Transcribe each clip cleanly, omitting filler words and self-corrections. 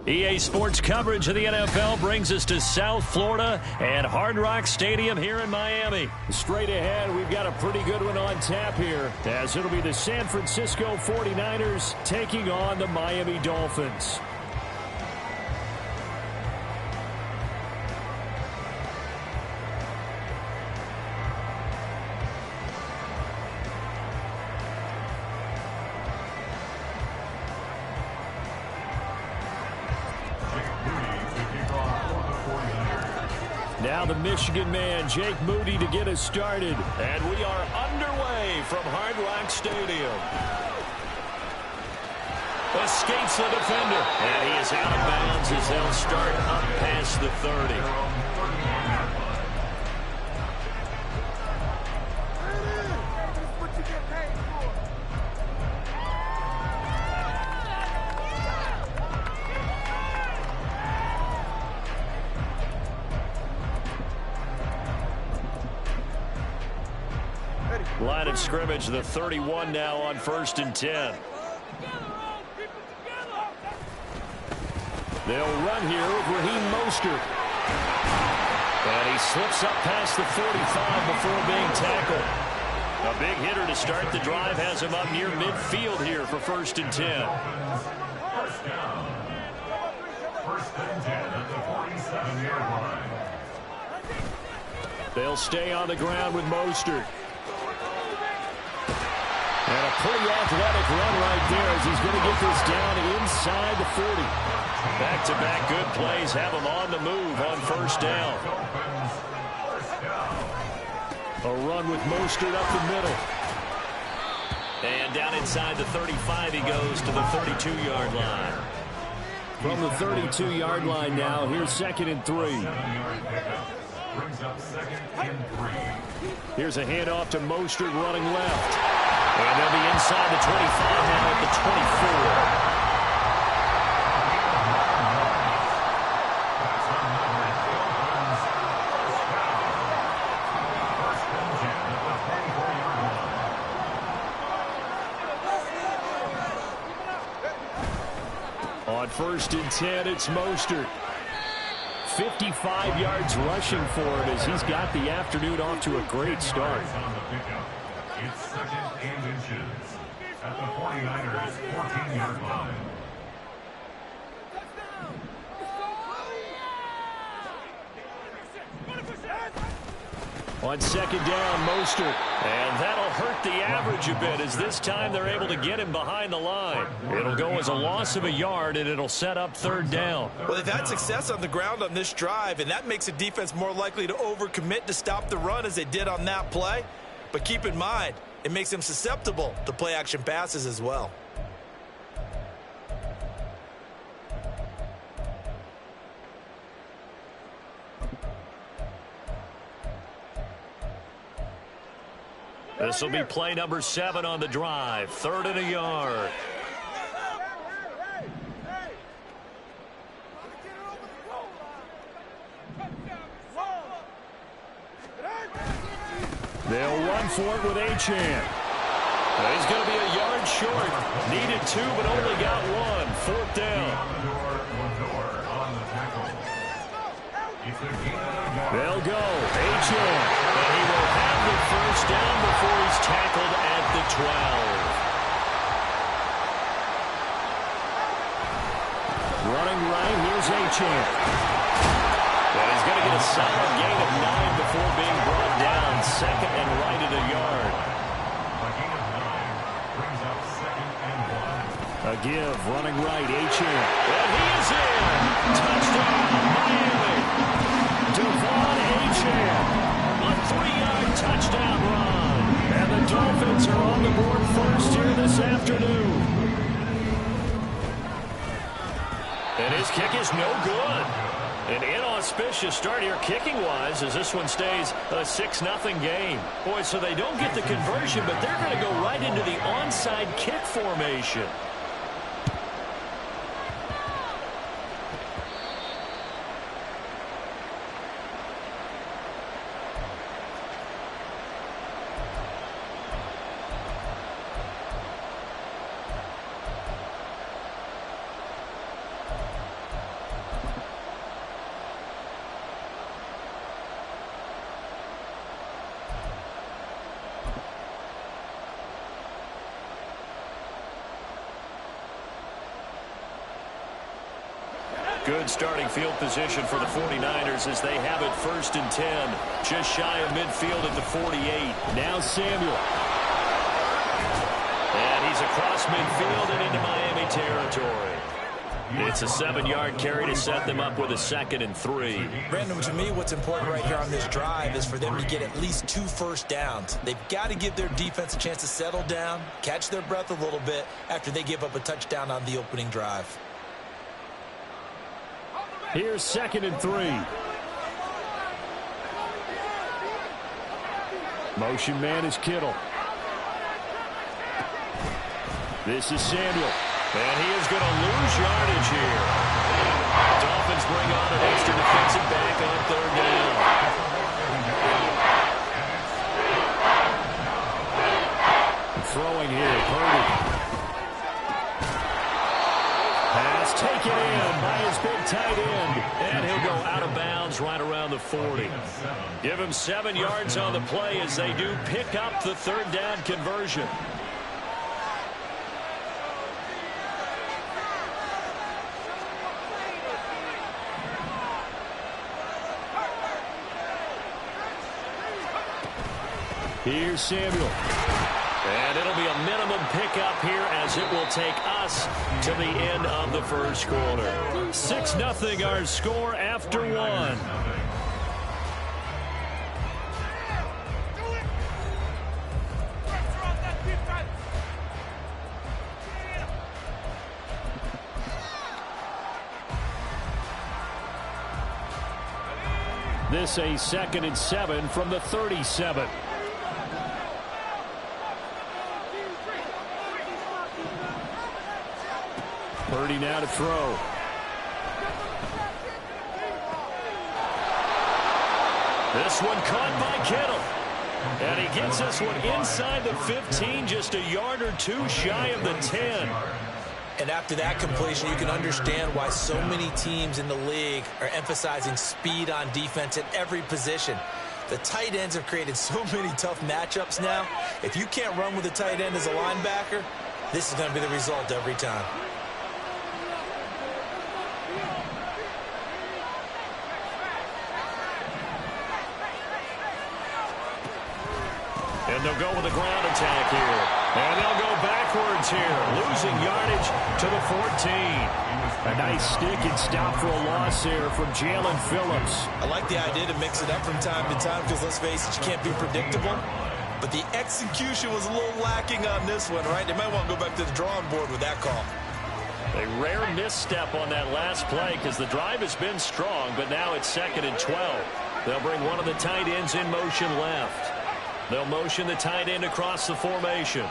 EA Sports coverage of the NFL brings us to South Florida and Hard Rock Stadium here in Miami. Straight ahead, we've got a pretty good one on tap here, as it'll be the San Francisco 49ers taking on the Miami Dolphins. Now the Michigan man, Jake Moody, to get us started. And we are underway from Hard Rock Stadium. Escapes the defender. And he is out of bounds as they'll start up past the 30. Line of scrimmage, the 31 now on 1st and 10. They'll run here with Raheem Mostert. And he slips up past the 45 before being tackled. A big hitter to start the drive has him up near midfield here for 1st and 10. First down. 1st and 10 at the 47-yard line. They'll stay on the ground with Mostert. And a pretty athletic run right there as he's going to get this down inside the 40. Back-to-back good plays have him on the move on 1st down. A run with Mostert up the middle. And down inside the 35 he goes to the 32-yard line. From the 32-yard line now, here's 2nd and 3. Brings up 2nd and 3. Here's a handoff to Mostert running left. And they'll be inside the 25 now at the 24. On 1st and 10, it's Mostert. 55 yards rushing for him as he's got the afternoon off to a great start. It's 2nd and inches at the 49ers 14-yard line. On 2nd down, Mostert. And that'll hurt the average a bit as this time they're able to get him behind the line. It'll go as a loss of a yard, and it'll set up 3rd down. Well, they've had success on the ground on this drive, and that makes a defense more likely to overcommit to stop the run as they did on that play. But keep in mind, it makes them susceptible to play-action passes as well. This will be play number 7 on the drive. 3rd and a yard. They'll run for it with Achane. He's going to be a yard short. Needed 2, but only got 1. 4th down. They'll go. Achane. And he will have the 1st down before he's tackled at the 12. Running right, here's Achane. Well, he's going to get a solid gain of 9 before being brought down. 2nd and right at a yard. A give, running right, Achane. And he is in. Touchdown, Miami. Devon Achane. A 3-yard touchdown run. And the Dolphins are on the board first here this afternoon. And his kick is no good. An inauspicious start here kicking-wise as this one stays a 6-0 game. Boy, so they don't get the conversion, but they're going to go right into the onside kick formation. Good starting field position for the 49ers as they have it 1st and 10. Just shy of midfield at the 48. Now Samuel. And he's across midfield and into Miami territory. It's a 7-yard carry to set them up with a 2nd and 3. Brandon, to me, what's important right here on this drive is for them to get at least 2 first downs. They've got to give their defense a chance to settle down, catch their breath a little bit after they give up a touchdown on the opening drive. Here's 2nd and 3. Motion man is Kittle. This is Samuel. And he is going to lose yardage here. Dolphins bring on an extra defensive back on 3rd down. Throwing here, Purdy. Pass taken in by his big tight end. And he'll go out of bounds right around the 40. Give him 7 yards on the play as they do pick up the 3rd down conversion. Here's Samuel. And it'll be a minimum pickup here as it will take us to the end of the 1st quarter. 6-0 our score after 1. This a 2nd and 7 from the 37. Purdy now to throw. This one caught by Kittle. And he gets this one inside the 15, just a yard or 2 shy of the 10. And after that completion, you can understand why so many teams in the league are emphasizing speed on defense at every position. The tight ends have created so many tough matchups now. If you can't run with a tight end as a linebacker, this is going to be the result every time. And they'll go with a ground attack here. And they'll go backwards here, losing yardage to the 14. A nice stick and stop for a loss there from Jalen Phillips. I like the idea to mix it up from time to time because, let's face it, you can't be predictable. But the execution was a little lacking on this one, right? They might want to go back to the drawing board with that call. A rare misstep on that last play because the drive has been strong, but now it's 2nd and 12. They'll bring one of the tight ends in motion left. They'll motion the tight end across the formation.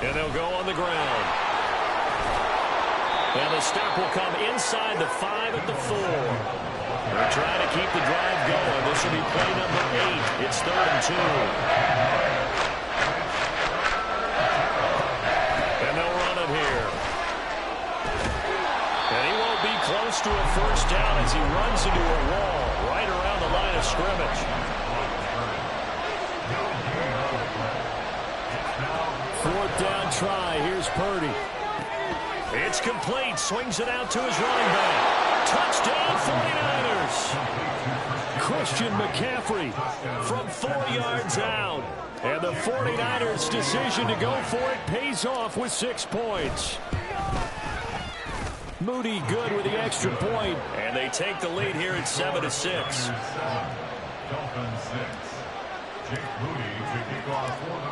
And they'll go on the ground. And the stop will come inside the 5 at the 4. They're trying to keep the drive going. This will be play number 8. It's 3rd and 2. And they'll run it here. And he won't be close to a 1st down as he runs into a wall right around the line of scrimmage. 4th down try. Here's Purdy. It's complete. Swings it out to his running back. Touchdown 49ers. Christian McCaffrey from 4 yards out. And the 49ers' decision to go for it pays off with 6 points. Moody good with the extra point. And they take the lead here at 7-6.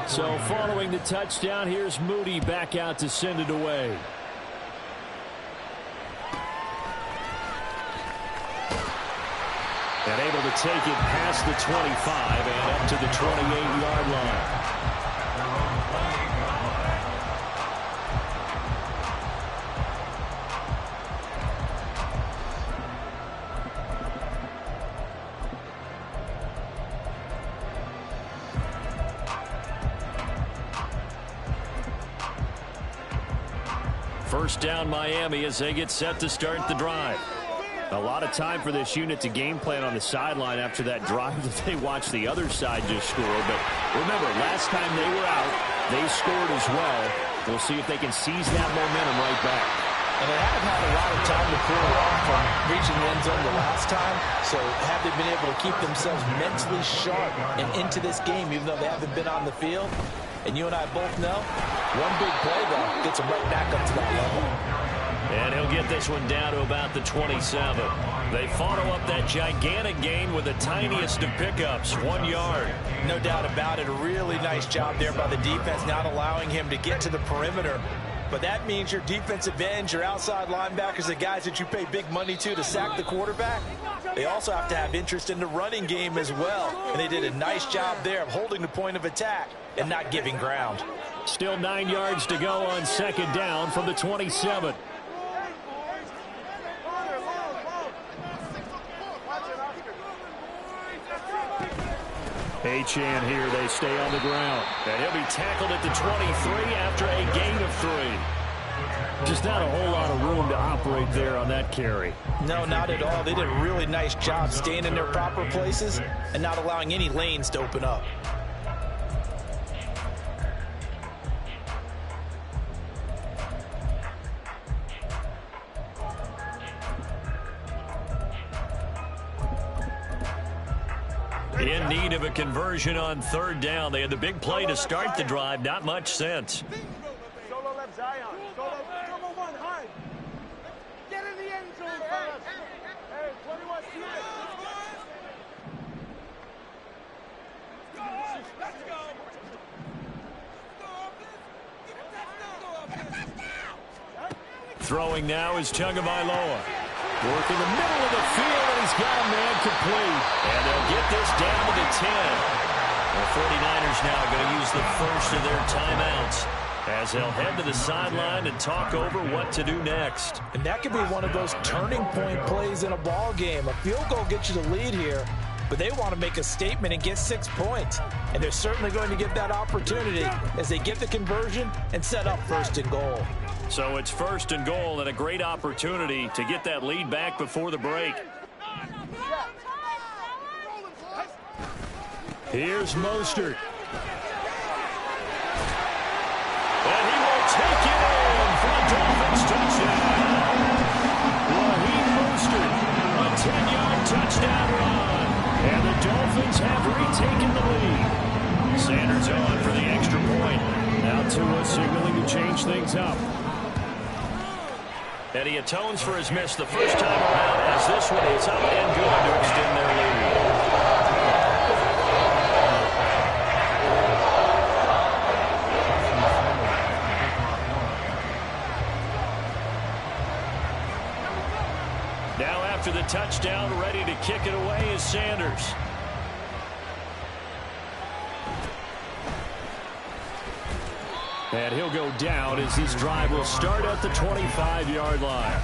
So following the touchdown, here's Moody back out to send it away. And able to take it past the 25 and up to the 28-yard line. First down Miami as they get set to start the drive. A lot of time for this unit to game plan on the sideline after that drive that they watched the other side just score. But remember, last time they were out, they scored as well. We'll see if they can seize that momentum right back. And they haven't had a lot of time to pull off from reaching the end zone the last time. So have they been able to keep themselves mentally sharp and into this game, even though they haven't been on the field? And you and I both know, one big play, though, gets them right back up to that level. And he'll get this one down to about the 27. They follow up that gigantic gain with the tiniest of pickups, 1 yard. No doubt about it. A really nice job there by the defense, not allowing him to get to the perimeter. But that means your defensive ends, your outside linebackers, the guys that you pay big money to sack the quarterback, they also have to have interest in the running game as well. And they did a nice job there of holding the point of attack and not giving ground. Still 9 yards to go on second down from the 27. Achane here, they stay on the ground. And he'll be tackled at the 23 after a gain of 3. Just not a whole lot of room to operate there on that carry. No, not at all. They did a really nice job staying in their proper places and not allowing any lanes to open up. In need of a conversion on third down. They had the big play to start the drive. Not much sense. Solo left Zion. Solo, number one, high. Get in the end zone, fellas. Hey, 21, see it. Let's go. Throwing now is Tagovailoa. Working the middle of the field, and he's got a man complete. And they'll get this down to the 10. The 49ers now going to use the first of their timeouts as they'll head to the sideline and talk over what to do next. And that could be one of those turning point plays in a ball game. A field goal gets you the lead here, but they want to make a statement and get 6 points. And they're certainly going to get that opportunity as they get the conversion and set up first and goal. So it's first and goal and a great opportunity to get that lead back before the break. Here's Mostert. And he will take it in for a Dolphins touchdown. Raheem Mostert, a 10-yard touchdown run. And the Dolphins have retaken the lead. Sanders on for the extra point. Now Tua signaling to change things up. And he atones for his miss the first time around as this one is up and good to extend their lead. Now after the touchdown, ready to kick it away is Sanders. And he'll go down as this drive will start at the 25-yard line.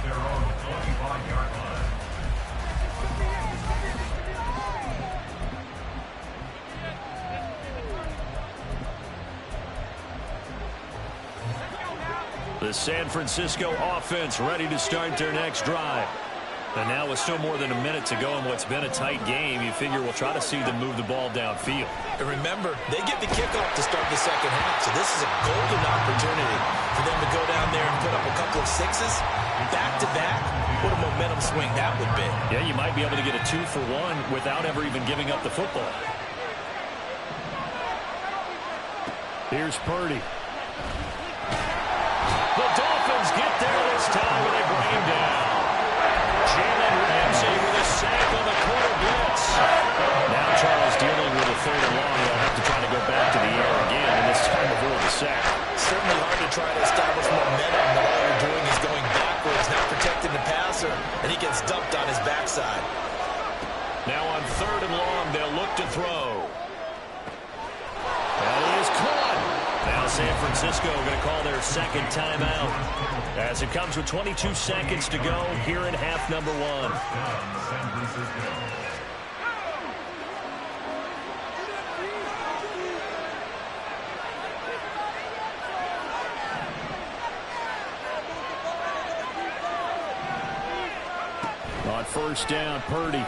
The San Francisco offense ready to start their next drive. And now with still more than a minute to go in what's been a tight game, you figure we'll try to see them move the ball downfield. And remember, they get the kickoff to start the second half, so this is a golden opportunity for them to go down there and put up a couple of sixes, back-to-back. What a momentum swing that would be. Yeah, you might be able to get a 2-for-1 without ever even giving up the football. Here's Purdy. The Dolphins get there this time, and they bring him down. Jalen Ramsey with a sack on the corner blitz. Now Charles dealing with a third and long. They'll have to try to go back to the air again, and this time avoid the sack. Certainly hard to try to establish momentum when all you're doing is going backwards, not protecting the passer, and he gets dumped on his backside. Now on third and long, they'll look to throw. That is caught. Now San Francisco going to call their second timeout as it comes with 22 seconds to go here in half number 1. On first down, Purdy.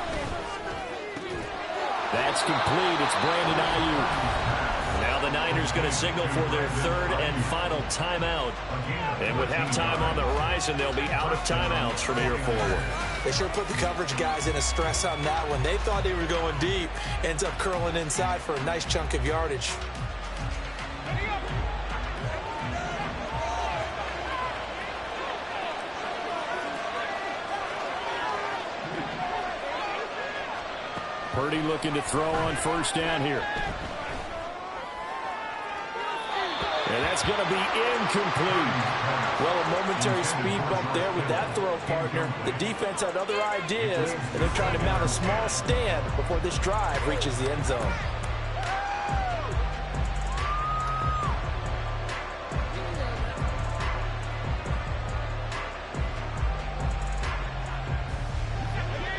That's complete. It's Brandon Ayuk. Now the Niners going to signal for their third and final timeout. And with halftime on the horizon, they'll be out of timeouts from here forward. They sure put the coverage guys in a stress on that one. They thought they were going deep. Ends up curling inside for a nice chunk of yardage. Purdy looking to throw on first down here. And that's going to be incomplete. Well, a momentary speed bump there with that throw, partner. The defense had other ideas, and they're trying to mount a small stand before this drive reaches the end zone.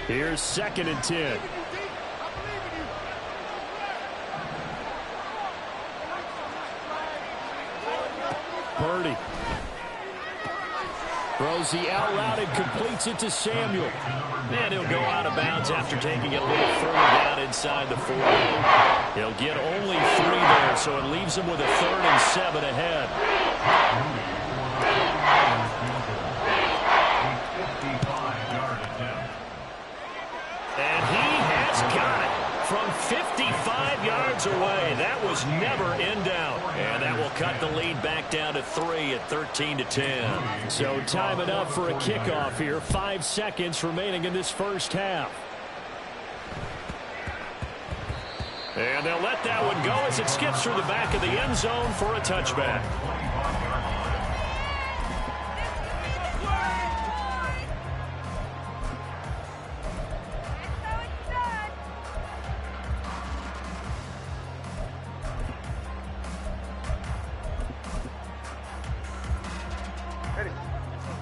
Here's 2nd and 10. Purdy throws the out route and completes it to Samuel. And he'll go out of bounds after taking it a little further down inside the 40. He'll get only 3 there, so it leaves him with a 3rd and 7 ahead. And he has got it from 55 yards away. That was never in doubt. And that will cut the lead back down to 3 at 13-10. So time it up for a kickoff here. 5 seconds remaining in this first half. And they'll let that one go as it skips through the back of the end zone for a touchback.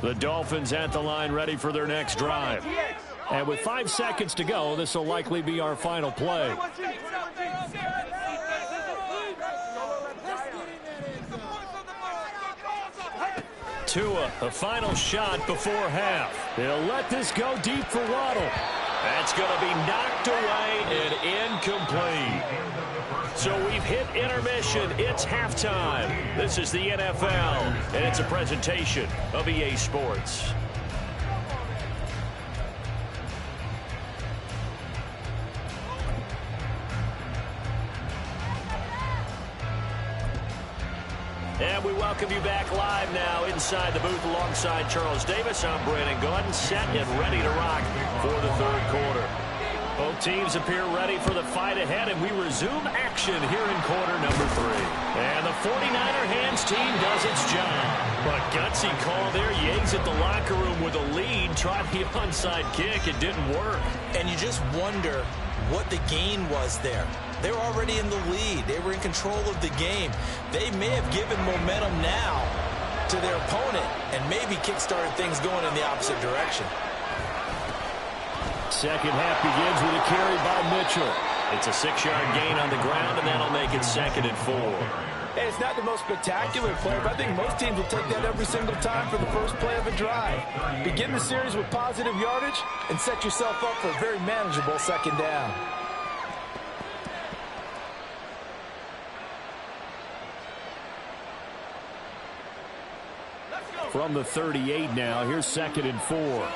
The Dolphins at the line ready for their next drive. And with 5 seconds to go, this will likely be our final play. Tua, a final shot before half. He'll let this go deep for Waddle. That's going to be knocked away and incomplete. So we've hit intermission. It's halftime. This is the NFL, and it's a presentation of EA Sports. And we welcome you back live now inside the booth alongside Charles Davis. I'm Brandon Gaudin, set and ready to rock for the third quarter. Both teams appear ready for the fight ahead, and we resume action here in quarter number 3. And the 49er hands team does its job. But gutsy call there. Yates at the locker room with a lead. Tried the onside kick. It didn't work. And you just wonder what the gain was there. They were already in the lead. They were in control of the game. They may have given momentum now to their opponent and maybe kick-started things going in the opposite direction. Second half begins with a carry by Mitchell. It's a 6-yard gain on the ground, and that'll make it 2nd and 4. Hey, it's not the most spectacular play, but I think most teams will take that every single time for the first play of a drive. Begin the series with positive yardage and set yourself up for a very manageable second down. From the 38 now, here's 2nd and 4.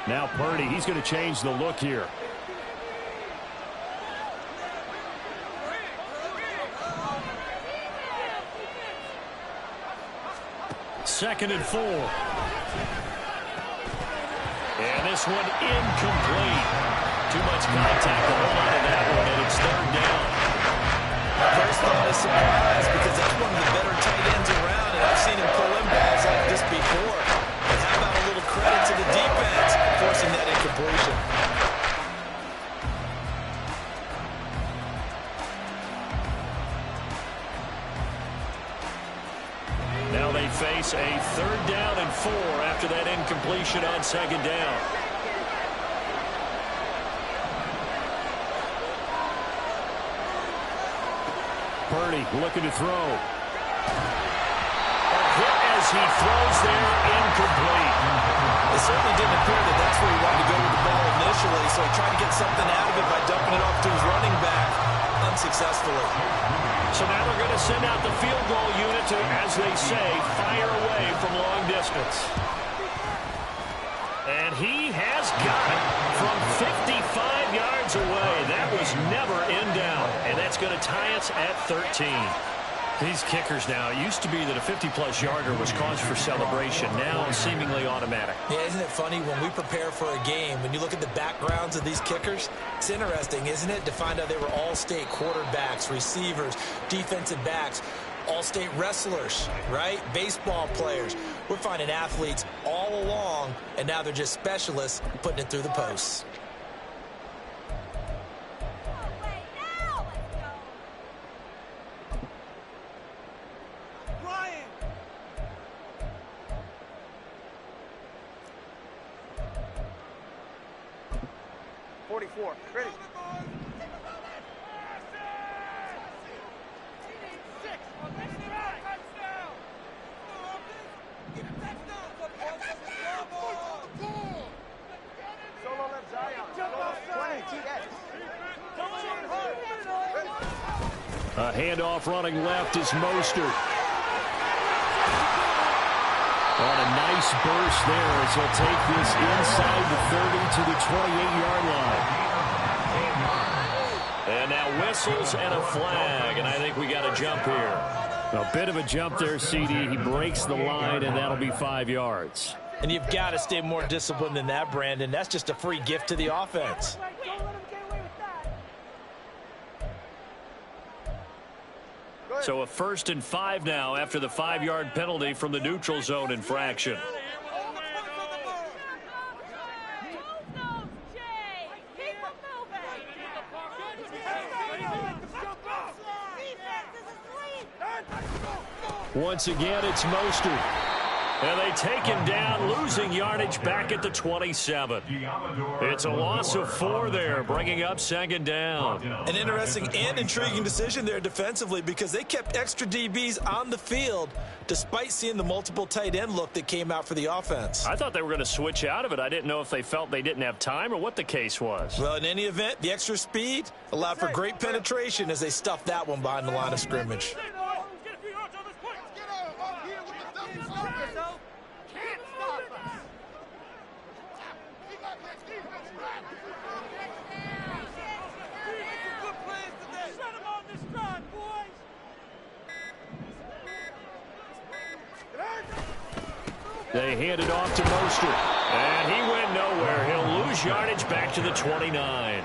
Now Purdy, he's going to change the look here. Second and 4. And this one incomplete. Too much contact on that one, and it's 3rd down. First thought is surprise because that's one of the better tight ends around, and I've seen him pull in balls like this before. But how about a little credit to the defense forcing that incompletion? Now they face a 3rd down and 4 after that incompletion on 2nd down. Purdy looking to throw. A hit as he throws there, incomplete. It certainly didn't appear that that's where he wanted to go with the ball initially, so he tried to get something out of it by dumping it off to his running back unsuccessfully. So now they're going to send out the field goal unit to, as they say, fire away from long distance. And he has got it from 55 yards away. That was never in doubt. And that's going to tie us at 13. These kickers now, it used to be that a 50-plus yarder was cause for celebration. Now seemingly automatic. Yeah, isn't it funny when we prepare for a game, when you look at the backgrounds of these kickers, it's interesting, isn't it, to find out they were all-state quarterbacks, receivers, defensive backs, all-state wrestlers, right? Baseball players. We're finding athletes all along, and now they're just specialists putting it through the posts. Ryan! 44. Ready. Solo left Zion. 20 TS. A handoff running left is Mostert. On a nice burst there as he'll take this inside the 30 to the 28-yard line. And now whistles and a flag, and I think we got a jump here. A bit of a jump there, CD. He breaks the line, and that'll be 5 yards. And you've got to stay more disciplined than that, Brandon. That's just a free gift to the offense. So a 1st and 5 now after the 5-yard penalty from the neutral zone infraction. Once again, it's Mostert. And they take him down, losing yardage back at the 27. It's a loss of 4 there, bringing up 2nd down. An interesting and intriguing decision there defensively because they kept extra DBs on the field despite seeing the multiple tight end look that came out for the offense. I thought they were going to switch out of it. I didn't know if they felt they didn't have time or what the case was. Well, in any event, the extra speed allowed for great penetration as they stuffed that one behind the line of scrimmage. They hand it off to Mostert, and he went nowhere. He'll lose yardage back to the 29.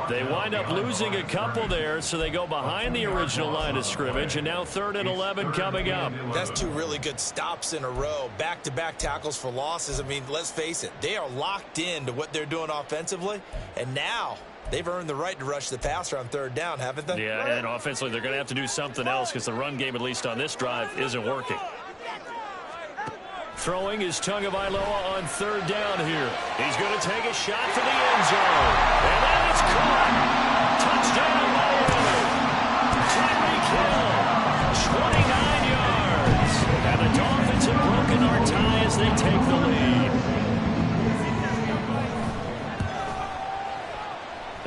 They wind up losing a couple there, so they go behind the original line of scrimmage, and now 3rd and 11 coming up. That's 2 really good stops in a row. Back-to-back tackles for losses. I mean, let's face it, they are locked into what they're doing offensively, and now they've earned the right to rush the passer on 3rd down, haven't they? Yeah, and offensively, they're going to have to do something else because the run game, at least on this drive, isn't working. Throwing is Tagovailoa on 3rd down here. He's going to take a shot for the end zone. And that is caught. Touchdown, Miami. Tyreek Hill, 29 yards. And the Dolphins have broken our tie as they take the lead.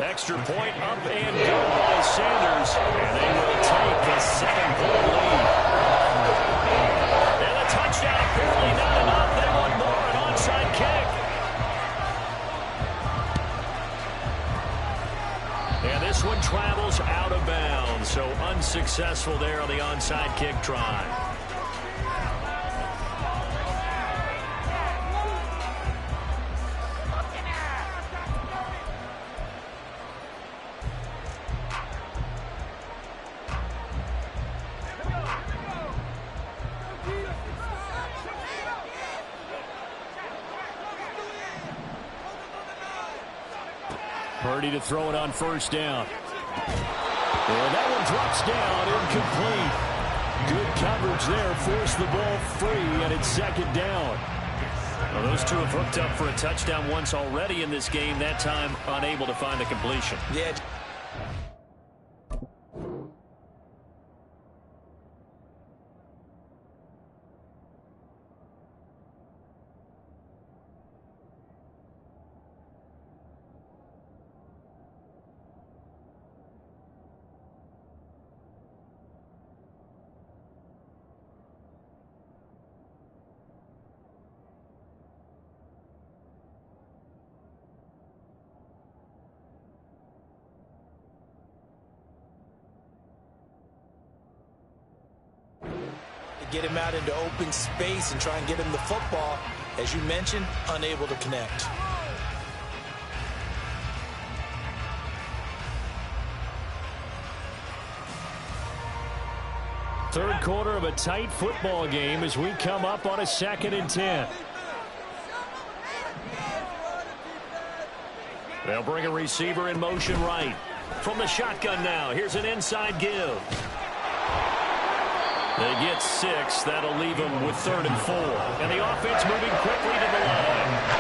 Extra point up and go by Sanders. And they will take a 7-point lead. And a touchdown apparently not enough. They want more, an onside kick. And this one travels out of bounds, so unsuccessful there on the onside kick try. Purdy to throw it on 1st down. And that one drops down, incomplete. Good coverage there, forced the ball free, and it's 2nd down. Well, those 2 have hooked up for a touchdown once already in this game, that time unable to find the completion. Yeah. get him out into open space and try and get him the football. As you mentioned, unable to connect. Third quarter of a tight football game as we come up on a 2nd and 10. They'll bring a receiver in motion right. From the shotgun now, here's an inside give. They get 6. That'll leave them with 3rd and 4. And the offense moving quickly to the line.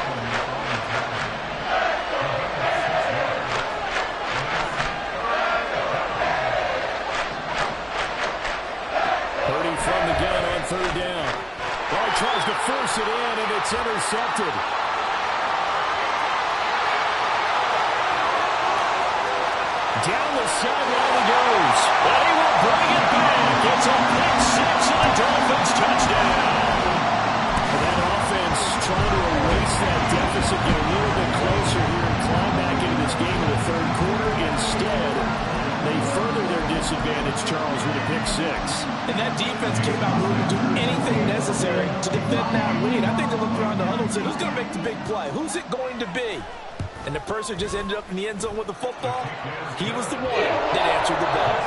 From the gun on 3rd down. Well, he tries to force it in, and it's intercepted. Down the sideline he goes. And he will bring it back. It's a pick 6 and a Dolphins touchdown. And that offense trying to erase that deficit, get a little bit closer here and climb back into this game in the 3rd quarter. Instead, they further their disadvantage, Charles, with a pick 6. And that defense came out willing to do anything necessary to defend that lead. I think they looked around the huddle and said, who's going to make the big play? Who's it going to be? And the person who just ended up in the end zone with the football, he was the one that answered the bell.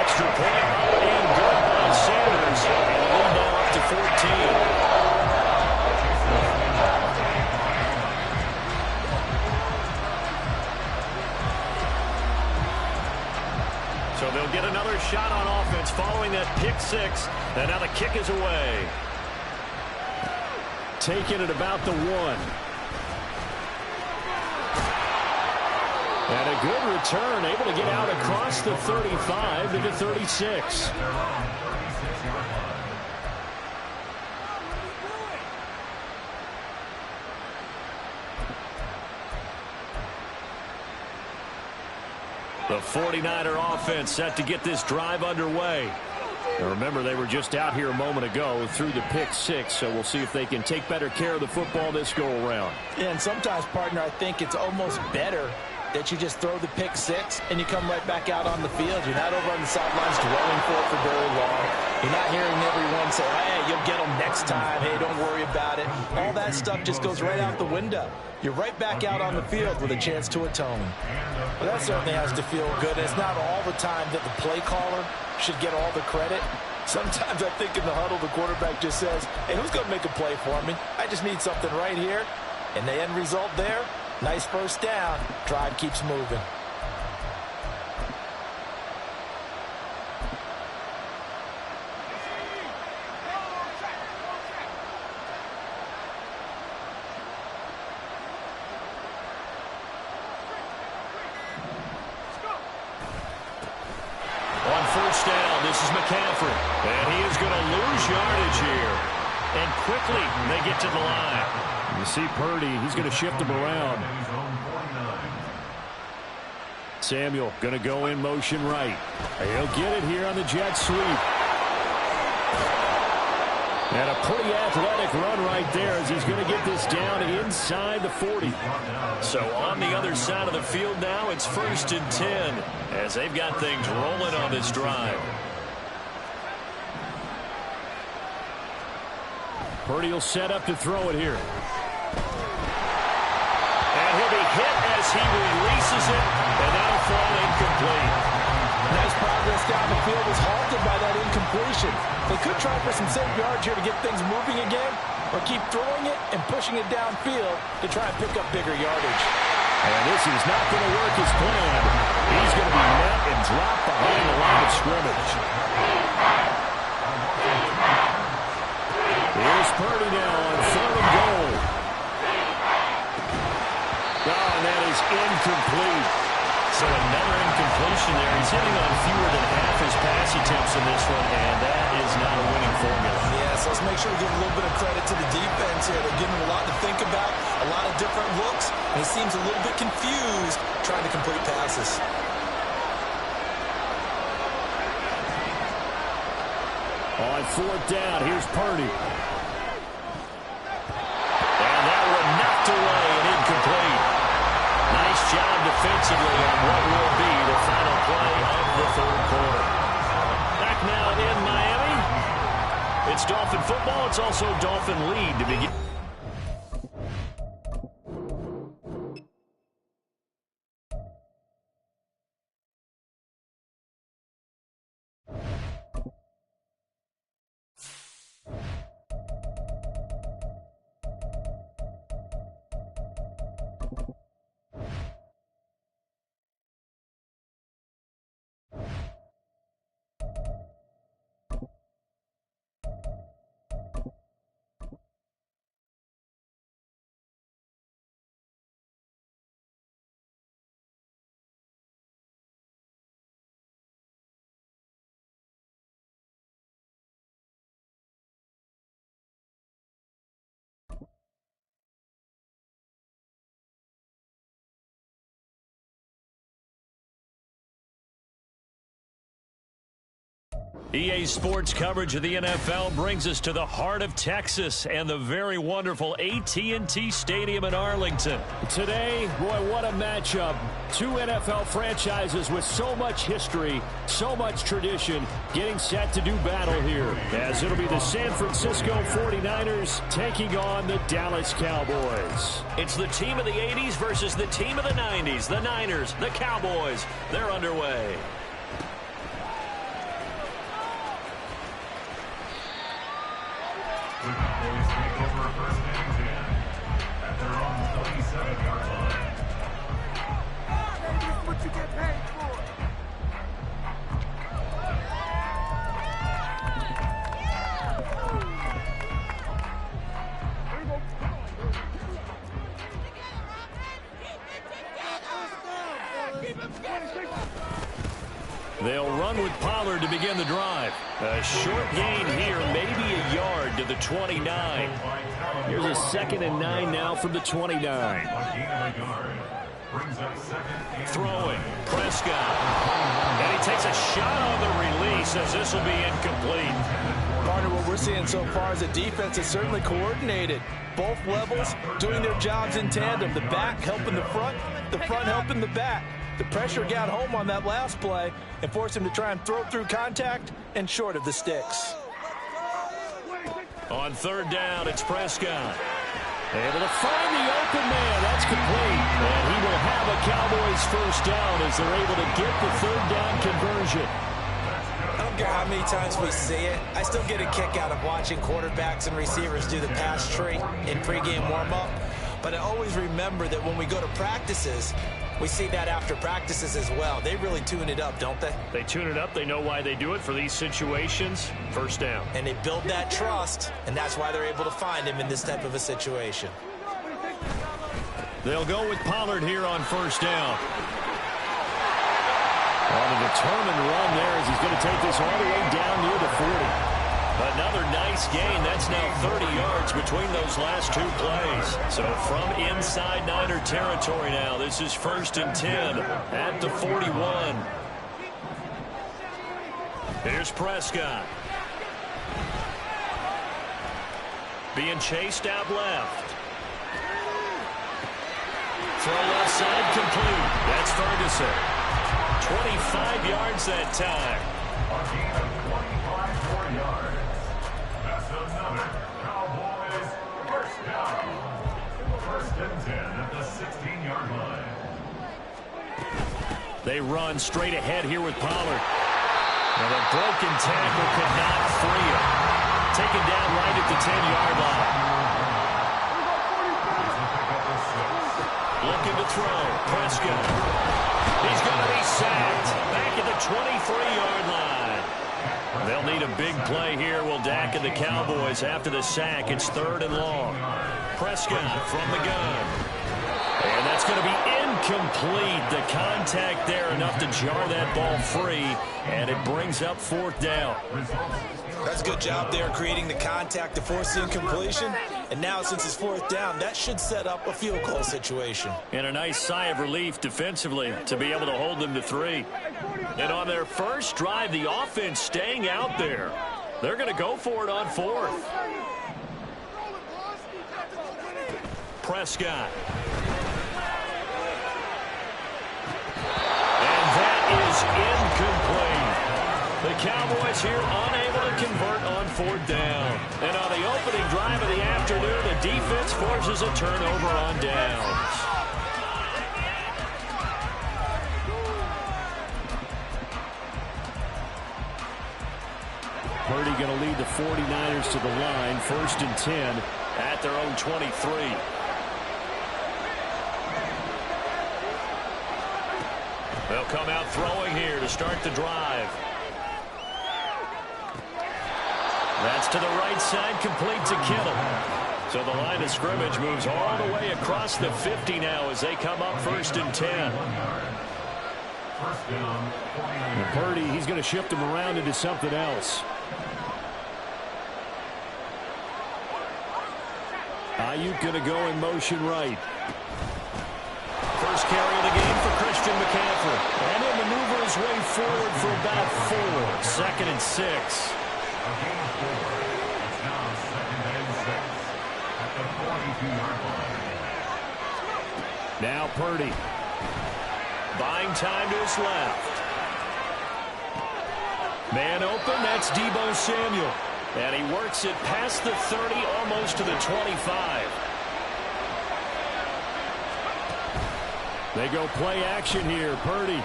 Extra point and good by Sanders. And the lead now up to 14. So they'll get another shot on offense following that pick 6. And now the kick is away. Taken at about the 1. And a good return, able to get out across the 35 to the 36. The 49er offense set to get this drive underway. Now remember, they were just out here a moment ago through the pick 6, so we'll see if they can take better care of the football this go-around. Yeah, and sometimes, partner, I think it's almost better that you just throw the pick 6 and you come right back out on the field. You're not over on the sidelines dwelling for very long. You're not hearing everyone say, hey, you'll get them next time. Hey, don't worry about it. All that stuff just goes right out the window. You're right back out on the field with a chance to atone. Well, that certainly has to feel good. It's not all the time that the play caller should get all the credit. Sometimes I think in the huddle, the quarterback just says, hey, who's going to make a play for me? I just need something right here. And the end result there, nice first down. Drive keeps moving. On first down, this is McCaffrey. And he is going to lose yardage here. And quickly, they get to the line. You see Purdy, he's going to shift them around. Samuel going to go in motion right. He'll get it here on the jet sweep. And a pretty athletic run right there as he's going to get this down inside the 40. So on the other side of the field now, it's 1st and 10 as they've got things rolling on this drive. Purdy will set up to throw it here. And he'll be hit as he releases it, and that'll fall incomplete. Nice progress down the field was halted by that incompletion. They could try for some safe yards here to get things moving again, or keep throwing it and pushing it downfield to try and pick up bigger yardage. And this is not going to work as planned. He's going to be met and dropped behind the line of scrimmage. Here's Purdy now on 3rd and goal. Oh, and that is incomplete. So another incompletion there. He's hitting on fewer than half his pass attempts in this one, and that is not a winning formula. Yeah, so let's make sure we give a little bit of credit to the defense here. They're giving him a lot to think about, a lot of different looks, and he seems a little bit confused trying to complete passes. On 4th down, here's Purdy. And that one knocked away and incomplete. Nice job defensively on what will be the final play of the 3rd quarter. Back now in Miami, It's Dolphin football. It's also Dolphin lead to begin. EA Sports coverage of the NFL brings us to the heart of Texas and the very wonderful AT&T Stadium in Arlington. Today, boy, what a matchup. Two NFL franchises with so much history, so much tradition, getting set to do battle here, as it'll be the San Francisco 49ers taking on the Dallas Cowboys. It's the team of the 80s versus the team of the 90s. The Niners, the Cowboys, they're underway. The Cowboys take over first and 10 at their own 37-yard line. This is what you get paid for. They'll run with Pollard to begin the drive. A short gain here, maybe a yard to the 29. Here's a 2nd and 9 now from the 29. Throwing, Prescott. And he takes a shot on the release as this will be incomplete. Partner, what we're seeing so far is the defense is certainly coordinated. Both levels doing their jobs in tandem. The back helping the front helping the back. The pressure got home on that last play and forced him to try and throw through contact and short of the sticks. On 3rd down, it's Prescott. Able to find the open man. That's complete. And he will have a Cowboys first down as they're able to get the 3rd down conversion. I don't care how many times we see it. I still get a kick out of watching quarterbacks and receivers do the pass tree in pregame warm-up. But I always remember that when we go to practices, we see that after practices as well. They really tune it up, don't they? They tune it up. They know why they do it for these situations. First down. And they build that trust, and that's why they're able to find him in this type of a situation. They'll go with Pollard here on 1st down. On a determined run there as he's going to take this all the way down near the 40. Another nice gain. That's now 30 yards between those last 2 plays. So from inside Niner territory now, this is 1st and 10 at the 41. Here's Prescott. Being chased out left. Throw left side complete. That's Ferguson. 25 yards that time. A gain of 25 yards. That's another Cowboys first down. 1st and 10 at the 16-yard line. They run straight ahead here with Pollard. And a broken tackle could not free him. Taken down right at the 10-yard line. Looking to throw. Prescott. He's going to be sacked. Back at the 23-yard line. They'll need a big play here. Will Dak and the Cowboys after the sack. It's 3rd and long. Prescott from the gun. And that's going to be incomplete. The contact there enough to jar that ball free. And it brings up 4th down. That's a good job there creating the contact to force the incompletion. And now since it's 4th down, that should set up a field goal situation. And a nice sigh of relief defensively to be able to hold them to 3. And on their first drive, the offense staying out there. They're going to go for it on 4th. Prescott. And that is incomplete. The Cowboys here unable to convert on 4th down. And on the opening drive of the afternoon, the defense forces a turnover on downs. Purdy going to lead the 49ers to the line, 1st and 10 at their own 23. They'll come out throwing here to start the drive. That's to the right side, complete to Kittle. So the line of scrimmage moves all the way across the 50 now as they come up 1st and 10. And Purdy, he's going to shift them around into something else. Ayuk going to go in motion right. First carry of the game for Christian McCaffrey. And he'll maneuver his way forward for about 4. 2nd and 6. Now Purdy. Buying time to his left. Man open, that's Deebo Samuel. And he works it past the 30, almost to the 25. They go play action here. Purdy.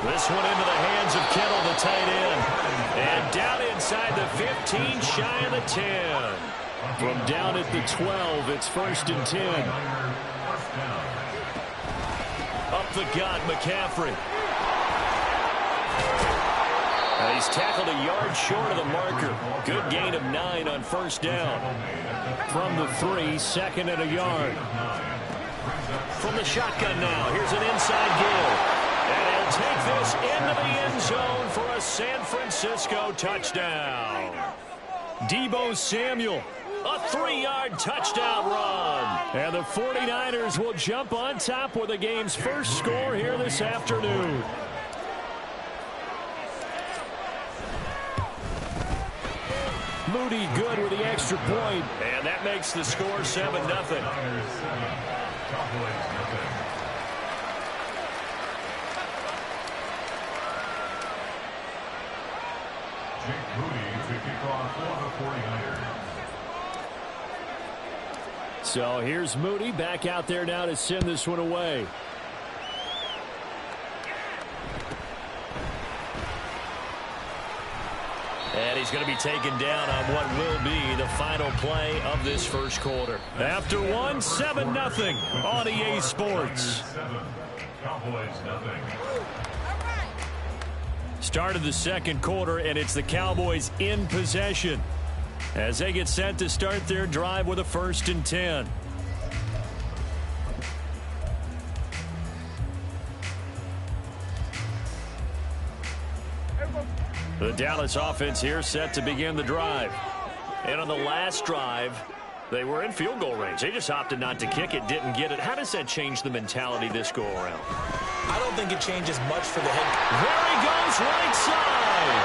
This one into the hands of Kittle, the tight end. And down inside the 15, shy of the 10. From down at the 12, it's 1st and 10. Up the gut, McCaffrey. He's tackled a yard short of the marker. Good gain of 9 on 1st down. From the 3, 2nd and a yard. From the shotgun now, here's an inside give. And he'll take this into the end zone for a San Francisco touchdown. Deebo Samuel, a 3-yard touchdown run. And the 49ers will jump on top with the game's first score here this afternoon. Moody good with the extra point. And that makes the score 7-0. Jake Moody to kick off for the 49ers. So here's Moody back out there now to send this one away. And he's going to be taken down on what will be the final play of this first quarter. After 1, 7-0 on EA Sports. Cowboys nothing. Start of the second quarter, and it's the Cowboys in possession as they get set to start their drive with a 1st and 10. The Dallas offense here set to begin the drive. And on the last drive, they were in field goal range. They just opted not to kick it, didn't get it. How does that change the mentality this go around? I don't think it changes much for the head. There he goes, right side.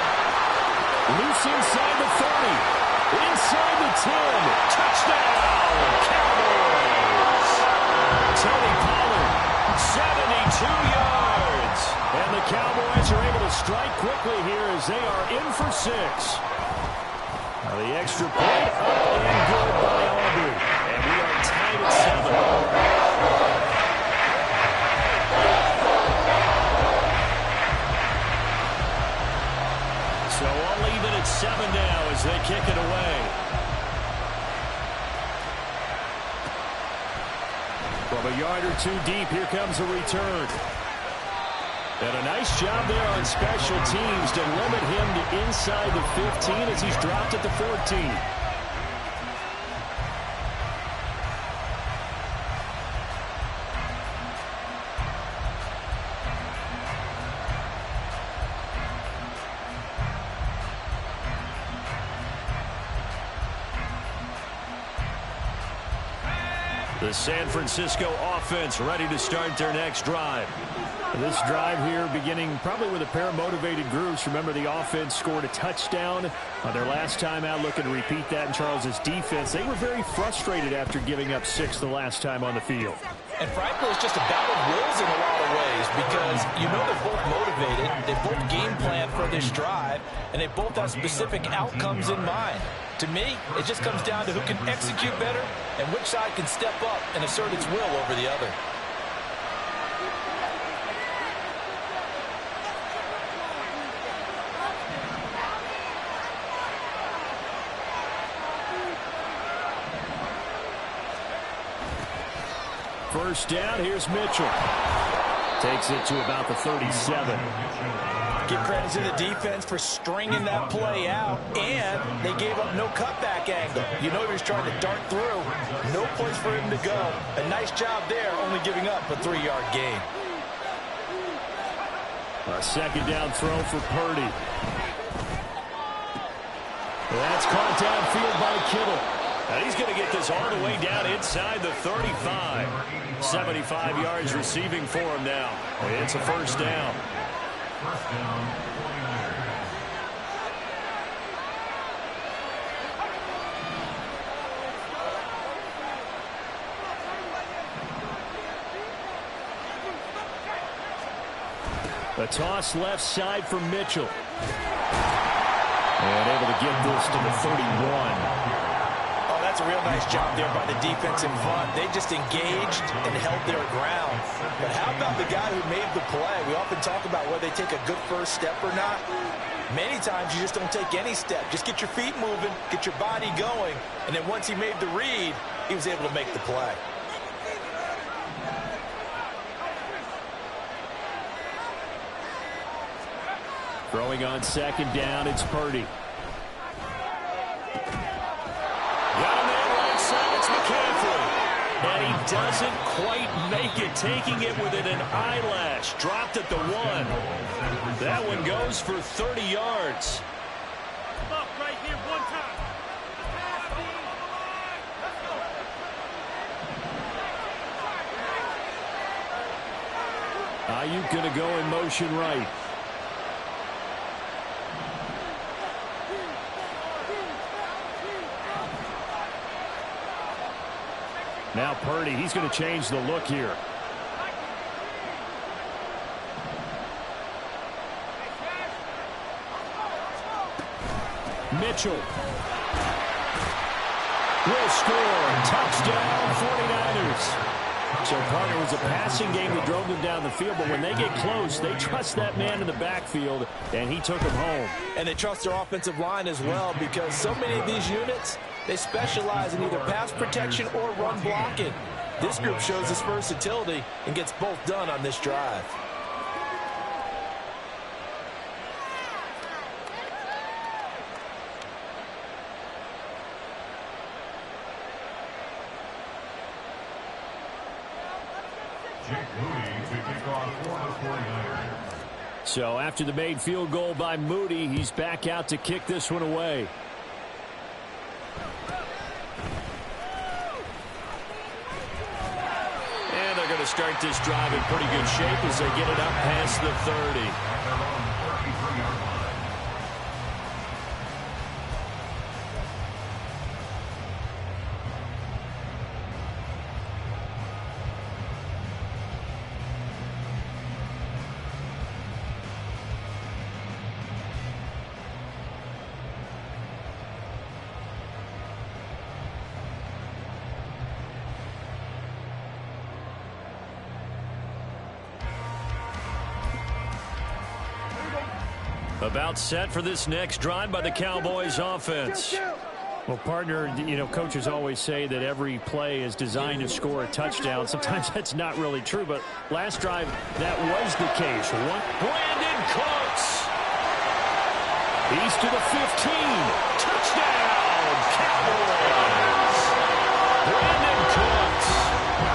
Loose inside the 30. Inside the 10. Touchdown, Cowboys. Tony Pollard, 72 yards. And the Cowboys are able to strike quickly here as they are in for 6. Now the extra point up and good by Aubrey. And we are tied at 7. So all even at 7 now as they kick it away. From a yard or 2 deep, here comes a return. And a nice job there on special teams to limit him to inside the 15 as he's dropped at the 14. The San Francisco offense ready to start their next drive. This drive here beginning probably with a pair of motivated groups. Remember, the offense scored a touchdown on their last time out, looking to repeat that in Charles's defense. They were very frustrated after giving up 6 the last time on the field. And frankly, it's just a battle of wills in a lot of ways because you know they're both motivated, they both game plan for this drive, and they both have specific outcomes in mind. To me, it just comes down to who can execute better and which side can step up and assert its will over the other. First down, here's Mitchell. Takes it to about the 37. Give credit to the defense for stringing that play out, and they gave up no cutback angle. You know he was trying to dart through. No place for him to go. A nice job there, only giving up a 3-yard gain. A second down throw for Purdy. That's caught downfield by Kittle. And he's going to get this all the way down inside the 35. 75 yards receiving for him now. It's a first down. First down, 49ers. A toss left side for Mitchell. And able to get this to the 31. That's a real nice job there by the defense in front. They just engaged and held their ground. But how about the guy who made the play? We often talk about whether they take a good first step or not. Many times you just don't take any step. Just get your feet moving, get your body going, and then once he made the read, he was able to make the play. Throwing on second down, it's Purdy. And he doesn't quite make it, taking it within an eyelash. Dropped at the 1. That one goes for 30 yards. Stop right here one time. Ayuk going to go in motion right. Now Purdy, he's going to change the look here. Mitchell will score. Touchdown, 49ers. So, partner, it was a passing game that drove them down the field, but when they get close, they trust that man in the backfield, and he took him home. And they trust their offensive line as well, because so many of these units, they specialize in either pass protection or run blocking. This group shows its versatility and gets both done on this drive. So after the made field goal by Moody, he's back out to kick this one away. And they're going to start this drive in pretty good shape as they get it up past the 30. About set for this next drive by the Cowboys offense. Well, partner, you know, coaches always say that every play is designed to score a touchdown. Sometimes that's not really true, but last drive, that was the case. Brandon Cooks. He's to the 15. Touchdown, Cowboys. Brandon Cooks,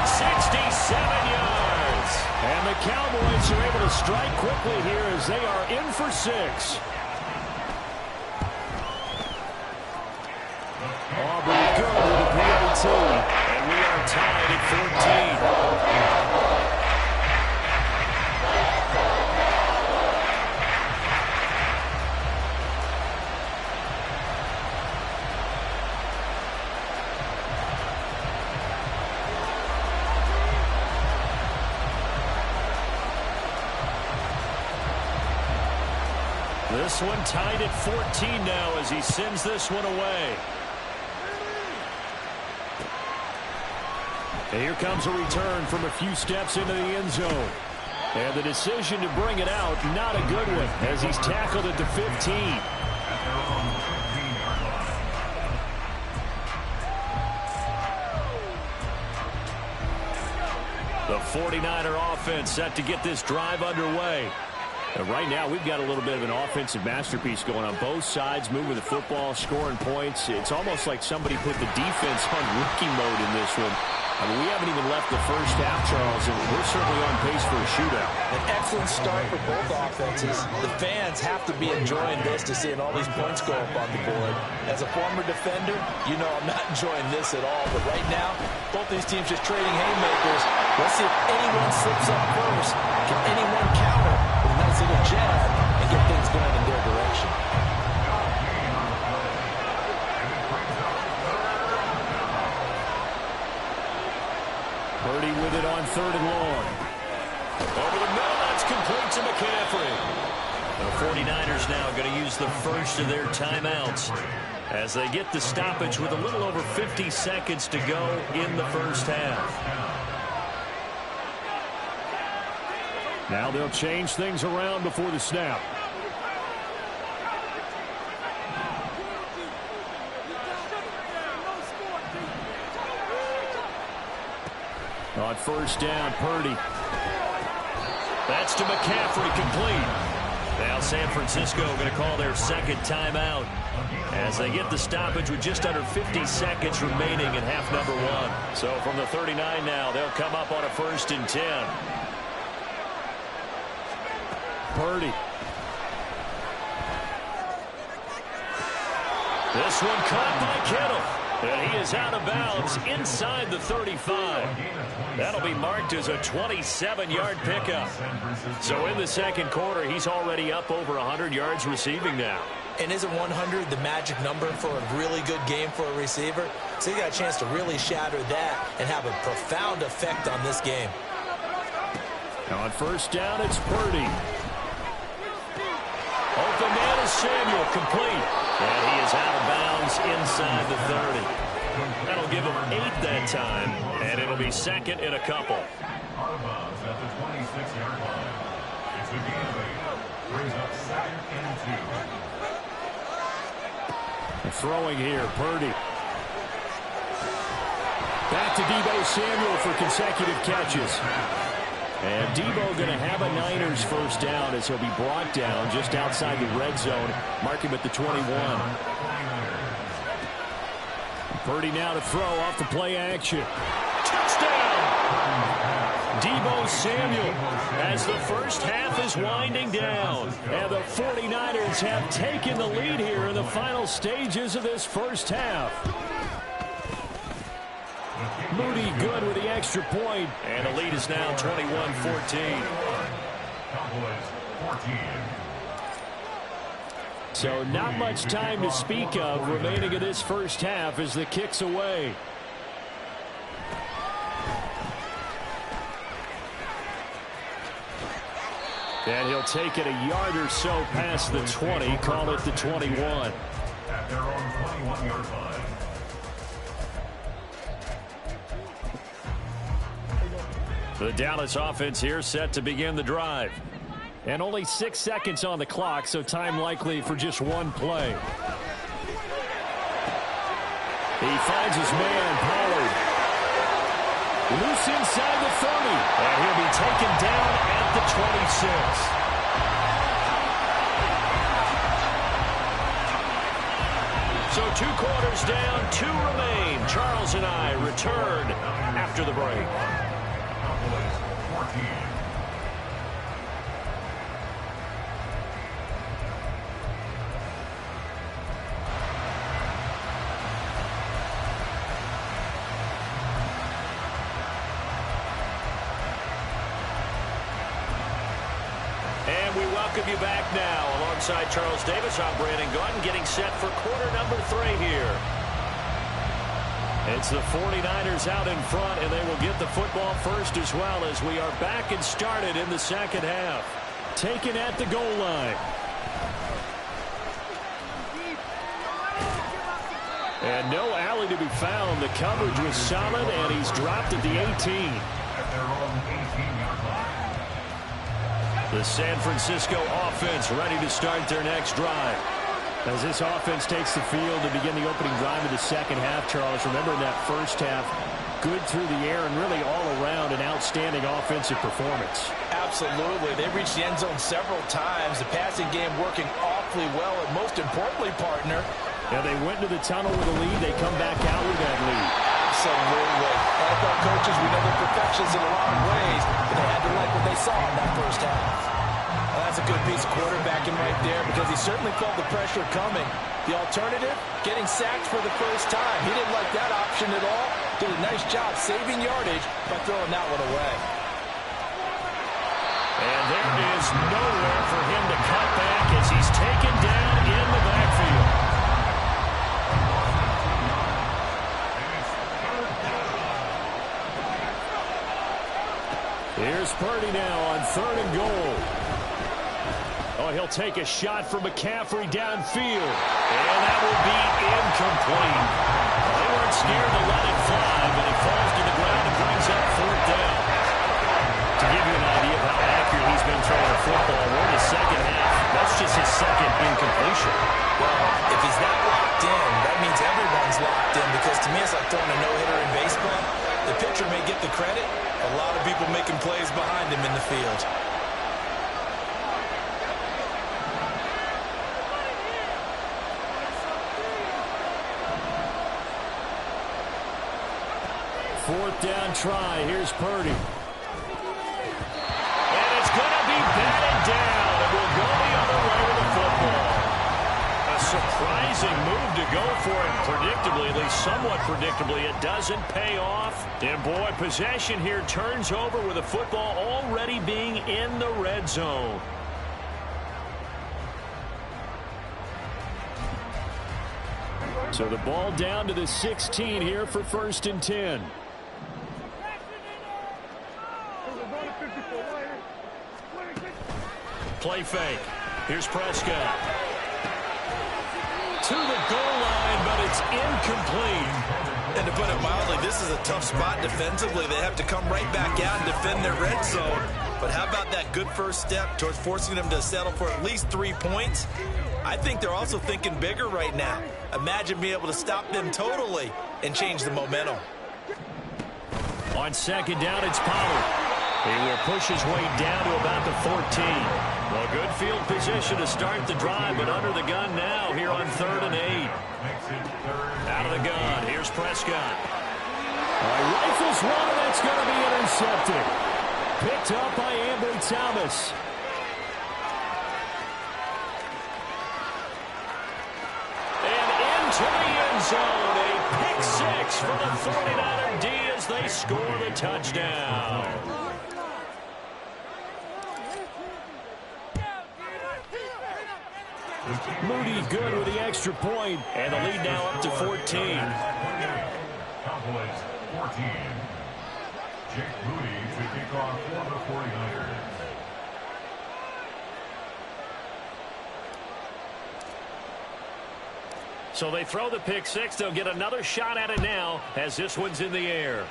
67 yards. And the Cowboys are able to strike quickly here as they are in for 6. Aubrey good with a PAT. And we are tied at 14. This one tied at 14 now as he sends this one away. And here comes a return from a few steps into the end zone. And the decision to bring it out, not a good one, as he's tackled at the 15. The 49er offense set to get this drive underway. And right now, we've got a little bit of an offensive masterpiece going on both sides, moving the football, scoring points. It's almost like somebody put the defense on rookie mode in this one. I mean, we haven't even left the first half, Charles, and we're certainly on pace for a shootout. An excellent start for both offenses. The fans have to be enjoying this to seeing all these points go up on the board. As a former defender, you know I'm not enjoying this at all. But right now, both these teams just trading haymakers. Let's see if anyone slips up first. Can anyone counter with a nice little jab and get things going in their direction? Purdy with it on 3rd and long. Over the middle, that's complete to McCaffrey. The 49ers now going to use the first of their timeouts as they get the stoppage with a little over 50 seconds to go in the first half. Now they'll change things around before the snap. On 1st down, Purdy. That's to McCaffrey, complete. Now San Francisco going to call their second timeout as they get the stoppage with just under 50 seconds remaining in half number 1. So from the 39 now, they'll come up on a 1st and 10. Purdy. This one caught by Kittle. And he is out of bounds inside the 35. That'll be marked as a 27-yard pickup. So in the second quarter, he's already up over 100 yards receiving now. And isn't 100 the magic number for a really good game for a receiver? So he got a chance to really shatter that and have a profound effect on this game. On 1st down, it's Purdy. Open man is Samuel, complete. And he is out of bounds inside the 30. That'll give him 8 that time, and it'll be 2nd and a couple. Out of bounds at the 26-yard line. It's a gain of 8. Brings up 2nd and 2. Throwing here, Purdy. Back to Deebo Samuel for consecutive catches. And Deebo going to have a Niners 1st down as he'll be brought down just outside the red zone. Mark him at the 21. Purdy now to throw off the play action. Touchdown! Deebo Samuel as the first half is winding down. And the 49ers have taken the lead here in the final stages of this first half. Moody good with the extra point. And the lead is now 21-14. So not much time to speak of remaining in this first half as the kick's away. And he'll take it a yard or so past the 20, call it the 21. At their own 21-yard line. The Dallas offense here set to begin the drive. And only 6 seconds on the clock, so time likely for just one play. He finds his man, Pollard. Loose inside the 30. And he'll be taken down at the 26. So 2 quarters down, 2 remain. Charles and I return after the break. And we welcome you back now. Alongside Charles Davis, I'm Brandon Gaudin, getting set for quarter number 3 here. It's the 49ers out in front, and they will get the football first as well as we are back and started in the second half. Taken at the goal line. And no alley to be found. The coverage was solid, and he's dropped at the 18. At their own 18-yard line. The San Francisco offense ready to start their next drive. As this offense takes the field to begin the opening drive of the second half, Charles, remember in that first half, good through the air and really all around an outstanding offensive performance. Absolutely. They reached the end zone several times. The passing game working awfully well, and most importantly, partner, they went to the tunnel with a lead. They come back out with that lead. Absolutely. NFL coaches, we know they're perfections in a lot of ways, but they had to like what they saw in that first half. Well, that's a good piece of quarterbacking right there because he certainly felt the pressure coming. The alternative, getting sacked for the first time. He didn't like that option at all. Did a nice job saving yardage by throwing that one away. And there is nowhere for him to cut back as he's taken down in the backfield. Here's Purdy now on 3rd and goal. Oh, he'll take a shot from McCaffrey downfield. And that will be incomplete. They weren't scared to let it fly, but it falls to the ground and brings up 4th down. To give you an idea of how accurate he's been throwing a football, we're in the second half. That's just his second incompletion. Well, if he's that locked in, that means everyone's locked in because to me it's like throwing a no-hitter in baseball. The pitcher may get the credit. A lot of people making plays behind him in the field. Fourth down try. Here's Purdy. And it's going to be batted down. It will go the other way with the football. A surprising move to go for it predictably, at least somewhat predictably. It doesn't pay off. And boy, possession here turns over with the football already being in the red zone. So the ball down to the 16 here for 1st and 10. Play fake. Here's Prescott. To the goal line, but it's incomplete. And to put it mildly, this is a tough spot defensively. They have to come right back out and defend their red zone. But how about that good first step towards forcing them to settle for at least 3 points? I think they're also thinking bigger right now. Imagine being able to stop them totally and change the momentum. On 2nd down, it's Pollard. He will push his way down to about the 14. Well, good field position to start the drive, but under the gun now here on 3rd and 8. Out of the gun, here's Prescott. Rifles one, and that's going to be intercepted. Picked up by Ambry Thomas. And into the end zone, a pick 6 for the 49er D as they score the touchdown. Moody good with the extra point, and the lead now up to 14. Cowboys 14. Jake Moody to kick off for the 49ers. So they throw the pick 6. They'll get another shot at it now as this one's in the air.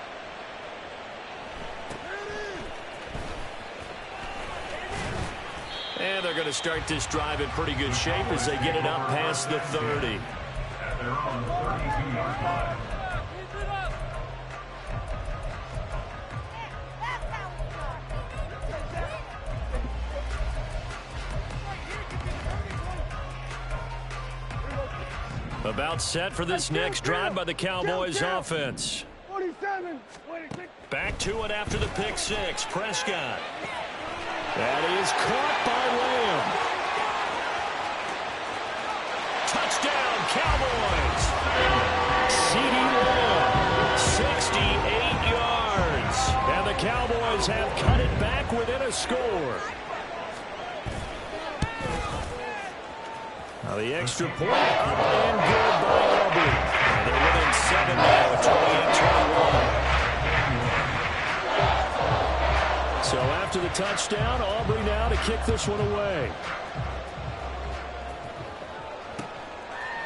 And they're going to start this drive in pretty good shape as they get it up past the 30. At their own 32-yard line. About set for this next drive by the Cowboys offense. 47. Back to it after the pick 6. Prescott. That is caught by Lamb. Touchdown, Cowboys. CeeDee Lamb, 68 yards. And the Cowboys have cut it back within a score. Now the extra point up and good by Aubrey. And they're within 7 now at 28-21. So after the touchdown, Aubrey now to kick this one away.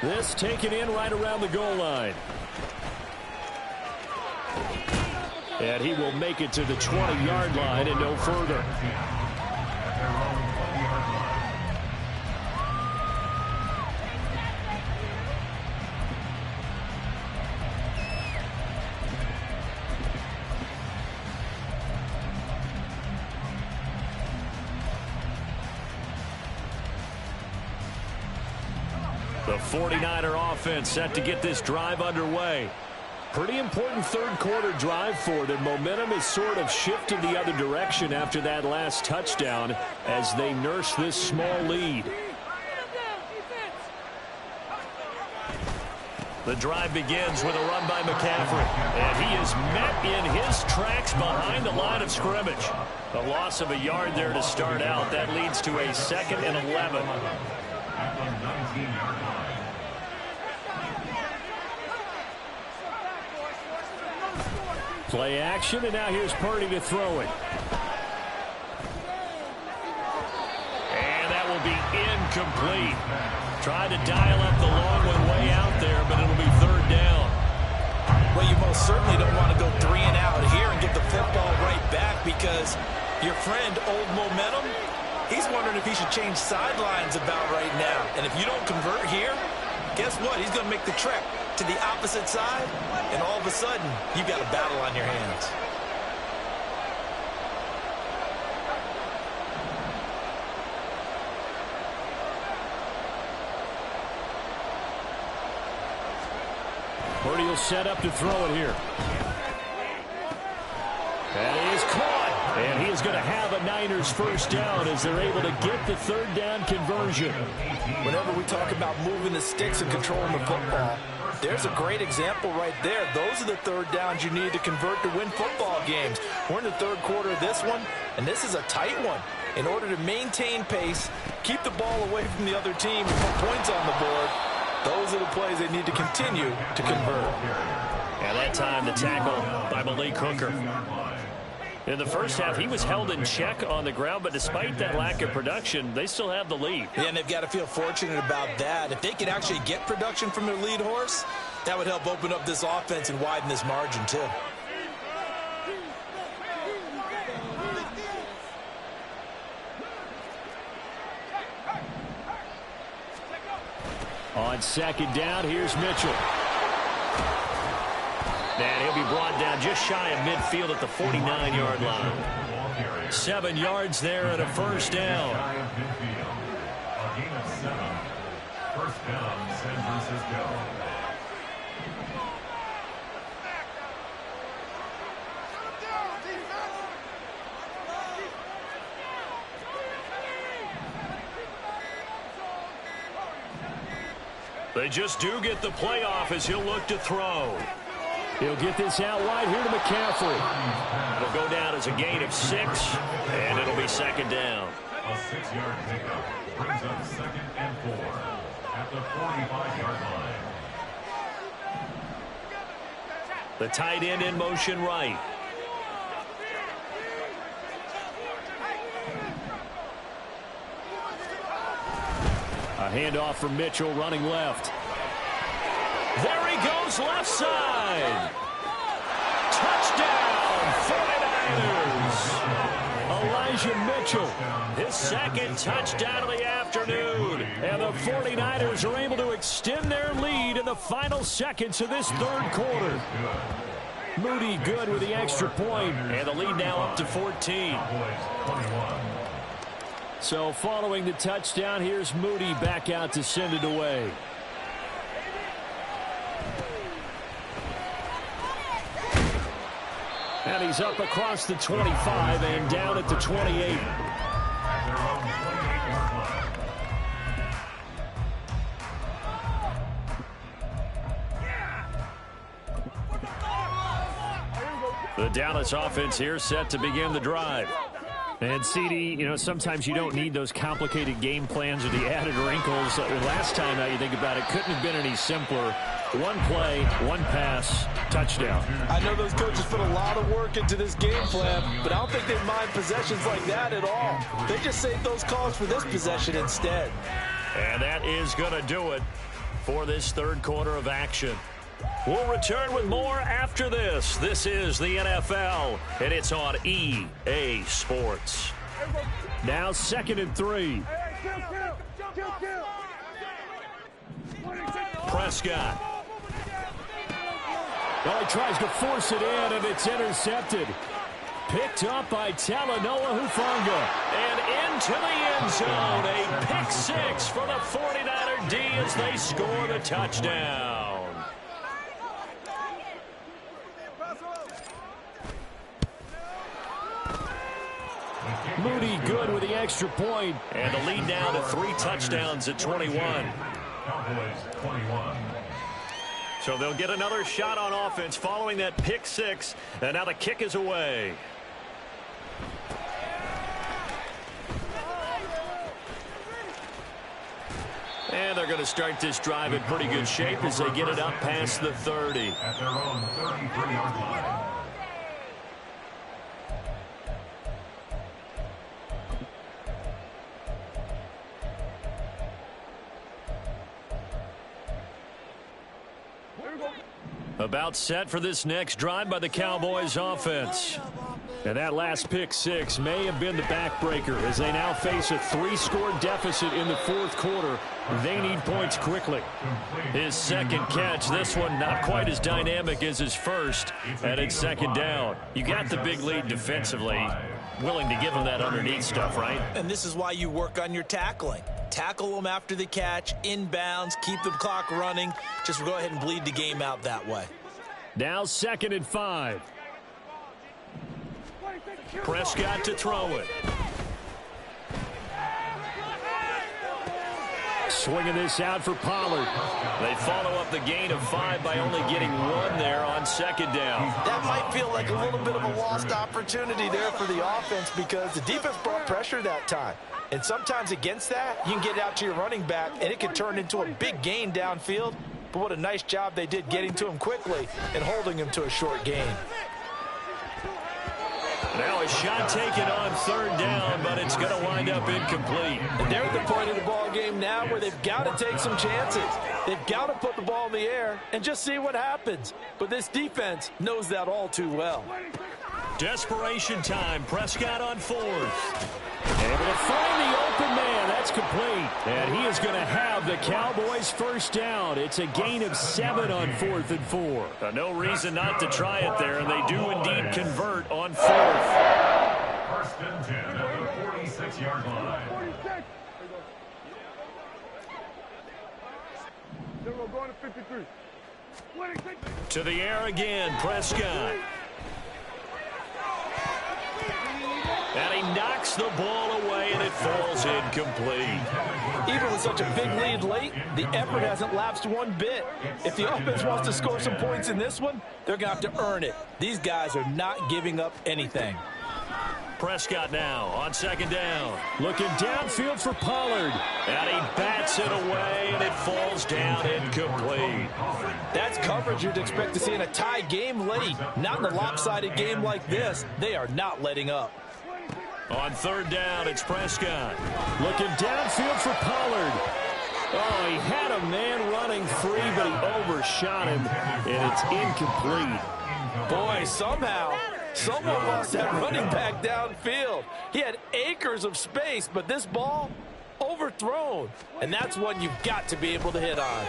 This taken in right around the goal line. And he will make it to the 20-yard line and no further. The 49er offense set to get this drive underway. Pretty important third quarter drive for them. Momentum has sort of shifted the other direction after that last touchdown as they nurse this small lead. The drive begins with a run by McCaffrey. And he is met in his tracks behind the line of scrimmage. A loss of a yard there to start out. That leads to a 2nd and 11. At the 19-yard line. Play action, and now here's Purdy to throw it. And that will be incomplete. Tried to dial up the long one way out there, but it'll be 3rd down. Well, you most certainly don't want to go 3 and out here and get the football right back because your friend, Old Momentum, he's wondering if he should change sidelines about right now. And if you don't convert here, guess what? He's going to make the trek to the opposite side, and all of a sudden, you've got a battle on your hands. Purdy will set up to throw it here. That is caught, and he is going to have a Niners first down as they're able to get the 3rd down conversion. Whenever we talk about moving the sticks and controlling the football, there's a great example right there. Those are the 3rd downs you need to convert to win football games. We're in the 3rd quarter of this one, and this is a tight one. In order to maintain pace, keep the ball away from the other team, and put points on the board, those are the plays they need to continue to convert. And that time the tackle by Malik Hooker. In the first half, he was held in check on the ground, but despite that lack of production, they still have the lead. Yeah, and they've got to feel fortunate about that. If they could actually get production from their lead horse, that would help open up this offense and widen this margin, too. On 2nd down, here's Mitchell. And he'll be brought down just shy of midfield at the 49-yard line. 7 yards there and a first down. A gain of 7. First down, San Francisco. They just do get the playoff as he'll look to throw. He'll get this out wide here to McCaffrey. It'll go down as a gain of 6, and it'll be 2nd down. A 6-yard pickup brings up 2nd and 4 at the 45-yard line. The tight end in motion right. A handoff from Mitchell running left. There he goes left side. Touchdown 49ers. Elijah Mitchell, his 2nd touchdown of the afternoon. And the 49ers are able to extend their lead in the final seconds of this 3rd quarter. Moody good with the extra point, and the lead now up to 14. So following the touchdown, here's Moody back out to send it away. And he's up across the 25 and down at the 28. The Dallas offense here set to begin the drive. And CD, you know, sometimes you don't need those complicated game plans or the added wrinkles. Last time out, you think about it, couldn't have been any simpler. One play, one pass, touchdown. I know those coaches put a lot of work into this game plan, but I don't think they mind possessions like that at all. They just save those calls for this possession instead. And that is going to do it for this third quarter of action. We'll return with more after this. This is the NFL, and it's on EA Sports. Now 2nd and 3. Prescott. Well, he tries to force it in, and it's intercepted. Picked up by Talanoa Hufanga. And into the end zone. A pick six for the 49er D as they score the touchdown. Moody good with the extra point. And the lead now to 3 touchdowns at 21. Cowboys 21. So they'll get another shot on offense following that pick six. And now the kick is away. And they're going to start this drive in pretty good shape as they get it up past the 30. At their own 33-yard line. About set for this next drive by the Cowboys offense. And that last pick six may have been the backbreaker as they now face a 3-score deficit in the fourth quarter. They need points quickly. His second catch, this one not quite as dynamic as his first, and it's 2nd down. You got the big lead defensively. Willing to give him that underneath stuff, right? And this is why you work on your tackling. Tackle them after the catch, inbounds, keep the clock running. Just go ahead and bleed the game out that way. Now 2nd and 5. Prescott to throw it. Swinging this out for Pollard. They follow up the gain of 5 by only getting 1 there on 2nd down. That might feel like a little bit of a lost opportunity there for the offense because the defense brought pressure that time. And sometimes against that, you can get out to your running back, and it can turn into a big gain downfield. But what a nice job they did getting to him quickly and holding him to a short gain. Now a shot taken on 3rd down, but it's going to wind up incomplete. And they're at the point of the ball game now where they've got to take some chances. They've got to put the ball in the air and just see what happens. But this defense knows that all too well. Desperation time. Prescott on 4th. Able to find the open man. That's complete. And he is going to have the Cowboys first down. It's a gain of 7 on 4th and 4. No reason not to try it there, and they do indeed convert on 4th. 1st and 10 at the 46-yard line. 46. Then we're going to 53. 26. To the air again, Prescott. And he knocks the ball away, and it falls incomplete. Even with such a big lead late, the effort hasn't lapsed one bit. If the offense wants to score some points in this one, they're going to have to earn it. These guys are not giving up anything. Prescott now on 2nd down. Looking downfield for Pollard. And he bats it away, and it falls down incomplete. That's coverage you'd expect to see in a tie game late. Not in a lopsided game like this. They are not letting up. On 3rd down, it's Prescott. Looking downfield for Pollard. Oh, he had a man running free, but he overshot him, and it's incomplete. Boy, somehow, someone lost that running back downfield. He had acres of space, but this ball, overthrown. And that's one you've got to be able to hit on.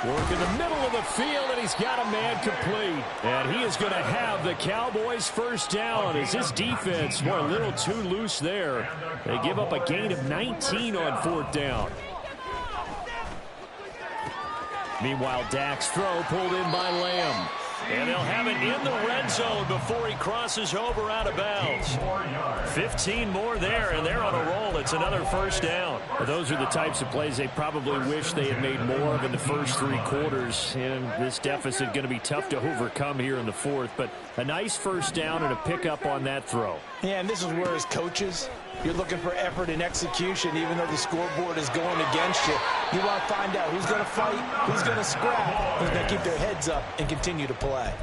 Work in the middle of the field, and he's got a man complete. And he is going to have the Cowboys first down as this defense, boy, a little too loose there. They give up a gain of 19 on 4th down. Meanwhile, Dak's throw pulled in by Lamb. And they'll have it in the red zone before he crosses over out of bounds. 15 more there, and they're on a roll. It's another first down. Well, those are the types of plays they probably wish they had made more of in the first 3 quarters. And this deficit going to be tough to overcome here in the 4th. But a nice first down and a pickup on that throw. Yeah, and this is where as coaches, you're looking for effort and execution, even though the scoreboard is going against you. You want to find out who's going to fight, who's going to scrap, who's going to keep their heads up and continue to play.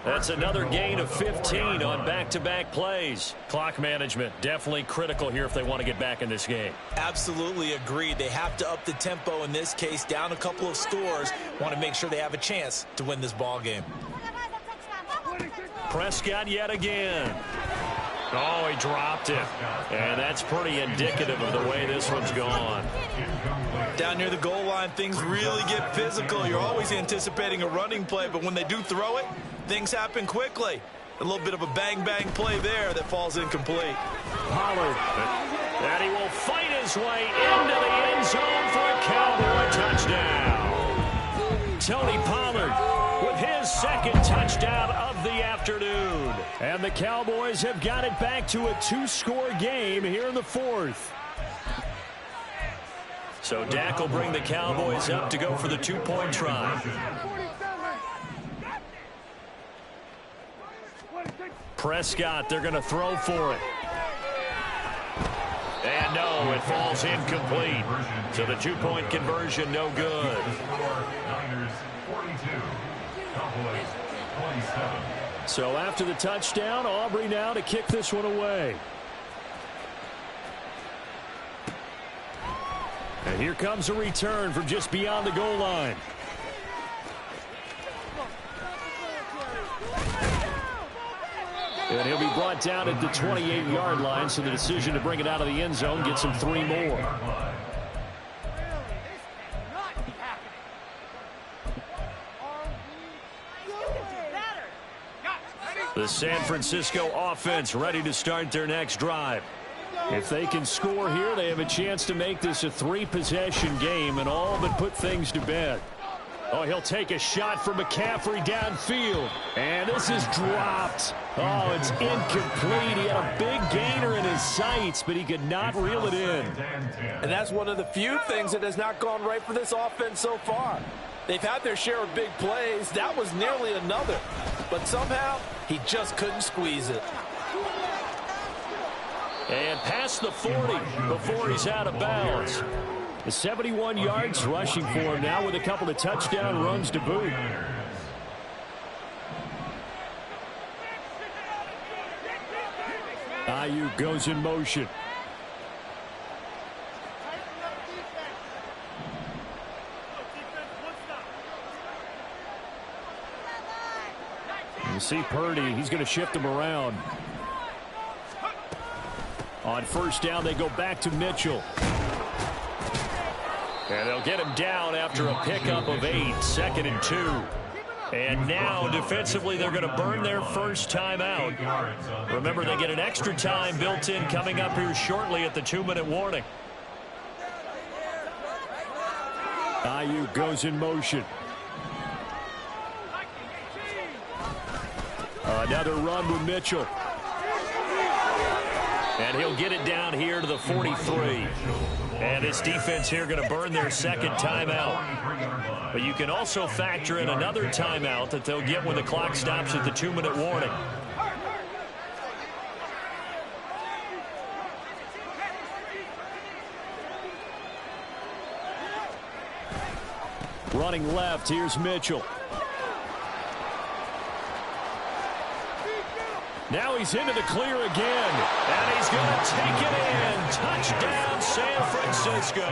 That's another gain of 15 on back-to-back plays. Clock management definitely critical here if they want to get back in this game. Absolutely agreed. They have to up the tempo in this case, down a couple of scores. Want to make sure they have a chance to win this ball game. Prescott yet again. Oh, he dropped it. And that's pretty indicative of the way this one's gone. Down near the goal line, things really get physical. You're always anticipating a running play, but when they do throw it, things happen quickly. A little bit of a bang-bang play there that falls incomplete. Pollard. And he will fight his way into the end zone for a Cowboy touchdown. Tony Pollard with his second touchdown of the afternoon. And the Cowboys have got it back to a 2-score game here in the fourth. So Dak will bring the Cowboys up to go for the 2-point try. Prescott, they're going to throw for it. And no, it falls incomplete. So the 2-point conversion, no good. Niners 42, Cowboys 27. So after the touchdown, Aubrey now to kick this one away. And here comes a return from just beyond the goal line. And he'll be brought down at the 28-yard line, so the decision to bring it out of the end zone gets him 3 more. The San Francisco offense ready to start their next drive. If they can score here, they have a chance to make this a 3-possession game and all but put things to bed. Oh, he'll take a shot for McCaffrey downfield. And this is dropped. Oh, it's incomplete. He had a big gainer in his sights, but he could not reel it in. And that's one of the few things that has not gone right for this offense so far. They've had their share of big plays. That was nearly another. But somehow, he just couldn't squeeze it. And past the 40 before he's out of bounds. The 71 yards rushing for him now with a couple of touchdown runs to boot. Ayuk goes in motion. You see Purdy, he's going to shift him around. On first down, they go back to Mitchell. And they'll get him down after a pickup of 8, 2nd and 2. And now, defensively, they're going to burn their first time out. Remember, they get an extra time built in coming up here shortly at the 2-minute warning. Ayuk goes in motion. Another run with Mitchell. And he'll get it down here to the 43. And this defense here going to burn their second timeout. But you can also factor in another timeout that they'll get when the clock stops at the 2-minute warning. Running left, here's Mitchell. Now he's into the clear again, and he's going to take it in. Touchdown, San Francisco.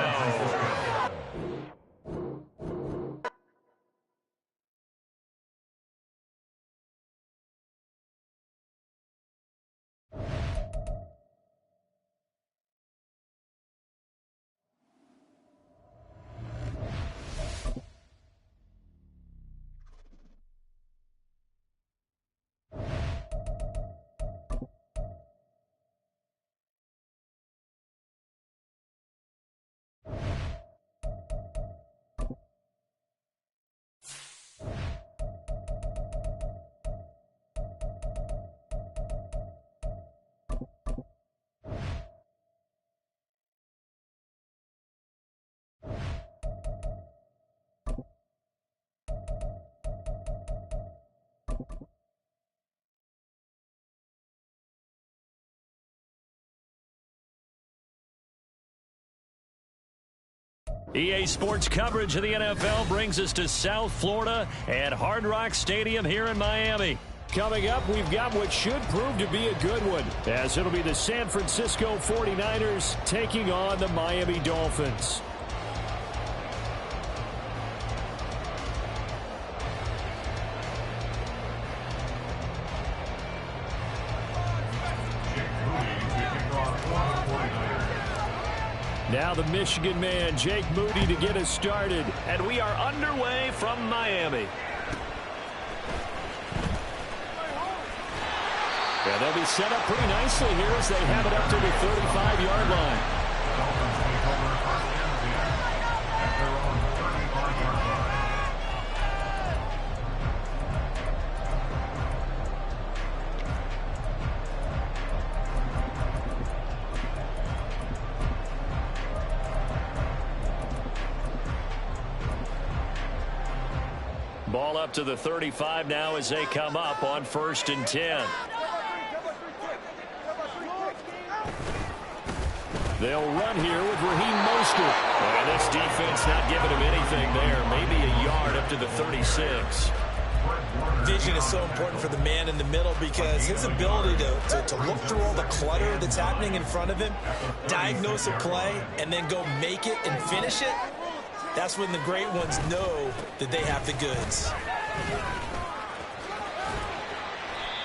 EA Sports coverage of the NFL brings us to South Florida at Hard Rock Stadium here in Miami. Coming up, we've got what should prove to be a good one, as it'll be the San Francisco 49ers taking on the Miami Dolphins. Now the Michigan man, Jake Moody, to get us started. And we are underway from Miami. And they'll be set up pretty nicely here as they have it up to the 35-yard line. Ball up to the 35 now as they come up on 1st and 10. They'll run here with Raheem Mostert. And this defense not giving him anything there. Maybe a yard up to the 36. Vision is so important for the man in the middle because his ability to look through all the clutter that's happening in front of him, diagnose a play, and then go make it and finish it, that's when the great ones know that they have the goods.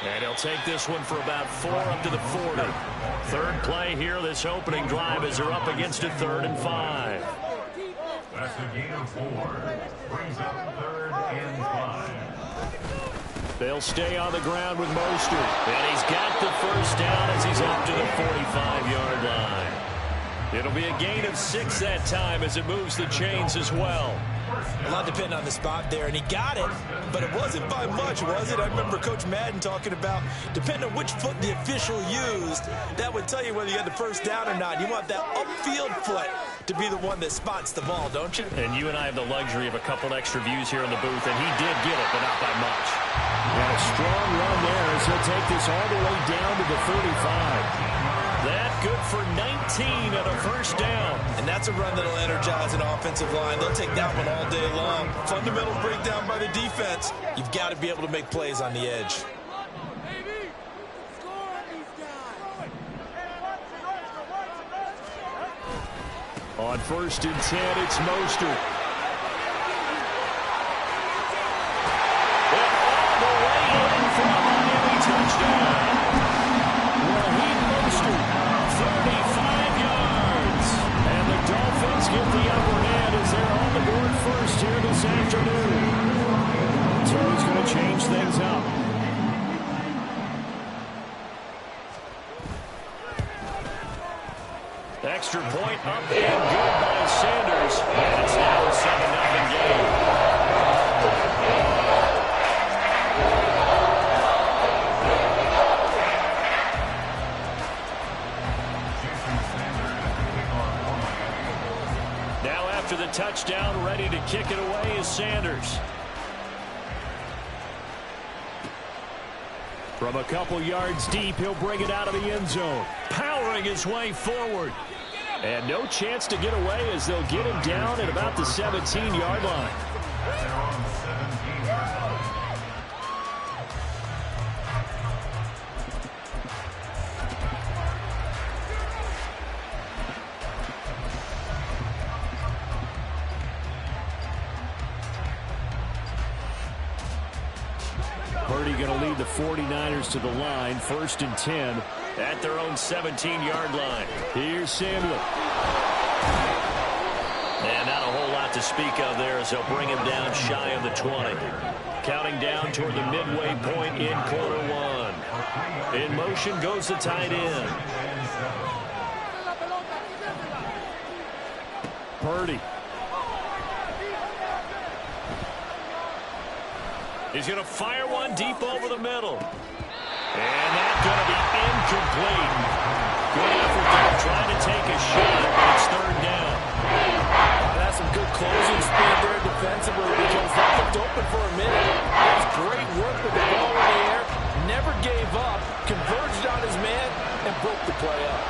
And he'll take this one for about 4 up to the 40. Third play here, this opening drive, as they're up against a 3rd and 5. That's a gain of 4. Brings up 3rd and 5. They'll stay on the ground with Mostert. And he's got the first down as he's up to the 45-yard line. It'll be a gain of 6 that time as it moves the chains as well. A lot depending on the spot there, and he got it, but it wasn't by much, was it? I remember Coach Madden talking about, depending on which foot the official used, that would tell you whether you had the first down or not. You want that upfield foot to be the one that spots the ball, don't you? And you and I have the luxury of a couple extra views here in the booth, and he did get it, but not by much. And a strong run there as he'll take this all the way down to the 35. That good for 19 and a first down. And that's a run that'll energize an offensive line. They'll take that one all day long. Fundamental breakdown by the defense. You've got to be able to make plays on the edge. On 1st and 10, it's Mostert. All the way in for a Miami touchdown. Raheem Mostert, 35 yards. And the Dolphins get the upper hand as they're on the board first here this afternoon. Tua's going to change things up. Extra point up and good by Sanders. And it's now a 7-0 game. Now after the touchdown, ready to kick it away is Sanders. From a couple yards deep, he'll bring it out of the end zone. Powering his way forward. And no chance to get away as they'll get him down at about the 17-yard line. They're on the 17-yard line. Purdy going to lead the 49ers to the line, 1st and 10. At their own 17-yard line. Here's Samuel. And not a whole lot to speak of there as they'll bring him down shy of the 20. Counting down toward the midway point in quarter 1. In motion goes the tight end. Purdy. He's going to fire one deep over the middle. And that's going to be incomplete. Good effort there, trying to take a shot. It's 3rd down. That's some good closing speed there defensively because they looked open for a minute. That was great work with the ball in the air. Never gave up. Converged on his man and broke the play up.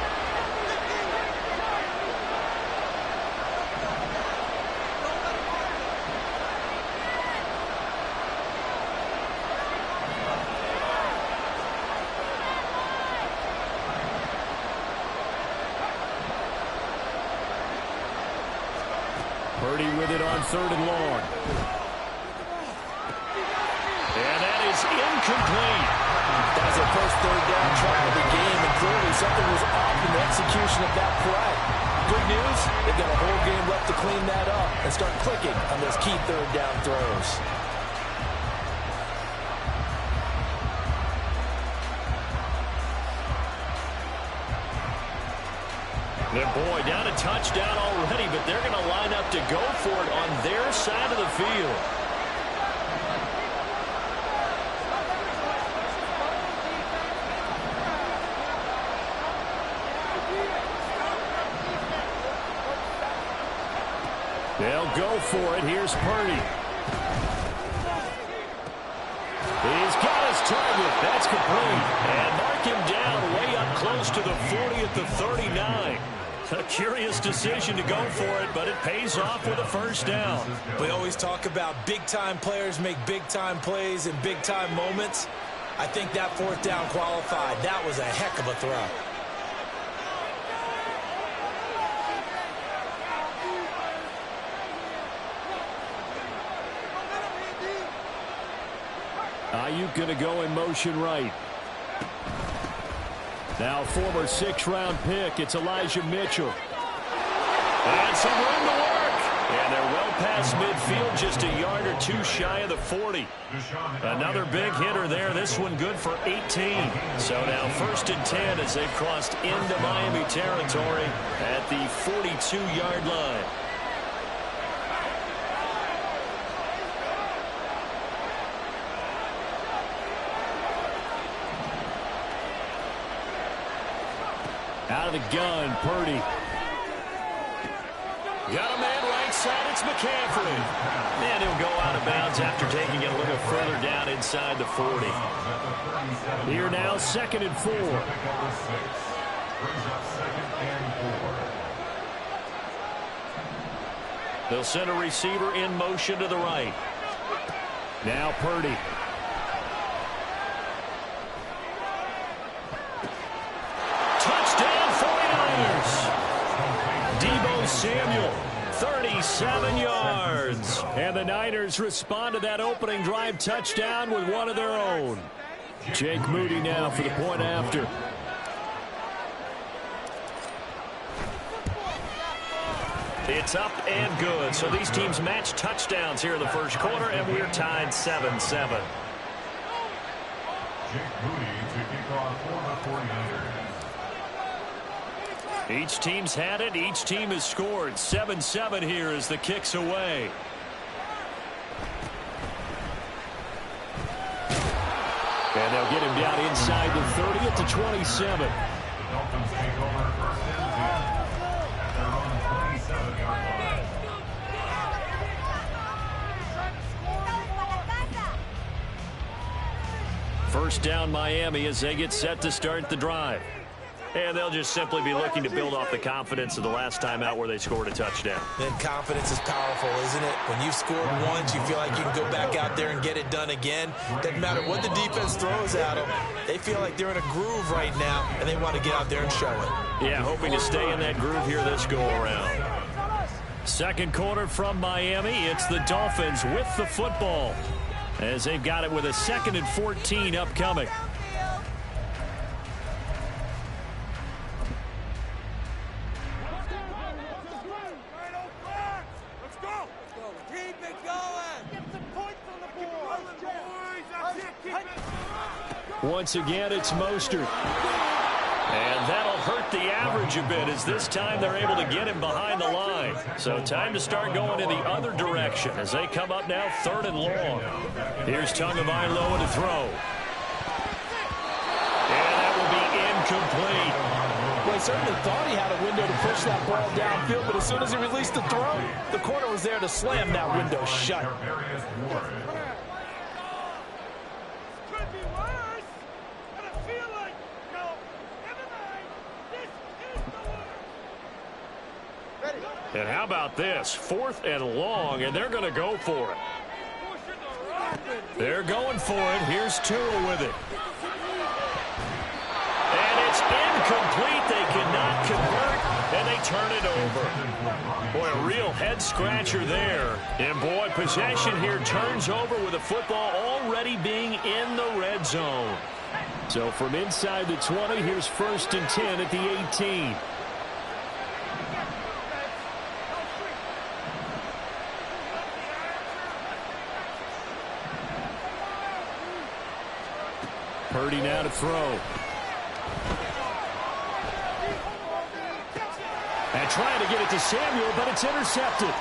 Purdy with it on 3rd and long. And that is incomplete. That was their first 3rd down try of the game, and clearly something was off in the execution of that play. Good news, they've got a whole game left to clean that up and start clicking on those key 3rd down throws. And boy, down a touchdown already, but they're going to line up to go for it on their side of the field. They'll go for it. Here's Purdy. He's got his target. That's complete. And mark him down way up close to the 40 at the 39. A curious decision to go for it, but it pays off with a first down. We always talk about big-time players make big-time plays in big-time moments. I think that 4th down qualified. That was a heck of a throw. Ayuk going to go in motion right. Now former 6th-round pick, it's Elijah Mitchell. And some room to work. And they're well past midfield, just a yard or 2 shy of the 40. Another big hitter there, this one good for 18. So now 1st and 10 as they've crossed into Miami territory at the 42-yard line. Out of the gun, Purdy. Got a man right side, it's McCaffrey. And he'll go out of bounds after taking it a little further down inside the 40. Here now, 2nd and 4. They'll send a receiver in motion to the right. Now Purdy. Deebo Samuel, 37 yards. And the Niners respond to that opening drive touchdown with one of their own. Jake Moody now for the point after. It's up and good. So these teams match touchdowns here in the first quarter, and we're tied 7-7. Jake Moody to kick off for the 49ers. Each team's had it. Each team has scored. 7-7 here as the kick's away. And they'll get him down inside the 30 at the 27. The Dolphins take over 1st and 10 at their own 27-yard line. First down Miami as they get set to start the drive. And they'll just simply be looking to build off the confidence of the last time out where they scored a touchdown. Then confidence is powerful, isn't it? When you've scored once, you feel like you can go back out there and get it done again. Doesn't matter what the defense throws at them. They feel like they're in a groove right now, and they want to get out there and show it. Yeah, hoping to stay in that groove here this go-around. Second quarter from Miami. It's the Dolphins with the football as they've got it with a 2nd and 14 upcoming. Once again, it's Mostert. And that'll hurt the average a bit as this time they're able to get him behind the line. So time to start going in the other direction as they come up now 3rd and long. Here's Tagovailoa to throw. And that will be incomplete. Well, he certainly thought he had a window to push that ball downfield, but as soon as he released the throw, the corner was there to slam that window shut. And how about this? 4th and long, and they're going to go for it. They're going for it. Here's Tua with it. And it's incomplete. They cannot convert, and they turn it over. Boy, a real head-scratcher there. And, boy, possession here turns over with the football already being in the red zone. So from inside the 20, here's 1st and 10 at the 18. Purdy now to throw. And trying to get it to Samuel, but it's intercepted.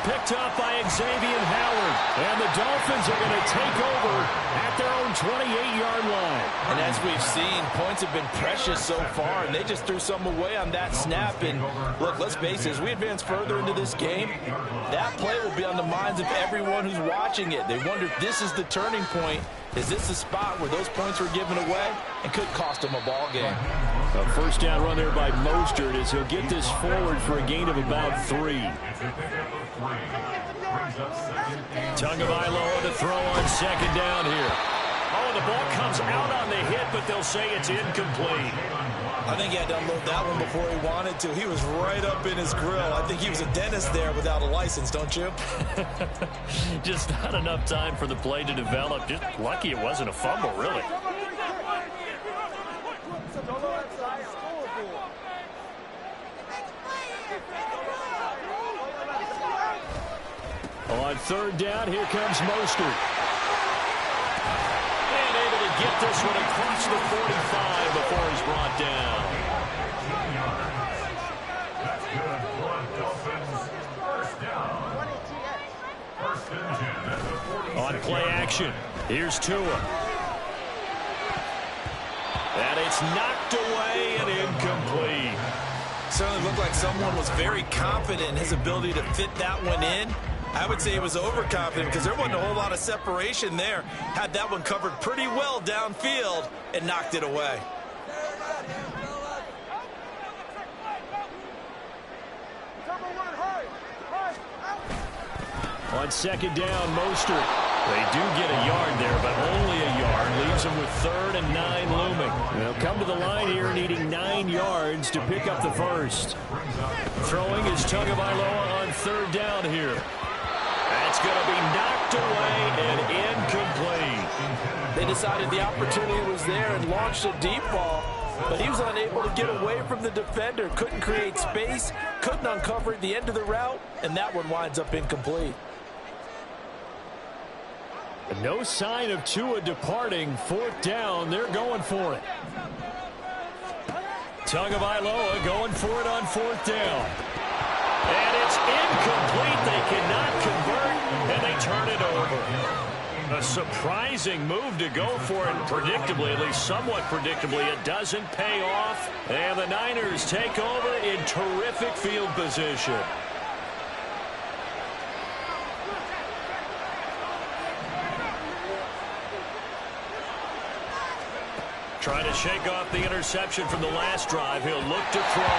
Picked up by Xavier Howard. And the Dolphins are going to take over at their own 28-yard line. And as we've seen, points have been precious so far, and they just threw some away on that snap. And look, let's face it, as we advance further into this game, that play will be on the minds of everyone who's watching it. They wonder if this is the turning point. Is this the spot where those points were given away and could cost them a ball game? A first down run there by Mostert as he'll get this forward for a gain of about 3. Tagovailoa to throw on 2nd down here. Oh, the ball comes out on the hit, but they'll say it's incomplete. I think he had to unload that one before he wanted to. He was right up in his grill. I think he was a dentist there without a license, don't you? Just not enough time for the play to develop. Just lucky it wasn't a fumble, really. On 3rd down, here comes Mostert. And able to get this one across the 45 before he's brought down. That's good for Dolphins. 1st down. 1st and 10 at the 46. On play action, here's Tua. And it's knocked away and incomplete. Certainly looked like someone was very confident in his ability to fit that one in. I would say he was overconfident because there wasn't a whole lot of separation there. Had that one covered pretty well downfield and knocked it away. On 2nd down, Mostert. They do get a yard there, but only a yard. Leaves them with 3rd and 9 looming. They'll come to the line here needing 9 yards to pick up the first. Throwing is Tagovailoa on 3rd down here. That's going to be knocked away and incomplete. They decided the opportunity was there and launched a deep ball, but he was unable to get away from the defender. Couldn't create space, couldn't uncover at the end of the route, and that one winds up incomplete. No sign of Tua departing. 4th down, they're going for it. Tagovailoa going for it on 4th down. And it's incomplete. They cannot convert, and they turn it over. A surprising move to go for it, predictably, at least somewhat predictably. It doesn't pay off, and the Niners take over in terrific field position. Trying to shake off the interception from the last drive. He'll look to throw.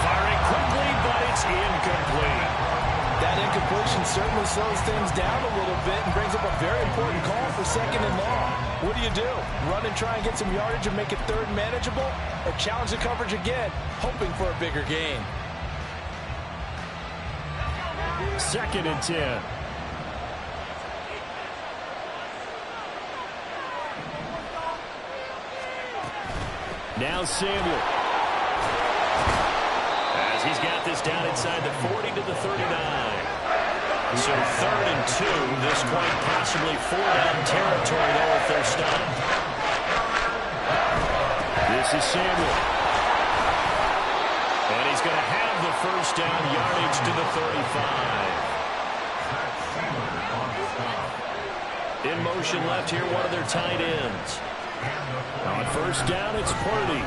Firing quickly, but it's incomplete. That incompletion certainly slows things down a little bit and brings up a very important call for 2nd and long. What do? Run and try and get some yardage and make it 3rd manageable? Or challenge the coverage again, hoping for a bigger gain? 2nd and 10. Now Samuel. As he's got this down inside the 40 to the 39. So 3rd and 2. This quite possibly 4-down territory there if they're stopped. This is Samuel. And he's going to have the 1st down, yardage to the 35. In motion left here, one of their tight ends. On 1st down, it's Purdy.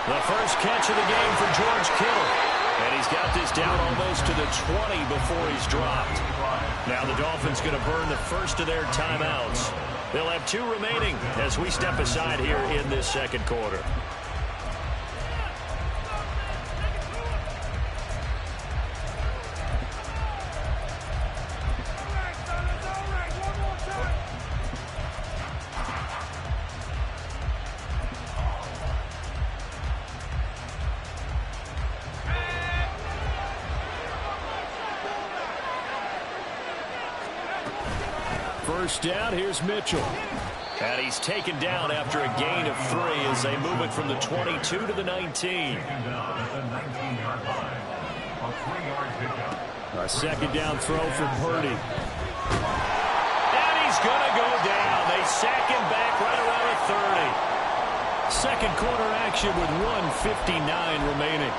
The first catch of the game for George Kittle. And he's got this down almost to the 20 before he's dropped. Now the Dolphins going to burn the first of their timeouts. They'll have 2 remaining as we step aside here in this 2nd quarter. first down. Here's Mitchell. And he's taken down after a gain of 3 as they move it from the 22 to the 19. Taken down at the 19-yard line. A 3-yard pickup. A second down throw from Purdy. And he's going to go down. They sack him back right around the 30. Second quarter action with 1:59 remaining.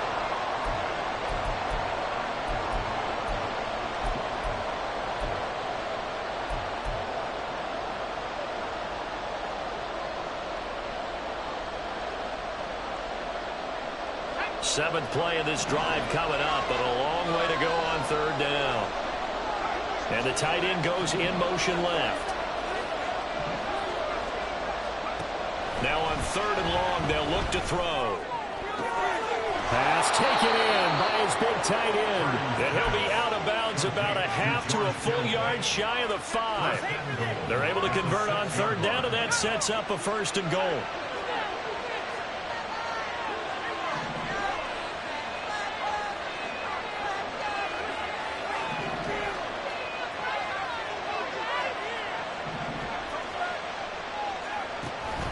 Seventh play of this drive coming up, but a long way to go on third down. And the tight end goes in motion left. Now on third and long, they'll look to throw. Pass taken in by his big tight end. And he'll be out of bounds about a half to a full yard shy of the 5. They're able to convert on third down, and that sets up a first and goal.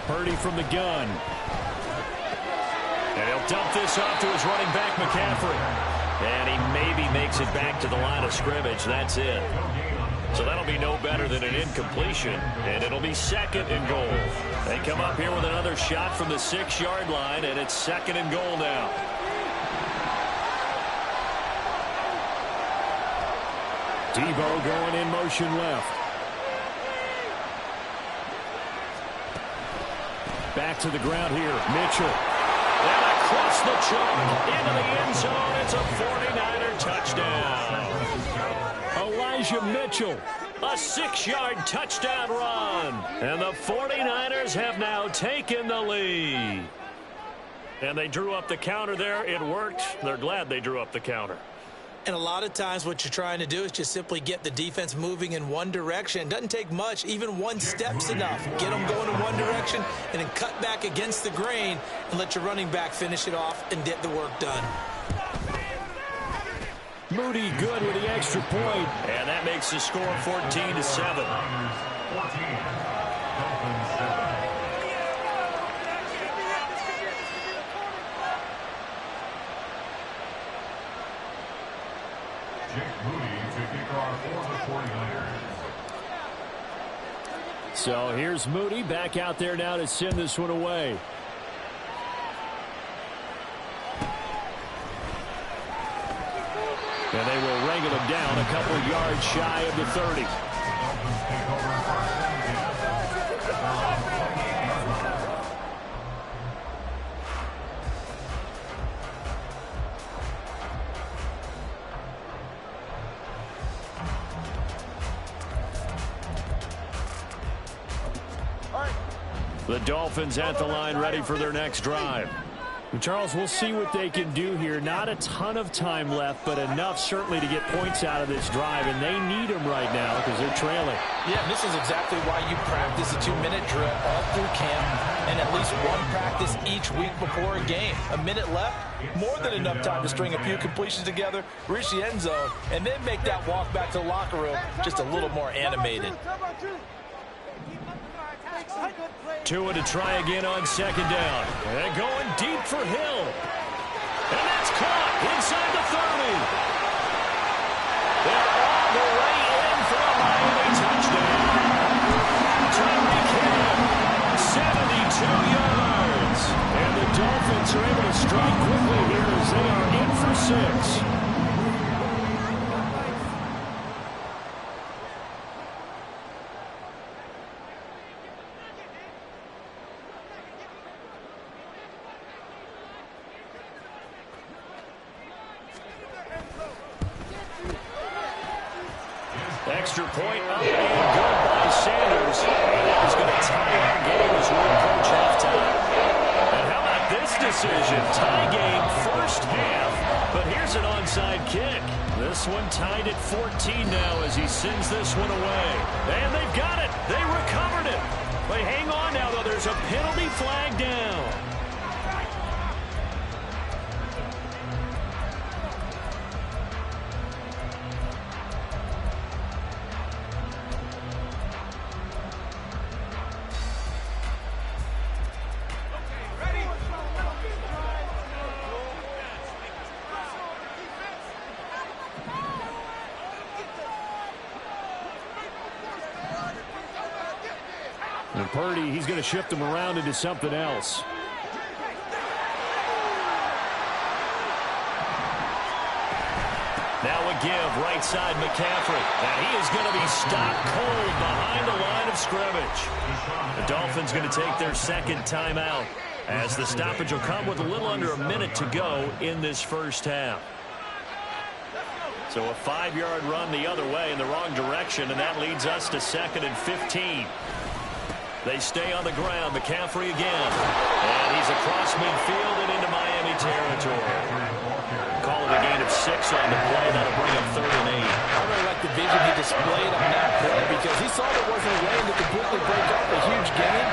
Purdy from the gun. And he'll dump this off to his running back, McCaffrey. And he maybe makes it back to the line of scrimmage. That's it. So that'll be no better than an incompletion. And it'll be second and goal. They come up here with another shot from the 6-yard line, and it's second and goal now. Debo going in motion left. Back to the ground here. Mitchell. And across the chalk into the end zone. It's a 49er touchdown. Elijah Mitchell. A 6-yard touchdown run. And the 49ers have now taken the lead. And they drew up the counter there. It worked. They're glad they drew up the counter. And a lot of times what you're trying to do is just simply get the defense moving in one direction. It doesn't take much. Even one step's enough. Get them going in one direction and then cut back against the grain and let your running back finish it off and get the work done. Moody good with the extra point. And that makes the score 14-7. 14. Dolphins 7. Jake Moody to kick off for the 49ers. So here's Moody back out there now to send this one away. And they will wrangle him down a couple yards shy of the 30. Dolphins take over first and 10. The Dolphins at the line ready for their next drive. Charles, we'll see what they can do here. Not a ton of time left, but enough certainly to get points out of this drive, and they need them right now because they're trailing. Yeah, this is exactly why you practice a 2-minute drill all through camp and at least one practice each week before a game. A minute left, more than enough time to string a few completions together, reach the end zone, and then make that walk back to the locker room just a little more animated. Tua to try again on second down. And going deep for Hill. And that's caught inside the 30. They're all the way in for a Miami touchdown. Tyreek Hill, 72 yards. And the Dolphins are able to strike quickly here as they are in for 6. Extra point up and good by Sanders. And that is going to tie our game as we approach halftime. And how about this decision? Tie game first half, but here's an onside kick. This one tied at 14 now as he sends this one away. And they've got it. They recovered it. But hang on now, though. There's a penalty flag down. Purdy. He's going to shift them around into something else. Now a give, right side McCaffrey. And he is going to be stopped cold behind the line of scrimmage. The Dolphins going to take their second timeout as the stoppage will come with a little under a minute to go in this first half. So a 5-yard run the other way in the wrong direction, and that leads us to 2nd and 15. They stay on the ground. McCaffrey again. And he's across midfield and into Miami territory. Call it a gain of 6 on the play. That'll bring up 3rd and 8. I really like the vision he displayed on that play because he saw there wasn't a way to completely break up a huge gain.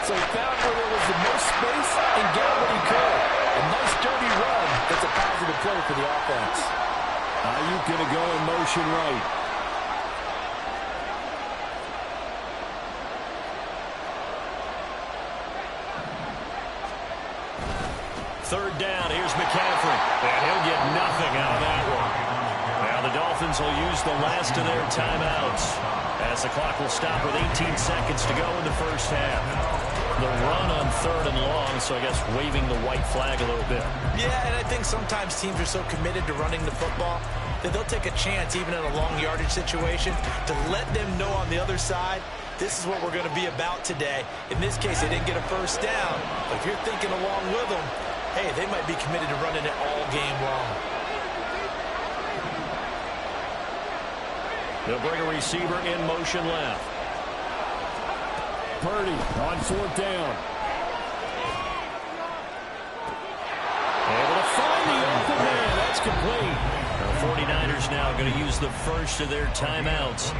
So he found where there was the most space and got what he could. A nice dirty run. That's a positive play for the offense. Ayuk going to go in motion right. Third down, here's McCaffrey. And he'll get nothing out of that one. Now the Dolphins will use the last of their timeouts as the clock will stop with 18 seconds to go in the first half. The run on 3rd and long, so I guess waving the white flag a little bit. Yeah, and I think sometimes teams are so committed to running the football that they'll take a chance, even in a long yardage situation, to let them know on the other side, this is what we're going to be about today. In this case, they didn't get a first down, but if you're thinking along with them, hey, they might be committed to running it all game long. They'll bring a receiver in motion left. Purdy on 4th down. Able to find the open man. That's complete. The 49ers now going to use the first of their timeouts.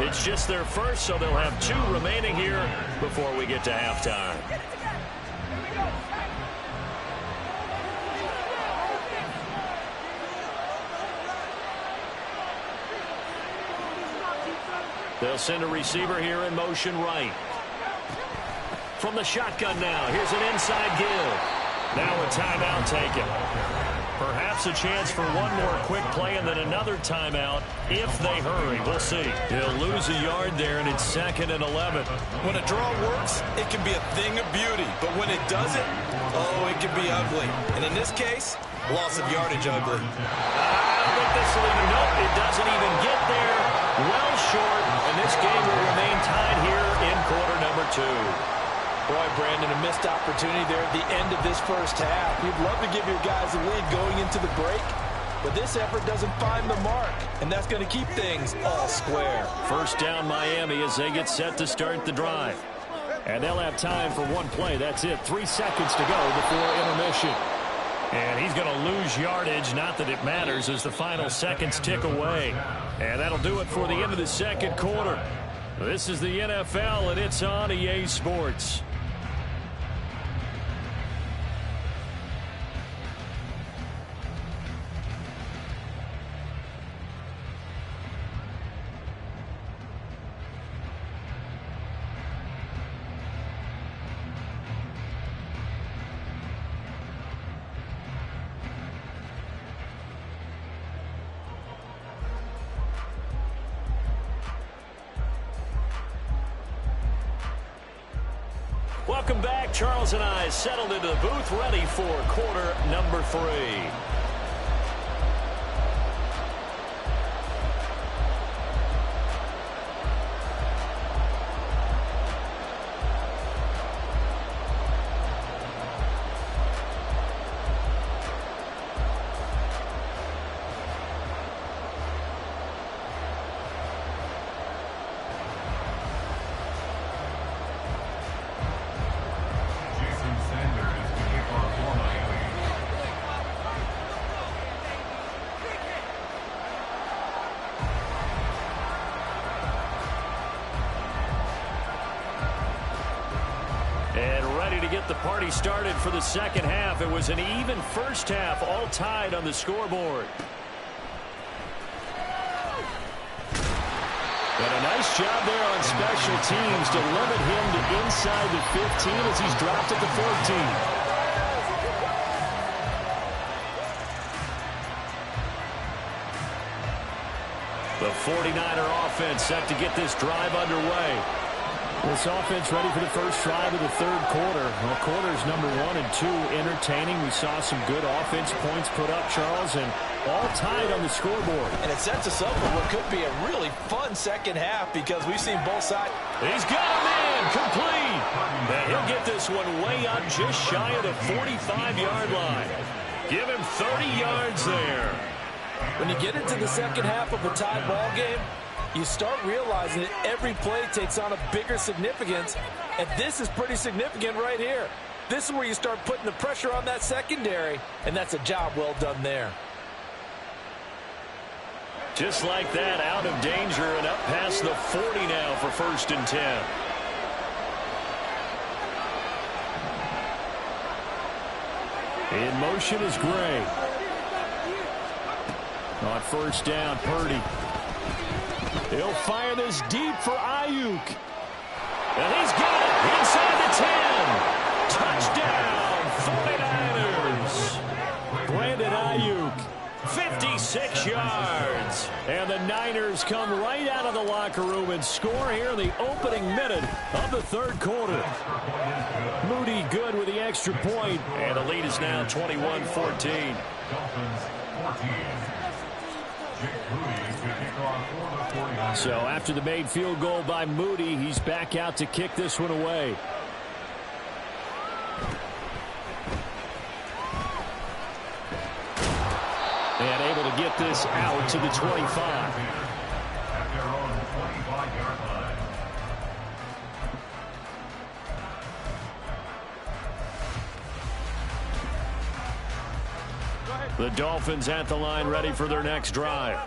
It's just their first, so they'll have 2 remaining here before we get to halftime. They'll send a receiver here in motion right. From the shotgun now, here's an inside give. Now a timeout taken. Perhaps a chance for one more quick play and then another timeout if they hurry. We'll see. He'll lose a yard there, and it's 2nd and 11. When a draw works, it can be a thing of beauty. But when it doesn't, oh, it can be ugly. And in this case, loss of yardage ugly. I don't think this will even, nope, it doesn't even get there. Well short, and this game will remain tied here in quarter number 2. Boy, Brandon, a missed opportunity there at the end of this first half. You'd love to give your guys a lead going into the break, but this effort doesn't find the mark, and that's going to keep things all square. First down Miami as they get set to start the drive. And they'll have time for one play. That's it. 3 seconds to go before intermission. And he's going to lose yardage. Not that it matters as the final seconds tick away. And that'll do it for the end of the second quarter. This is the NFL, and it's on EA Sports. Welcome back. Charles and I settled into the booth, ready for quarter number 3. Get the party started for the second half. It was an even first half, all tied on the scoreboard. And a nice job there on special teams to limit him to inside the 15 as he's dropped at the 14. The 49er offense set to get this drive underway. This offense ready for the first drive of the third quarter. Well, quarters number 1 and 2 entertaining. We saw some good offense points put up, Charles, and all tied on the scoreboard. And it sets us up for what could be a really fun second half because we've seen both sides. He's got a man complete. And he'll get this one way up just shy of the 45-yard line. Give him 30 yards there. When you get into the second half of a tied ball game, you start realizing that every play takes on a bigger significance, and this is pretty significant right here. This is where you start putting the pressure on that secondary, and that's a job well done there. Just like that, out of danger and up past the 40 now for 1st and 10. In motion is Gray. On 1st down, Purdy. He'll fire this deep for Ayuk. And he's got it inside the 10. Touchdown, 49ers. Brandon Ayuk, 56 yards. And the Niners come right out of the locker room and score here in the opening minute of the third quarter. Moody good with the extra point. And the lead is now 21-14. So after the made field goal by Moody, he's back out to kick this one away. And able to get this out to the 25. At their own 25-yard line. The Dolphins at the line ready for their next drive.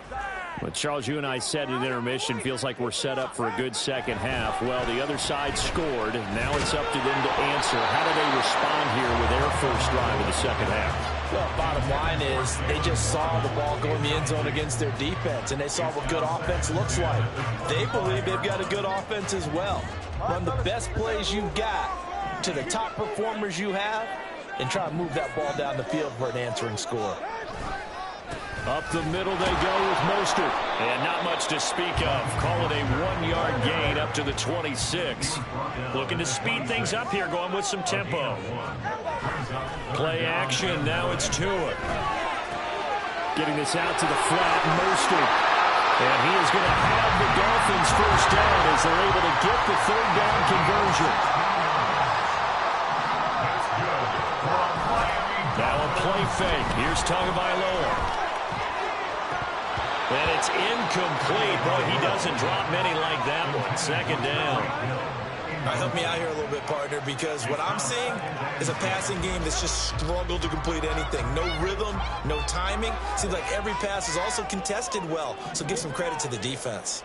But Charles, you and I said at intermission, feels like we're set up for a good second half. Well, the other side scored. Now it's up to them to answer. How do they respond here with their first drive of the second half? Well, bottom line is they just saw the ball go in the end zone against their defense, and they saw what good offense looks like. They believe they've got a good offense as well. Run the best plays you've got to the top performers you have, and try to move that ball down the field for an answering score. Up the middle they go with Mostert. And not much to speak of. Call it a 1-yard gain up to the 26. Looking to speed things up here, going with some tempo. Play action. Now it's Tua. Getting this out to the flat, Mostert. And he is going to have the Dolphins first down as they're able to get the third down conversion. Now a play fake. Here's Tagovailoa. And it's incomplete. Boy, he doesn't drop many like that one. Second down. All right, help me out here a little bit, partner, because what I'm seeing is a passing game that's just struggled to complete anything. No rhythm, no timing. Seems like every pass is also contested well, so give some credit to the defense.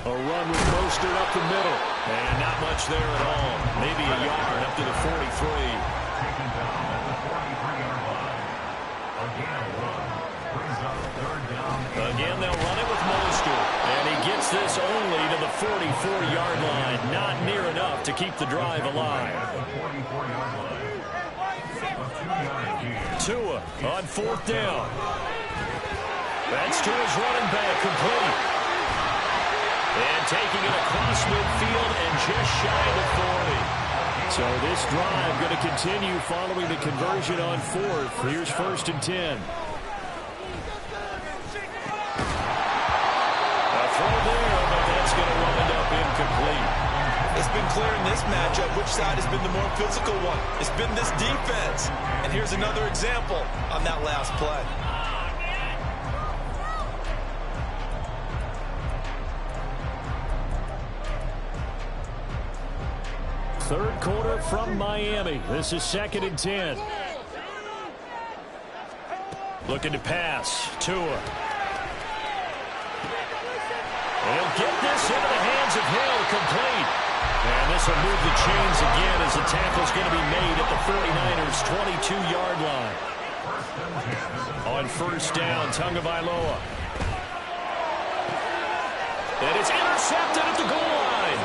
A run with Mostert up the middle. And not much there at all. Maybe a yard up to the 43. Taken down at the 43-yard line. Again, run. Brings up third down. Again, they'll run it with Mostert. And he gets this only to the 44-yard line. Not near enough to keep the drive alive. At the 44-yard line. A 2-yard gain. Tua on 4th down. That's Tua's running back complete. And taking it across midfield and just shy of the 40. So this drive going to continue following the conversion on 4th. Here's 1st and 10. A throw there, but that's going to wind up incomplete. It's been clear in this matchup which side has been the more physical one. It's been this defense. And here's another example on that last play. Third quarter from Miami. This is 2nd and 10. Looking to pass. Tua. He'll get this into the hands of Hill. Complete. And this will move the chains again as the tackle's going to be made at the 49ers' 22-yard line. On 1st down, Tagovailoa. And it's intercepted at the goal line.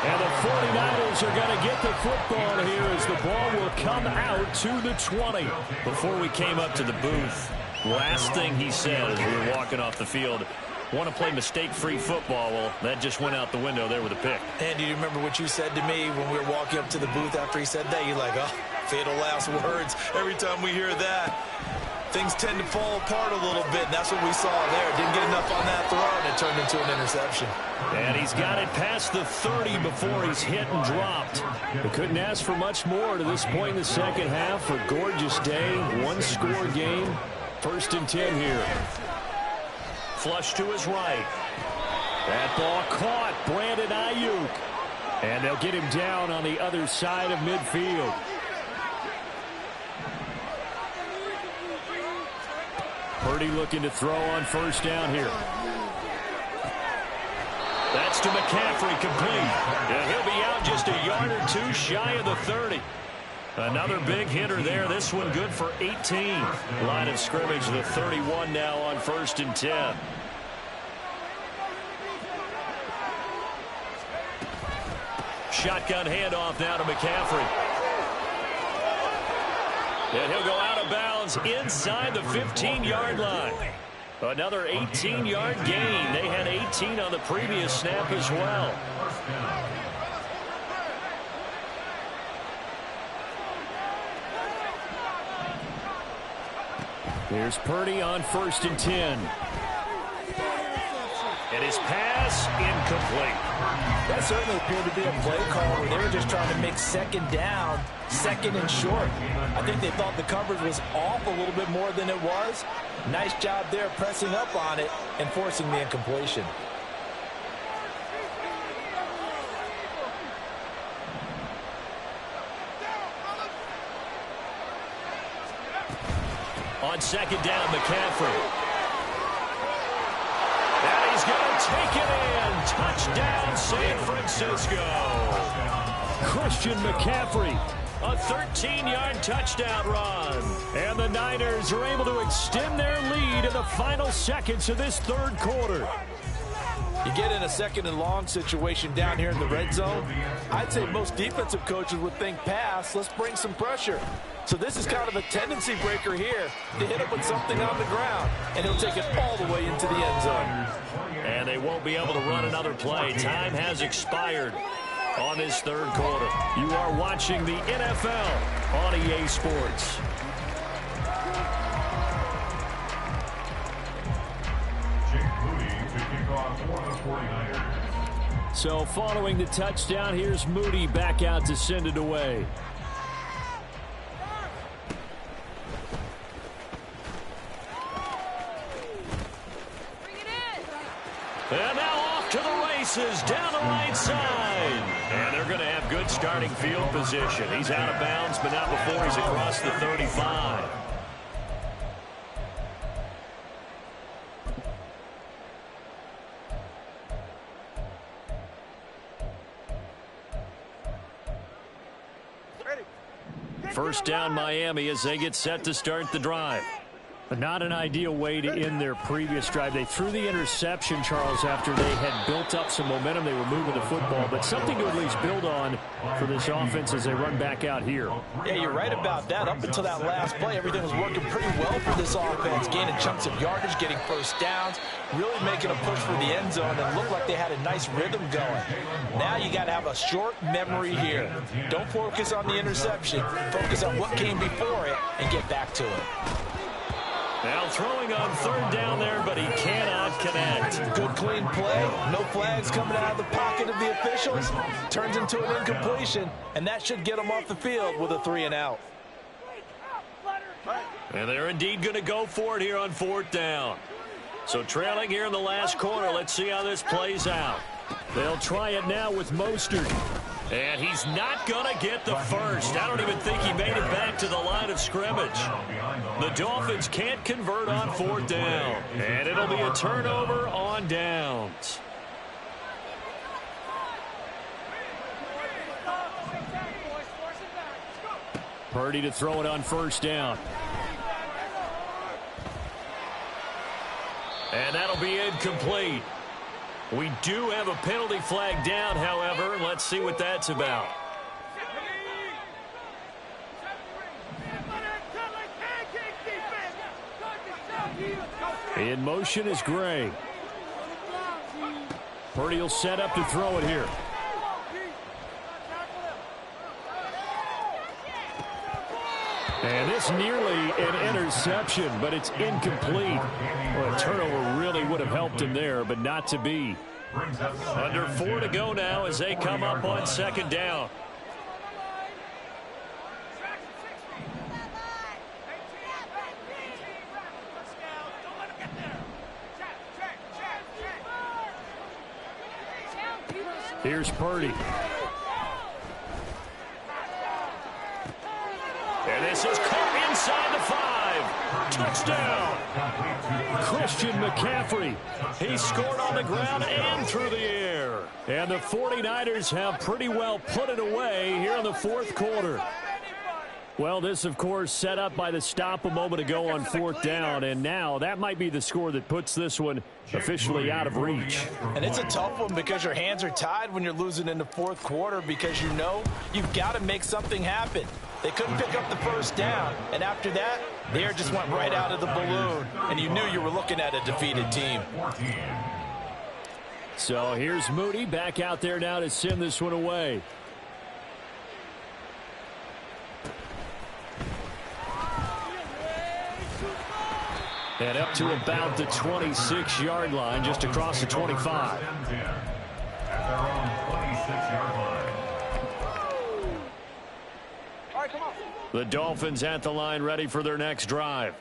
And the 49ers are going to get the football here as the ball will come out to the 20. Before we came up to the booth, last thing he said as we were walking off the field, want to play mistake-free football. Well, that just went out the window there with a pick. And do you remember what you said to me when we were walking up to the booth after he said that? You're like, oh, fatal last words. Every time we hear that, things tend to fall apart a little bit, and that's what we saw there. Didn't get enough on that throw, and it turned into an interception. And he's got it past the 30 before he's hit and dropped. We couldn't ask for much more to this point in the second half. A gorgeous day, one-score game. 1st and 10 here. Flush to his right. That ball caught. Brandon Ayuk. And they'll get him down on the other side of midfield. Purdy looking to throw on 1st down here. That's to McCaffrey, complete. And he'll be out just a yard or two shy of the 30. Another big hitter there. This one good for 18. Line of scrimmage, the 31 now on 1st and 10. Shotgun handoff now to McCaffrey. And he'll go out of bounds inside the 15-yard line. Another 18-yard gain. They had 18 on the previous snap as well. Here's Purdy on 1st and 10. And his pass incomplete. That certainly appeared to be a play call where they were just trying to make 2nd down, 2nd and short. I think they thought the coverage was off a little bit more than it was. Nice job there pressing up on it and forcing the incompletion. On 2nd down, McCaffrey. And he's going to take it in. Touchdown, San Francisco. Christian McCaffrey, a 13-yard touchdown run. And the Niners are able to extend their lead in the final seconds of this 3rd quarter. You get in a 2nd and long situation down here in the red zone. I'd say most defensive coaches would think pass. Let's bring some pressure. So this is kind of a tendency breaker here to hit him with something on the ground. And he'll take it all the way into the end zone. And they won't be able to run another play. Time has expired on this 3rd quarter. You are watching the NFL on EA Sports. So following the touchdown, here's Moody back out to send it away. And now off to the races down the right side. And they're going to have good starting field position. He's out of bounds, but not before he's across the 35. First down, Miami, as they get set to start the drive. But not an ideal way to end their previous drive. They threw the interception, Charles, after they had built up some momentum. They were moving the football, but something to at least build on for this offense as they run back out here. Yeah, you're right about that. Up until that last play, everything was working pretty well for this offense, gaining chunks of yardage, getting 1st downs, really making a push for the end zone, and looked like they had a nice rhythm going. Now you got to have a short memory here. Don't focus on the interception. Focus on what came before it and get back to it. Now throwing on 3rd down there, but he cannot connect. Good clean play. No flags coming out of the pocket of the officials. Turns into an incompletion, and that should get him off the field with a 3 and out. And they're indeed going to go for it here on 4th down. So trailing here in the last quarter. Let's see how this plays out. They'll try it now with Mostert. And he's not going to get the first. I don't even think he made it back to the line of scrimmage. The Dolphins can't convert on 4th down. And it'll be a turnover on downs. Purdy to throw it on 1st down. And that'll be incomplete. We do have a penalty flag down, however. Let's see what that's about. In motion is Gray. Purdy will set up to throw it here. And this nearly an interception, but it's incomplete. Well, a turnover really would have helped him there, but not to be. Under 4 to go now as they come up on second down. Here's Purdy. And this is caught inside the 5. Touchdown. Christian McCaffrey. He scored on the ground and through the air. And the 49ers have pretty well put it away here in the fourth quarter. Well, this, of course, set up by the stop a moment ago on fourth down, and now that might be the score that puts this one officially out of reach. And it's a tough one because your hands are tied when you're losing in the fourth quarter because you know you've got to make something happen. They couldn't pick up the first down, and after that, the air just went right out of the balloon, and you knew you were looking at a defeated team. So here's Moody back out there now to send this one away. And up to about the 26-yard line, just across the 25. The Dolphins at the line, ready for their next drive.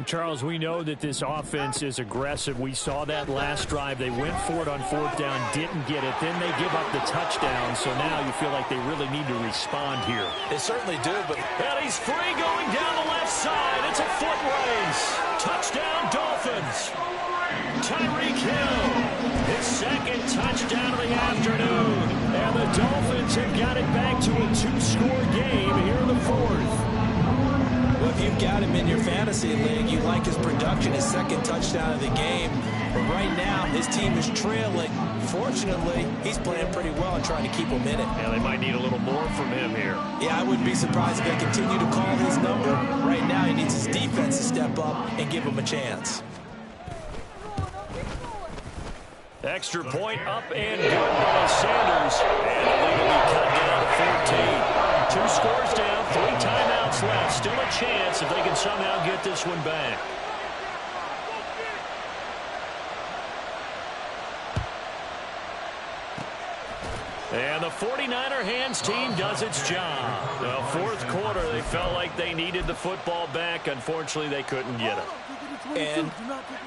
Charles, we know that this offense is aggressive. We saw that last drive. They went for it on fourth down, didn't get it. Then they give up the touchdown, so now you feel like they really need to respond here. They certainly do, but... And he's free going down the left side. It's a foot race. Touchdown, Dolphins. Tyreek Hill, his second touchdown of the afternoon. And the Dolphins have got it back to a 2-score game here in the fourth. Well, if you've got him in your fantasy league, you like his production, his second touchdown of the game. But right now, his team is trailing. Fortunately, he's playing pretty well and trying to keep them in it. Yeah, they might need a little more from him here. Yeah, I wouldn't be surprised if they continue to call his number. Right now, he needs his defense to step up and give him a chance. Extra point up and good by Sanders. And the lead will be cut down to 14. 2 scores down, 3 timeouts left. Still a chance if they can somehow get this one back. And the 49er hands team does its job. The fourth quarter, they felt like they needed the football back. Unfortunately, they couldn't get it. And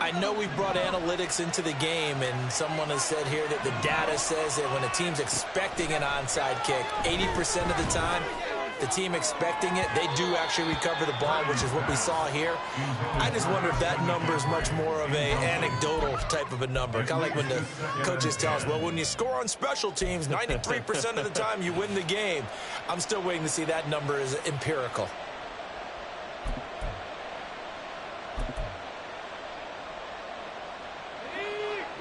I know we brought analytics into the game, and someone has said here that the data says that when a team's expecting an onside kick, 80% of the time, the team expecting it, they do actually recover the ball, which is what we saw here. I just wonder if that number is much more of a anecdotal type of a number. Kind of like when the coaches tell us, well, when you score on special teams, 93% of the time you win the game. I'm still waiting to see that number is empirical.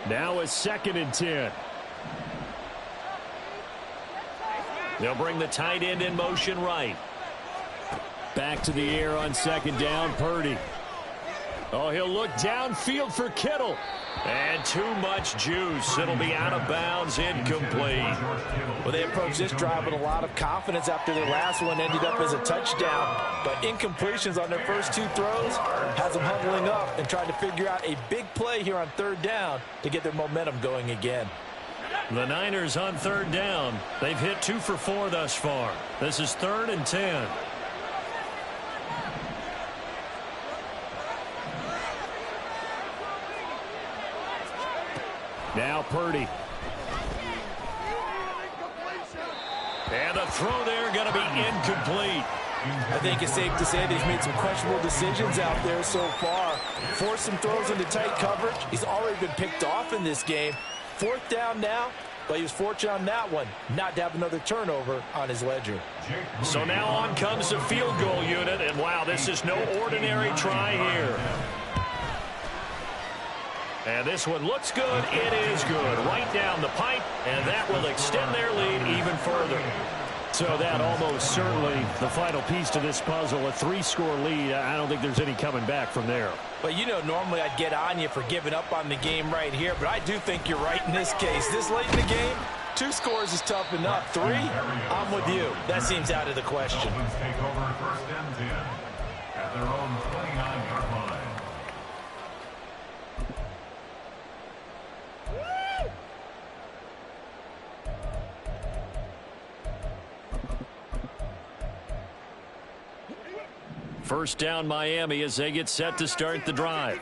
Now a 2nd and 10. They'll bring the tight end in motion right. Back to the air on 2nd down, Purdy. Oh, he'll look downfield for Kittle. And too much juice. It'll be out of bounds, incomplete. Well, they approached this drive with a lot of confidence after their last one ended up as a touchdown. But incompletions on their first 2 throws has them huddling up and trying to figure out a big play here on 3rd down to get their momentum going again. The Niners on 3rd down. They've hit 2 for 4 thus far. This is 3rd and 10. Now Purdy. And the throw there going to be incomplete. I think it's safe to say that he's made some questionable decisions out there so far. Forced some throws into tight coverage. He's already been picked off in this game. 4th down now, but he was fortunate on that one not to have another turnover on his ledger. So now on comes the field goal unit, and wow, this is no ordinary try here. And this one looks good. It is good. Right down the pipe, and that will extend their lead even further. So that almost certainly the final piece to this puzzle, a 3-score lead. I don't think there's any coming back from there. But, you know, normally I'd get on you for giving up on the game right here, but I do think you're right in this case. This late in the game, 2 scores is tough enough. 3, I'm with you. That seems out of the question. Dolphins take over 1st and 10 at their own 29-yard line. First down Miami as they get set to start the drive.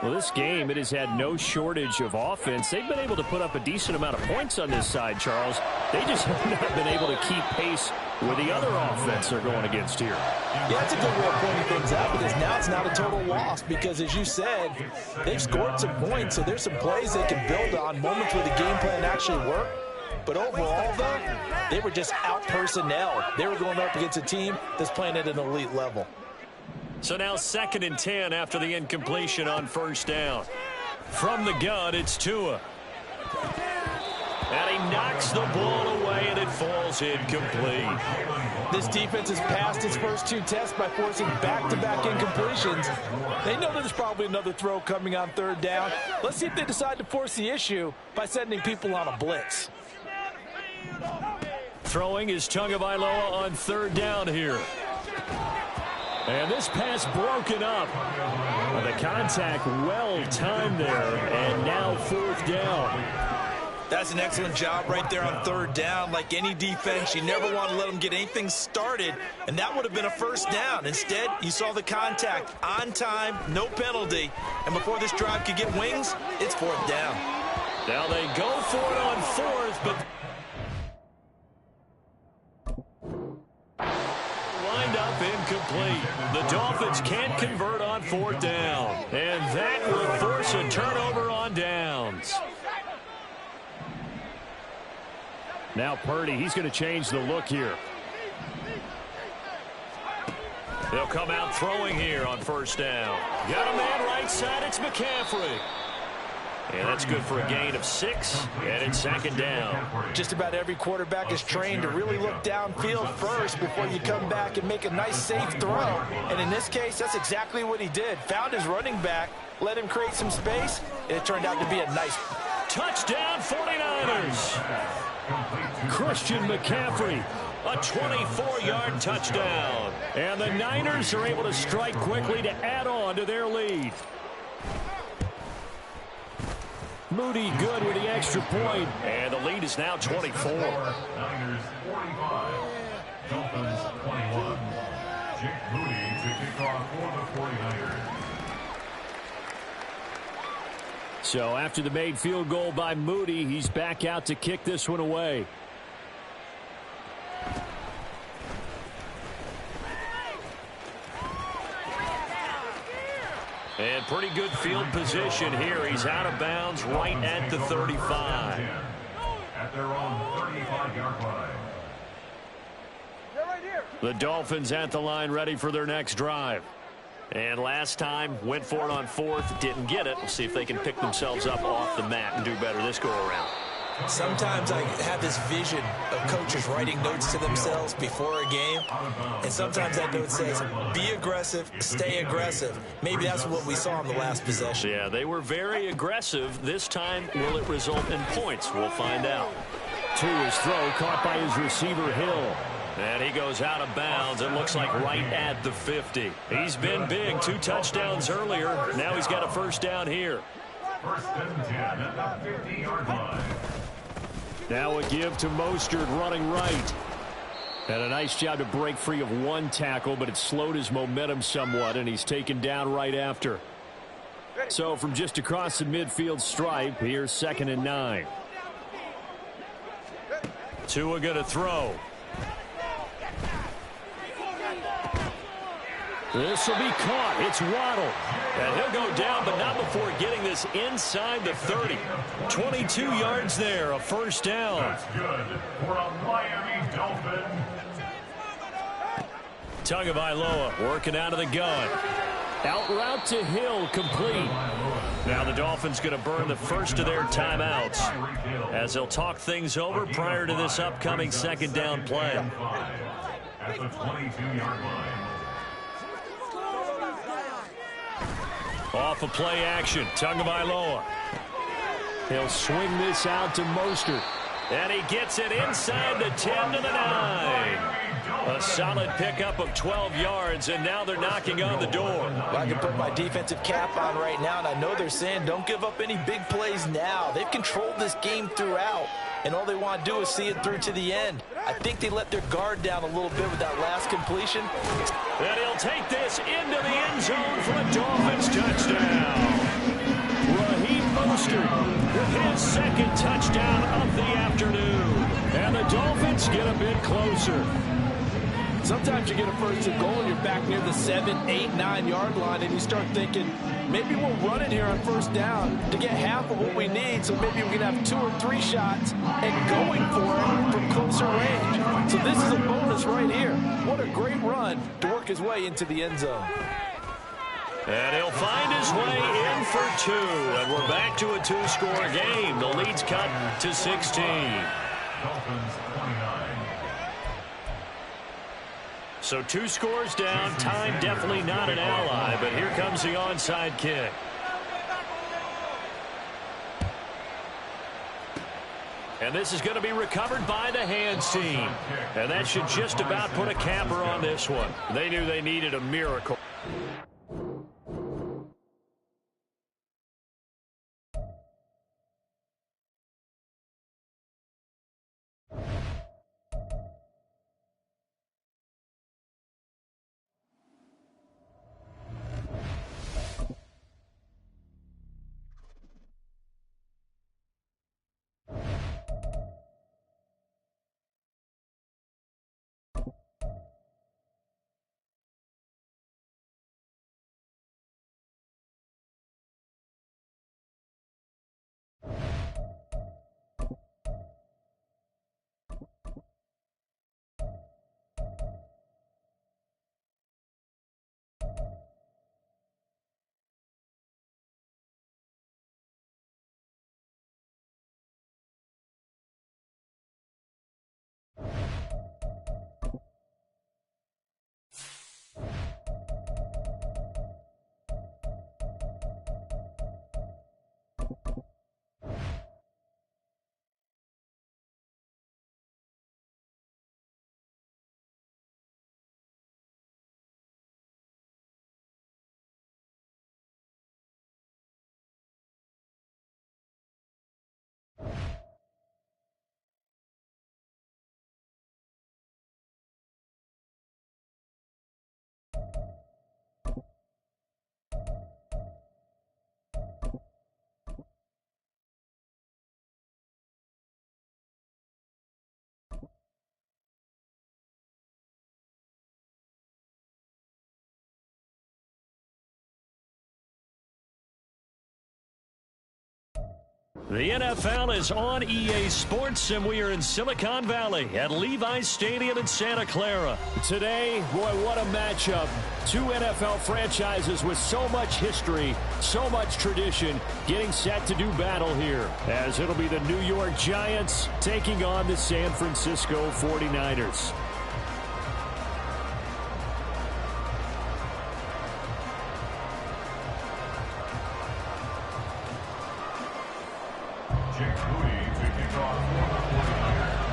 Well, this game, it has had no shortage of offense. They've been able to put up a decent amount of points on this side, Charles. They just have not been able to keep pace with the other offense they're going against here. Yeah, that's a good way of pointing things out, because now it's not a total loss, because as you said, they've scored some points, so there's some plays they can build on, moments where the game plan actually worked. But overall, though, they were just out-personnel. They were going up against a team that's playing at an elite level. So now 2nd and 10 after the incompletion on 1st down. From the gun, it's Tua. And he knocks the ball away, and it falls incomplete. This defense has passed its first 2 tests by forcing back-to-back incompletions. They know there's probably another throw coming on 3rd down. Let's see if they decide to force the issue by sending people on a blitz. Throwing is Tagovailoa on 3rd down here. And this pass broken up. The contact well timed there, and now 4th down. That's an excellent job right there on 3rd down. Like any defense, you never want to let them get anything started, and that would have been a 1st down. Instead, you saw the contact on time, no penalty, and before this drive could get wings, it's 4th down. Now they go for it on 4th, but lined up incomplete. The Dolphins can't convert on 4th down, and that will force a turnover on downs. Now Purdy, he's going to change the look here. They'll come out throwing here on 1st down. Got a man right side, it's McCaffrey. And that's good for a gain of 6, and it's 2nd down. Just about every quarterback is trained to really look downfield first before you come back and make a nice, safe throw. And in this case, that's exactly what he did. Found his running back, let him create some space, and it turned out to be a nice touchdown 49ers. Christian McCaffrey, a 24-yard touchdown. And the Niners are able to strike quickly to add on to their lead. Moody good with the extra point, and the lead is now 24. Niners 45, Dolphins 21. Jake Moody to kick off for the 49ers. So after the made field goal by Moody, he's back out to kick this one away. And pretty good field position here. He's out of bounds right at the 35. At their own 35-yard line. The Dolphins at the line ready for their next drive. And last time, went for it on 4th, didn't get it. We'll see if they can pick themselves up off the mat and do better this go-around. Sometimes I have this vision of coaches writing notes to themselves before a game, and sometimes that note says, be aggressive, stay aggressive. Maybe that's what we saw in the last possession. Yeah, they were very aggressive. This time, will it result in points? We'll find out. To his throw, caught by his receiver, Hill. And he goes out of bounds. It looks like right at the 50. He's been big. 2 touchdowns earlier. Now he's got a 1st down here. 1st and 10 at the 50-yard line. Now a give to Mostert running right. And a nice job to break free of 1 tackle, but it slowed his momentum somewhat, and he's taken down right after. So from just across the midfield stripe, here's 2nd and 9. Tua going to throw. This will be caught. It's Waddle. And he'll go down, but not before getting this inside the 30. 22 yards there, a 1st down. That's good for a Miami Dolphin. Tagovailoa working out of the gun. Out route to Hill, complete. Now the Dolphins going to burn the first of their timeouts as they'll talk things over prior to this upcoming second down play. At the 22-yard line. Off of play action, Tagovailoa. He'll swing this out to Mostert. And he gets it inside the 10 to the 9. A solid pickup of 12 yards, and now they're knocking on the door. Well, I can put my defensive cap on right now, and I know they're saying don't give up any big plays now. They've controlled this game throughout, and all they want to do is see it through to the end. I think they let their guard down a little bit with that last completion. And he'll take this into the end zone for a Dolphins touchdown. Raheem Mostert with his second touchdown of the afternoon. And the Dolphins get a bit closer. Sometimes you get a first and goal and you're back near the 7, 8, 9-yard line, and you start thinking, maybe we'll run it here on first down to get half of what we need, so maybe we can have 2 or 3 shots and going for it from closer range. So this is a bonus right here. What a great run to work his way into the end zone. And he'll find his way in for 2. And we're back to a 2-score game. The lead's cut to 16. Dolphins 29. So 2 scores down. Time definitely not an ally, but here comes the onside kick. And this is going to be recovered by the hands team. And that should just about put a capper on this one. They knew they needed a miracle. The NFL is on EA Sports, and we are in Silicon Valley at Levi's Stadium in Santa Clara. Today, boy, what a matchup. 2 NFL franchises with so much history, so much tradition, getting set to do battle here, as it'll be the New York Giants taking on the San Francisco 49ers. Jake Moody to kick off for the 49ers.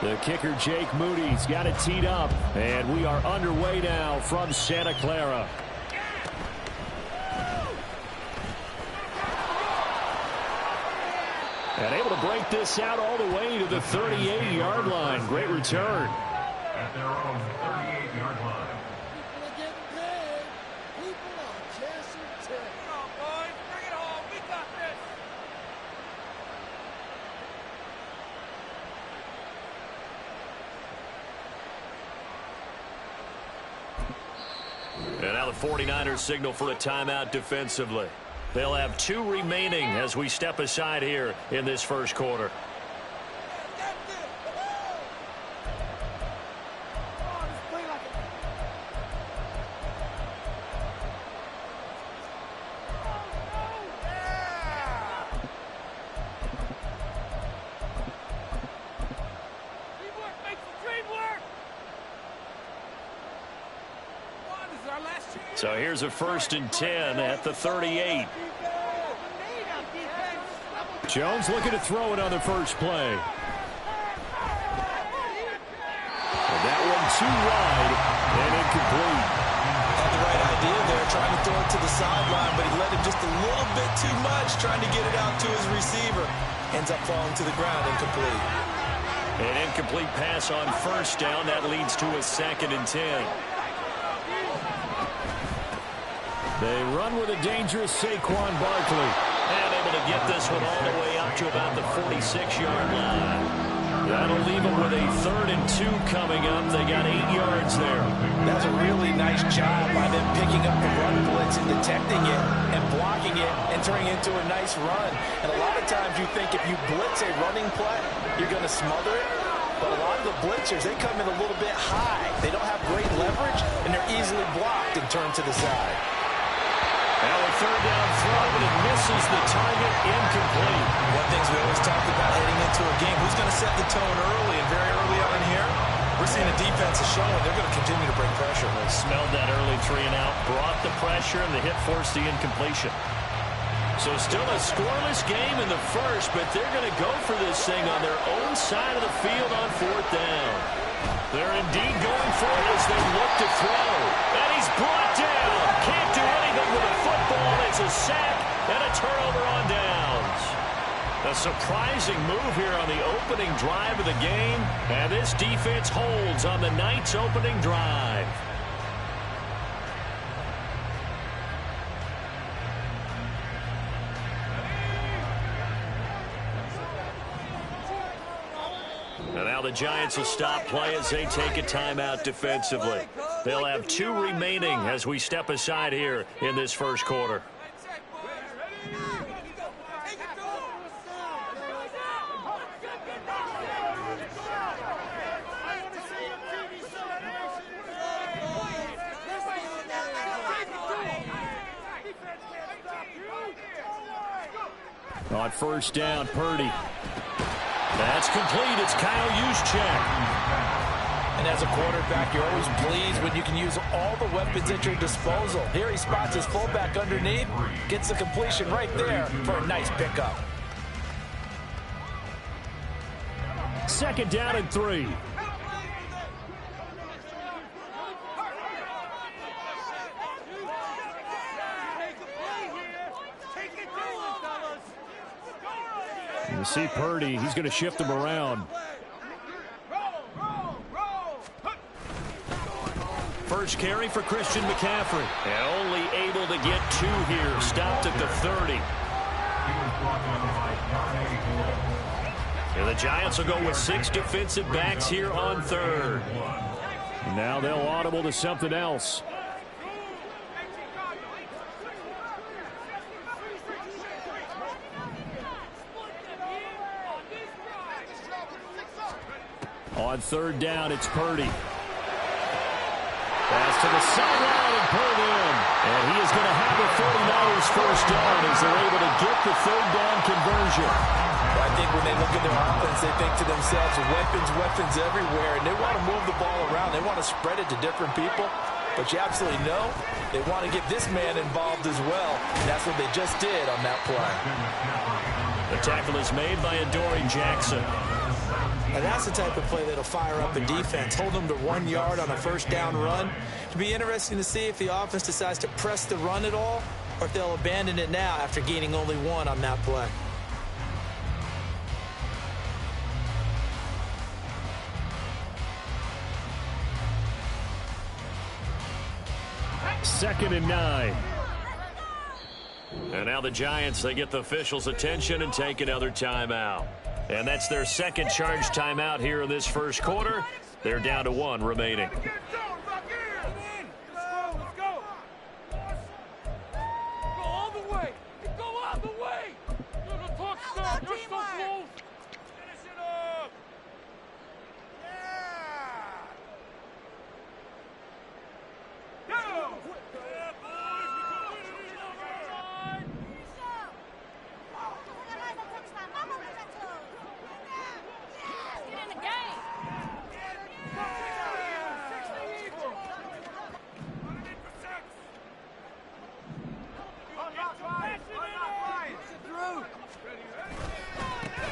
The kicker, Jake Moody's got it teed up, and we are underway now from Santa Clara. And able to break this out all the way to the 38-yard line. Great return. At their own 38-yard line. People are getting paid. People are chasing tips. Come on, boys. Bring it home. We got this. And now the 49ers signal for a timeout defensively. They'll have 2 remaining as we step aside here in this first quarter. So here's a 1st and 10 at the 38. Jones looking to throw it on the first play. And that one too wide and incomplete. Had the right idea there, trying to throw it to the sideline, but he let him just a little bit too much, trying to get it out to his receiver. Ends up falling to the ground, incomplete. An incomplete pass on 1st down. That leads to a 2nd and 10. They run with a dangerous Saquon Barkley. And able to get this one all the way up to about the 46-yard line. That'll leave them with a 3rd and 2 coming up. They got 8 yards there. That's a really nice job by them picking up the run blitz and detecting it and blocking it and turning it into a nice run. And a lot of times you think if you blitz a running play, you're going to smother it. But a lot of the blitzers, they come in a little bit high. They don't have great leverage, and they're easily blocked and turned to the side. Now a 3rd down throw, but it misses the target, incomplete. One thing we always talk about heading into a game, who's going to set the tone early, and very early on here, we're seeing the defense is showing they're going to continue to bring pressure. They smelled that early 3 and out, brought the pressure, and the hit forced the incompletion. So still a scoreless game in the first, but they're going to go for this thing on their own side of the field on 4th down. They're indeed going for it as they look to throw. And he's brought down. Can't do anything with a football. It's a sack and a turnover on downs. A surprising move here on the opening drive of the game. And this defense holds on the Knights' opening drive. And now the Giants will stop play as they take a timeout defensively. They'll have 2 remaining as we step aside here in this first quarter. On 1st down, Purdy. That's complete. It's Kyle Juszczyk. And as a quarterback, you're always pleased when you can use all the weapons at your disposal. Here he spots his fullback underneath, gets the completion right there for a nice pickup. 2nd down and 3. You see Purdy, he's going to shift him around. First carry for Christian McCaffrey. And only able to get 2 here. Stopped at the 30. And the Giants will go with 6 defensive backs here on 3rd. And now they'll audible to something else. On 3rd down, it's Purdy. Pass to the sideline and pulled in. And he is going to have the 49ers first down as they're able to get the 3rd down conversion. Well, I think when they look at their offense, they think to themselves, weapons everywhere, and they want to move the ball around. They want to spread it to different people. But you absolutely know they want to get this man involved as well. And that's what they just did on that play. The tackle is made by Adoree Jackson. And that's the type of play that'll fire up a defense. Hold them to 1 yard on a 1st down run. It'll be interesting to see if the offense decides to press the run at all, or if they'll abandon it now after gaining only 1 on that play. Second and 9. And now the Giants, they get the officials' attention and take another timeout. And that's their 2nd charge timeout here in this first quarter. They're down to 1 remaining.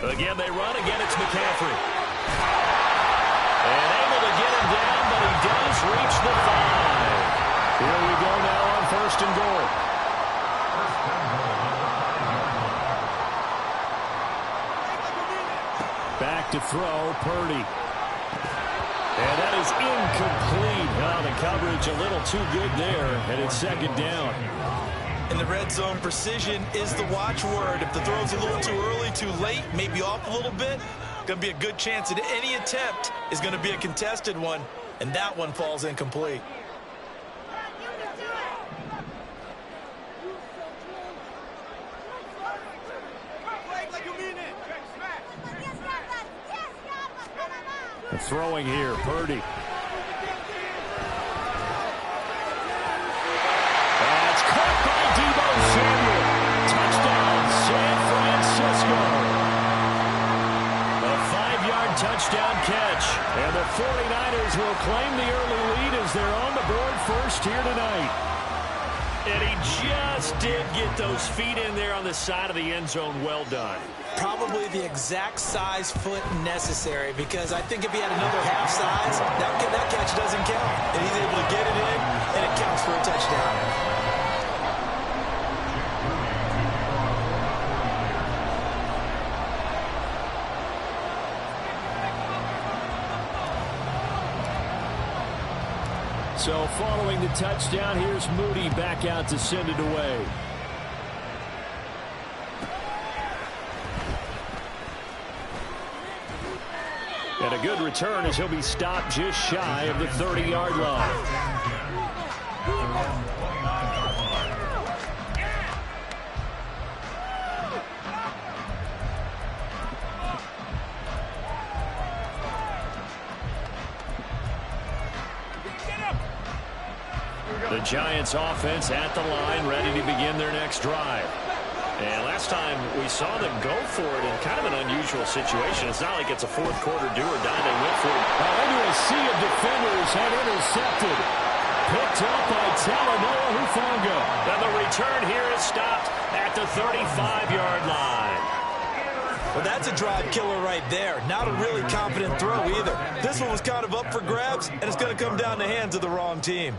Again, they run. Again, it's McCaffrey. And able to get him down, but he does reach the 5. Here we go now on 1st and goal. Back to throw, Purdy. And that is incomplete. Oh, the coverage a little too good there, and it's 2nd down. In the red zone, precision is the watchword. If the throw's a little too early, too late, maybe off a little bit, going to be a good chance that any attempt is going to be a contested one, and that one falls incomplete. And throwing here, Purdy. That's caught by Deebo Samuel. Touchdown, San Francisco. A 5-yard touchdown catch. And the 49ers will claim the early lead as they're on the board first here tonight. And he just did get those feet in there on the side of the end zone. Well done. Probably the exact size foot necessary, because I think if he had another half size, that catch doesn't count. And he's able to get it in, and it counts for a touchdown. So following the touchdown, here's Moody back out to send it away. And a good return as he'll be stopped just shy of the 30-yard line. The Giants offense at the line, ready to begin their next drive. And last time we saw them go for it in kind of an unusual situation. It's not like it's a fourth quarter do or die. They went for it. Into a sea of defenders and intercepted. Picked up by Talanoa Hufanga. And the return here is stopped at the 35-yard line. Well, that's a drive killer right there. Not a really confident throw either. This one was kind of up for grabs, and it's going to come down the hands of the wrong team.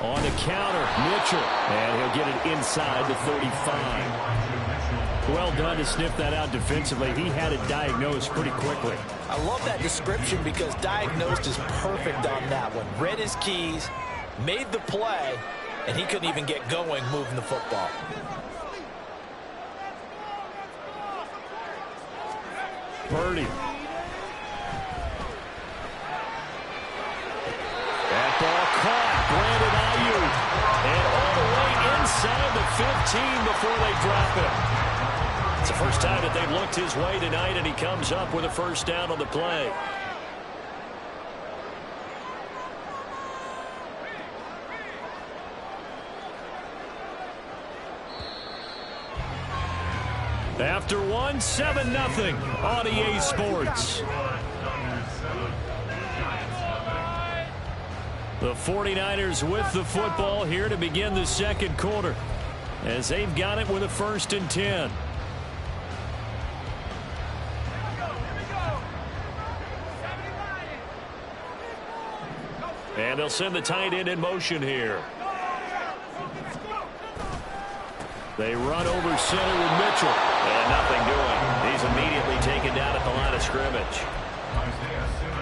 On the counter, Mitchell. And he'll get it inside the 35. Well done to sniff that out defensively. He had it diagnosed pretty quickly. I love that description because diagnosed is perfect on that one. Read his keys, made the play, and he couldn't even get going moving the football. Purdy. That ball caught. Brandon Ayuk. And all the way inside the 15 before they drop him. It's the first time that they've looked his way tonight, and he comes up with a first down on the play. After one, 7-0 on EA Sports. The 49ers with the football here to begin the second quarter as they've got it with a 1st and 10. And they'll send the tight end in motion here. They run over center with Mitchell. And nothing doing. He's immediately taken down at the line of scrimmage.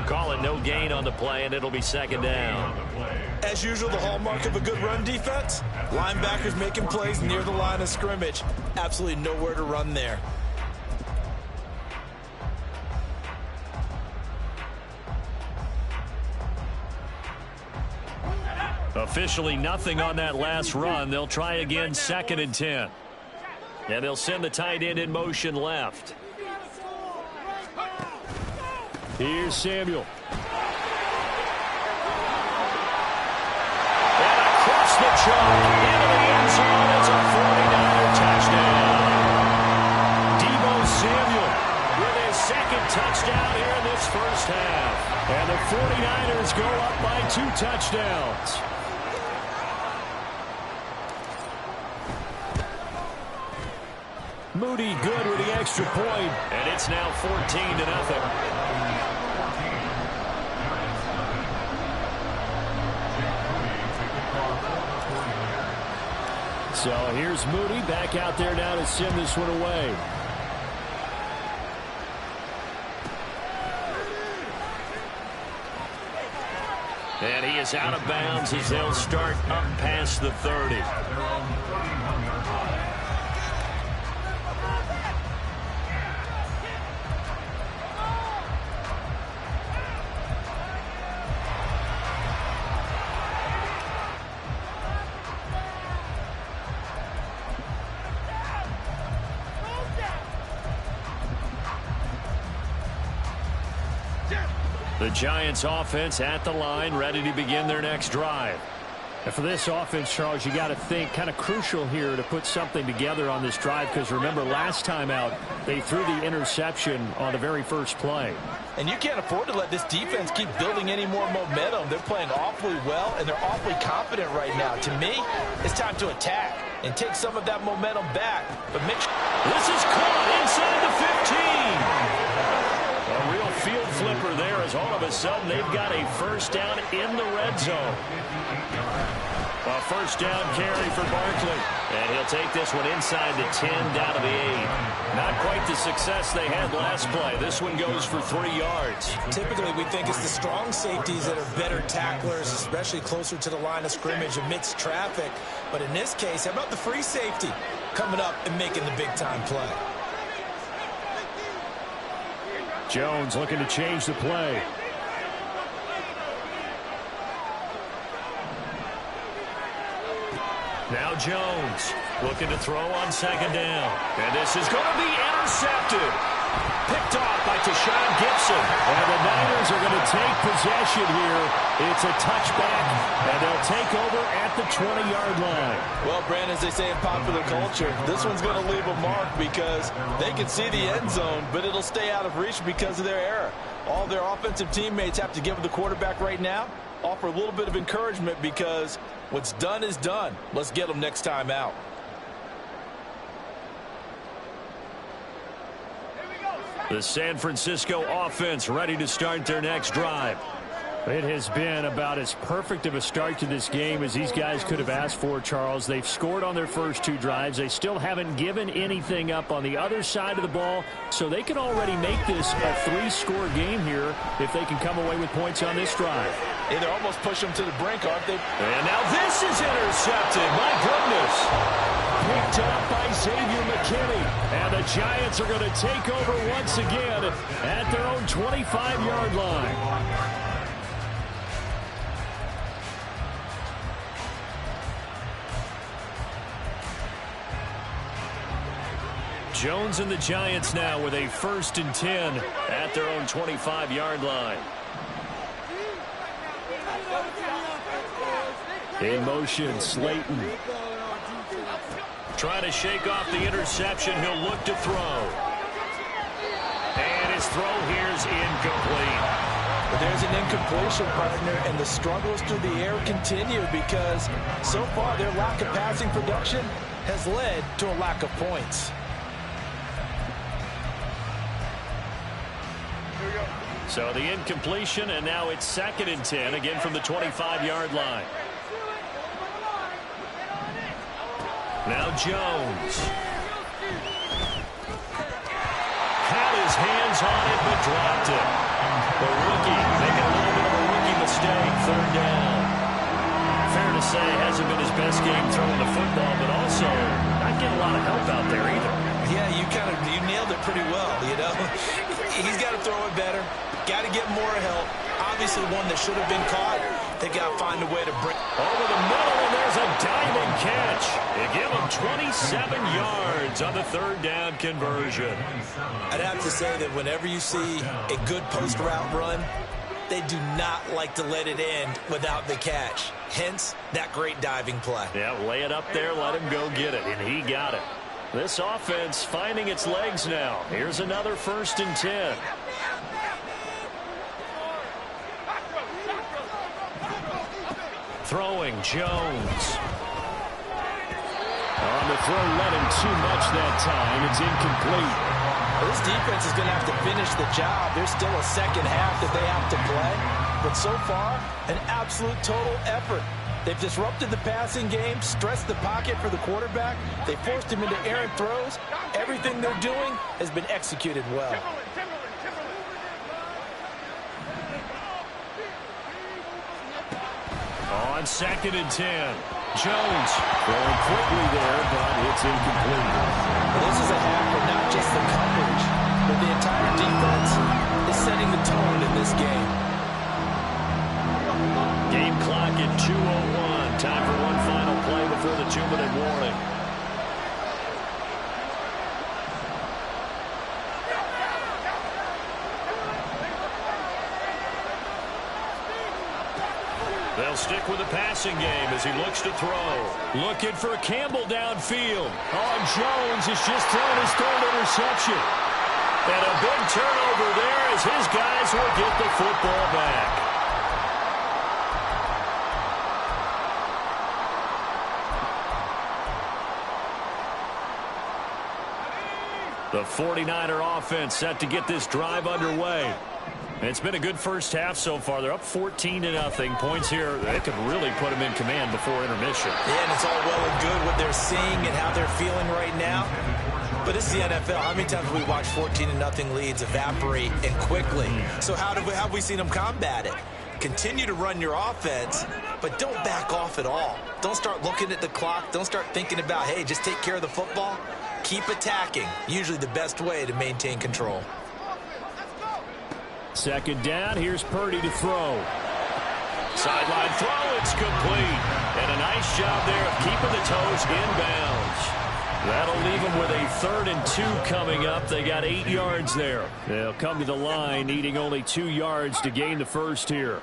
Call it no gain on the play, and it'll be 2nd down. As usual, the hallmark of a good run defense, linebackers making plays near the line of scrimmage. Absolutely nowhere to run there. Officially nothing on that last run. They'll try again 2nd and 10. And they'll send the tight end in motion left. Here's Samuel. And across Makes the chuck into the end zone. It's a 49er touchdown. Deebo Samuel with his second touchdown here in this first half. And the 49ers go up by 2 touchdowns. Moody good with the extra point, and it's now 14-0. So here's Moody back out there now to send this one away. And he is out of bounds as they'll start up past the 30. The Giants offense at the line, ready to begin their next drive. And for this offense, Charles, you got to think kind of crucial here to put something together on this drive, because remember last time out they threw the interception on the very first play. And you can't afford to let this defense keep building any more momentum. They're playing awfully well, and they're awfully confident right now. To me, it's time to attack and take some of that momentum back. But this is caught inside the 15. A real field flipper there, as all of a sudden they've got a first down in the red zone. A first down carry for Barkley. And he'll take this one inside the 10 down to the 8. Not quite the success they had last play. This one goes for 3 yards. Typically, we think it's the strong safeties that are better tacklers, especially closer to the line of scrimmage amidst traffic. But in this case, how about the free safety coming up and making the big-time play? Jones looking to change the play. Now Jones looking to throw on second down. And this is going to be intercepted. Picked off by Tashawn Gibson. And the Niners are going to take possession here. It's a touchback, and they'll take over at the 20-yard line. Well, Brandon, as they say in popular culture, this one's going to leave a mark because they can see the end zone, but it'll stay out of reach because of their error. All their offensive teammates have to give the quarterback right now, offer a little bit of encouragement, because what's done is done. Let's get them next time out. The San Francisco offense ready to start their next drive. It has been about as perfect of a start to this game as these guys could have asked for, Charles. They've scored on their first 2 drives. They still haven't given anything up on the other side of the ball, so they can already make this a 3-score game here if they can come away with points on this drive. Yeah, they're almost pushing them to the brink, aren't they? And now this is intercepted. My goodness. Picked up by Xavier McKinney. And the Giants are going to take over once again at their own 25-yard line. Jones and the Giants now with a 1st and 10 at their own 25-yard line. In motion, Slayton. Trying to shake off the interception. He'll look to throw. And his throw here is incomplete. But there's an incompletion, partner, and the struggles through the air continue because so far their lack of passing production has led to a lack of points. So the incompletion, and now it's 2nd and 10, again from the 25-yard line. Now Jones. Had his hands on it, but dropped it. The rookie making a little bit of a rookie mistake, 3rd down. Fair to say, hasn't been his best game throwing the football, but also not getting a lot of help out there either. Yeah, you nailed it pretty well, you know. He's got to throw it better. Got to get more help. Obviously one that should have been caught. They got to find a way to bring over the middle, and there's a diving catch. They give him 27 yards on the 3rd down conversion. I'd have to say that whenever you see a good post route run, they do not like to let it end without the catch. Hence, that great diving play. Yeah, lay it up there, let him go get it, and he got it. This offense finding its legs now. Here's another 1st and 10. Throwing Jones. On the throw, let him too much that time. It's incomplete. Well, this defense is going to have to finish the job. There's still a second half that they have to play. But so far, an absolute total effort. They've disrupted the passing game, stressed the pocket for the quarterback. They forced him into errant throws. Everything they're doing has been executed well. On 2nd and 10. Jones throwing quickly there, but it's incomplete. Well, this is a half where not just the coverage, but the entire defense is setting the tone in this game. Game clock at 2:01. Time for one final play before the 2-minute warning. They'll stick with the passing game as he looks to throw. Looking for Campbell downfield. Jones has just thrown his 3rd interception. And a big turnover there as his guys will get the football back. The 49er offense set to get this drive underway. It's been a good first half so far. They're up 14-0. Points here, they could really put them in command before intermission. Yeah, and it's all well and good what they're seeing and how they're feeling right now. But it's the NFL. How many times have we watched 14-0 leads evaporate and quickly? So how have we seen them combat it? Continue to run your offense, but don't back off at all. Don't start looking at the clock. Don't start thinking about, hey, just take care of the football. Keep attacking. Usually the best way to maintain control. 2nd down. Here's Purdy to throw. Sideline throw. It's complete. And a nice job there of keeping the toes inbounds. That'll leave them with a 3rd and 2 coming up. They got 8 yards there. They'll come to the line needing only 2 yards to gain the first here.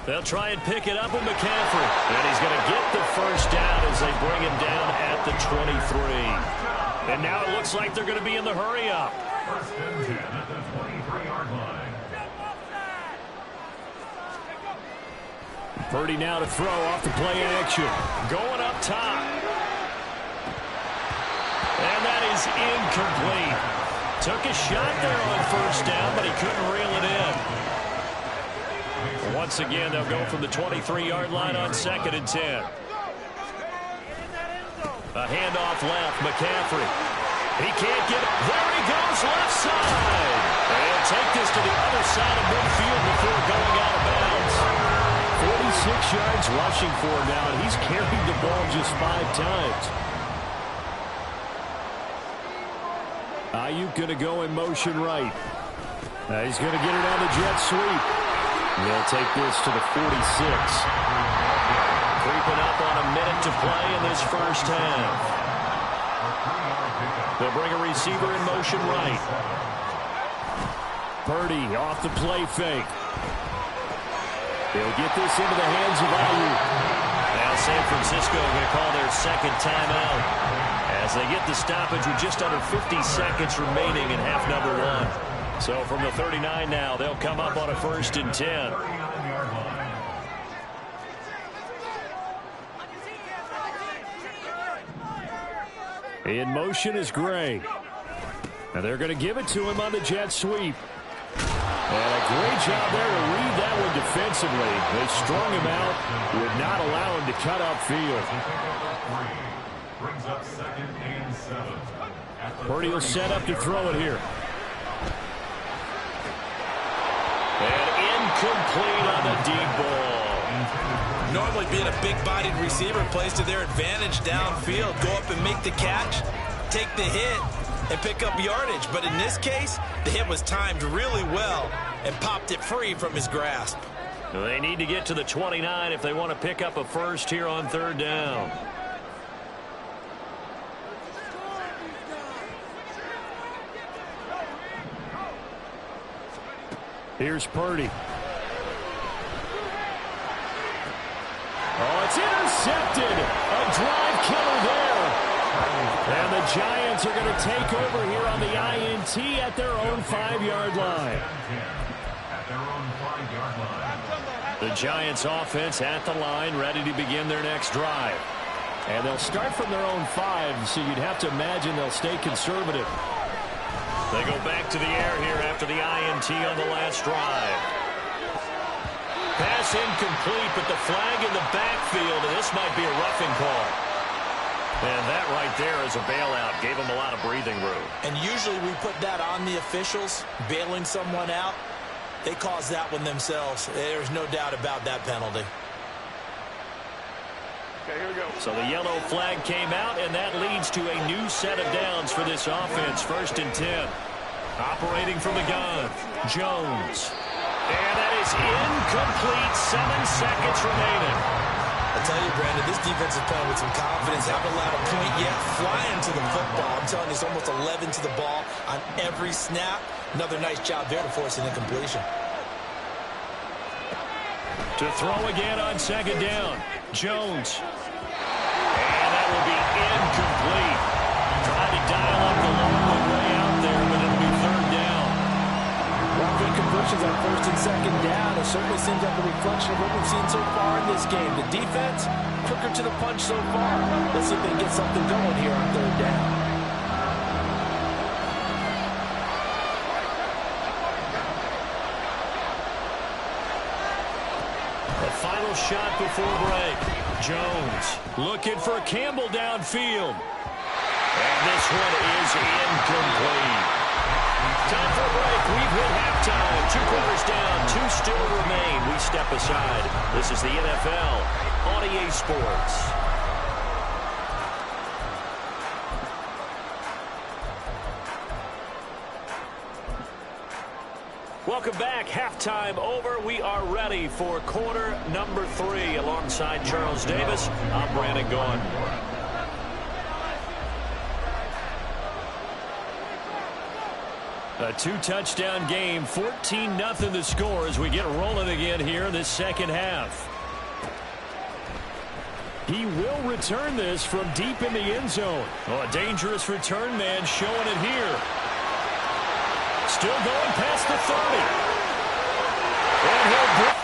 They'll try and pick it up with McCaffrey. And he's going to get the first down as they bring him down at the 23. And now it looks like they're going to be in the hurry-up. 1st and 10 at the 23-yard line. Purdy now to throw off the play action. Going up top. And that is incomplete. Took a shot there on 1st down, but he couldn't reel it in. Once again, they'll go from the 23-yard line on 2nd and 10. A handoff left. McCaffrey. He can't get it. There he goes, left side. They'll take this to the other side of midfield before going out of bounds. 46 yards rushing for him now, and he's carried the ball just 5 times. Ayuk going to go in motion right. He's going to get it on the jet sweep. They'll take this to the 46. Creeping up on a minute to play in this first half. They'll bring a receiver in motion right. Purdy off the play fake. They'll get this into the hands of Ayuk. Now San Francisco going to call their 2nd timeout as they get the stoppage with just under 50 seconds remaining in half number 1. So from the 39 now, they'll come up on a 1st and 10. In motion is Gray. And they're going to give it to him on the jet sweep. And a great job there to read that one defensively. They strung him out, would not allow him to cut upfield. Brings up 2nd and 7. Purdy will set up to throw it here. And incomplete on the deep ball. Normally being a big-bodied receiver plays to their advantage downfield. Go up and make the catch, take the hit, and pick up yardage. But in this case, the hit was timed really well and popped it free from his grasp. They need to get to the 29 if they want to pick up a first here on 3rd down. Here's Purdy. Oh, it's intercepted. A drive killer there. And the Giants are going to take over here on the INT at their own 5-yard line. At their own 5-yard line. The Giants offense at the line, ready to begin their next drive. And they'll start from their own 5, so you'd have to imagine they'll stay conservative. They go back to the air here after the INT on the last drive. Pass incomplete, but the flag in the backfield, and this might be a roughing call. And that right there is a bailout. Gave them a lot of breathing room. And usually we put that on the officials, bailing someone out. They caused that one themselves. There's no doubt about that penalty. Okay, here we go. So the yellow flag came out, and that leads to a new set of downs for this offense. 1st and 10. Operating from the gun, Jones. And that is incomplete. 7 seconds remaining. I tell you, Brandon, this defense is playing with some confidence. Haven't allowed a point yet. Flying to the football. I'm telling you, it's almost 11 to the ball on every snap. Another nice job there to force an incompletion. To throw again on 2nd down, Jones. And that will be incomplete. Trying to dial up the long one way out there, but it'll be 3rd down. Well, good conversions on 1st and 2nd down. It certainly seems like a reflection of what we've seen so far in this game. The defense, quicker to the punch so far. Let's see if they can get something going here on 3rd down. The final shot before break. Jones looking for Campbell downfield. And this one is incomplete. Time for a break. We've hit halftime. 2 quarters down. 2 still remain. We step aside. This is the NFL on EA Sports. Welcome back. Halftime over. We are ready for quarter number 3. Alongside Charles Davis, I'm Brandon Gaudin. A 2-touchdown game, 14-0 the score as we get rolling again here in this 2nd half. He will return this from deep in the end zone. Oh, a dangerous return man showing it here. Still going past the 30. And he'll break.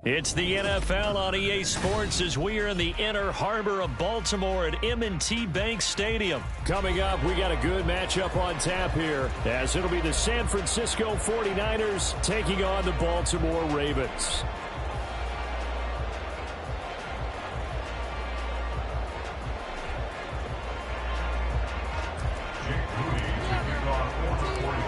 It's the NFL on EA Sports as we are in the inner harbor of Baltimore at M&T Bank Stadium. Coming up, we got a good matchup on tap here, as it'll be the San Francisco 49ers taking on the Baltimore Ravens.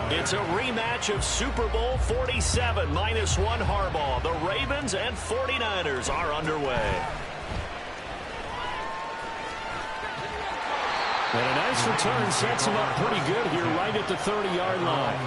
It's a rematch of Super Bowl 47 -1 Harbaugh. The Ravens and 49ers are underway. And a nice return sets him up pretty good here right at the 30-yard line.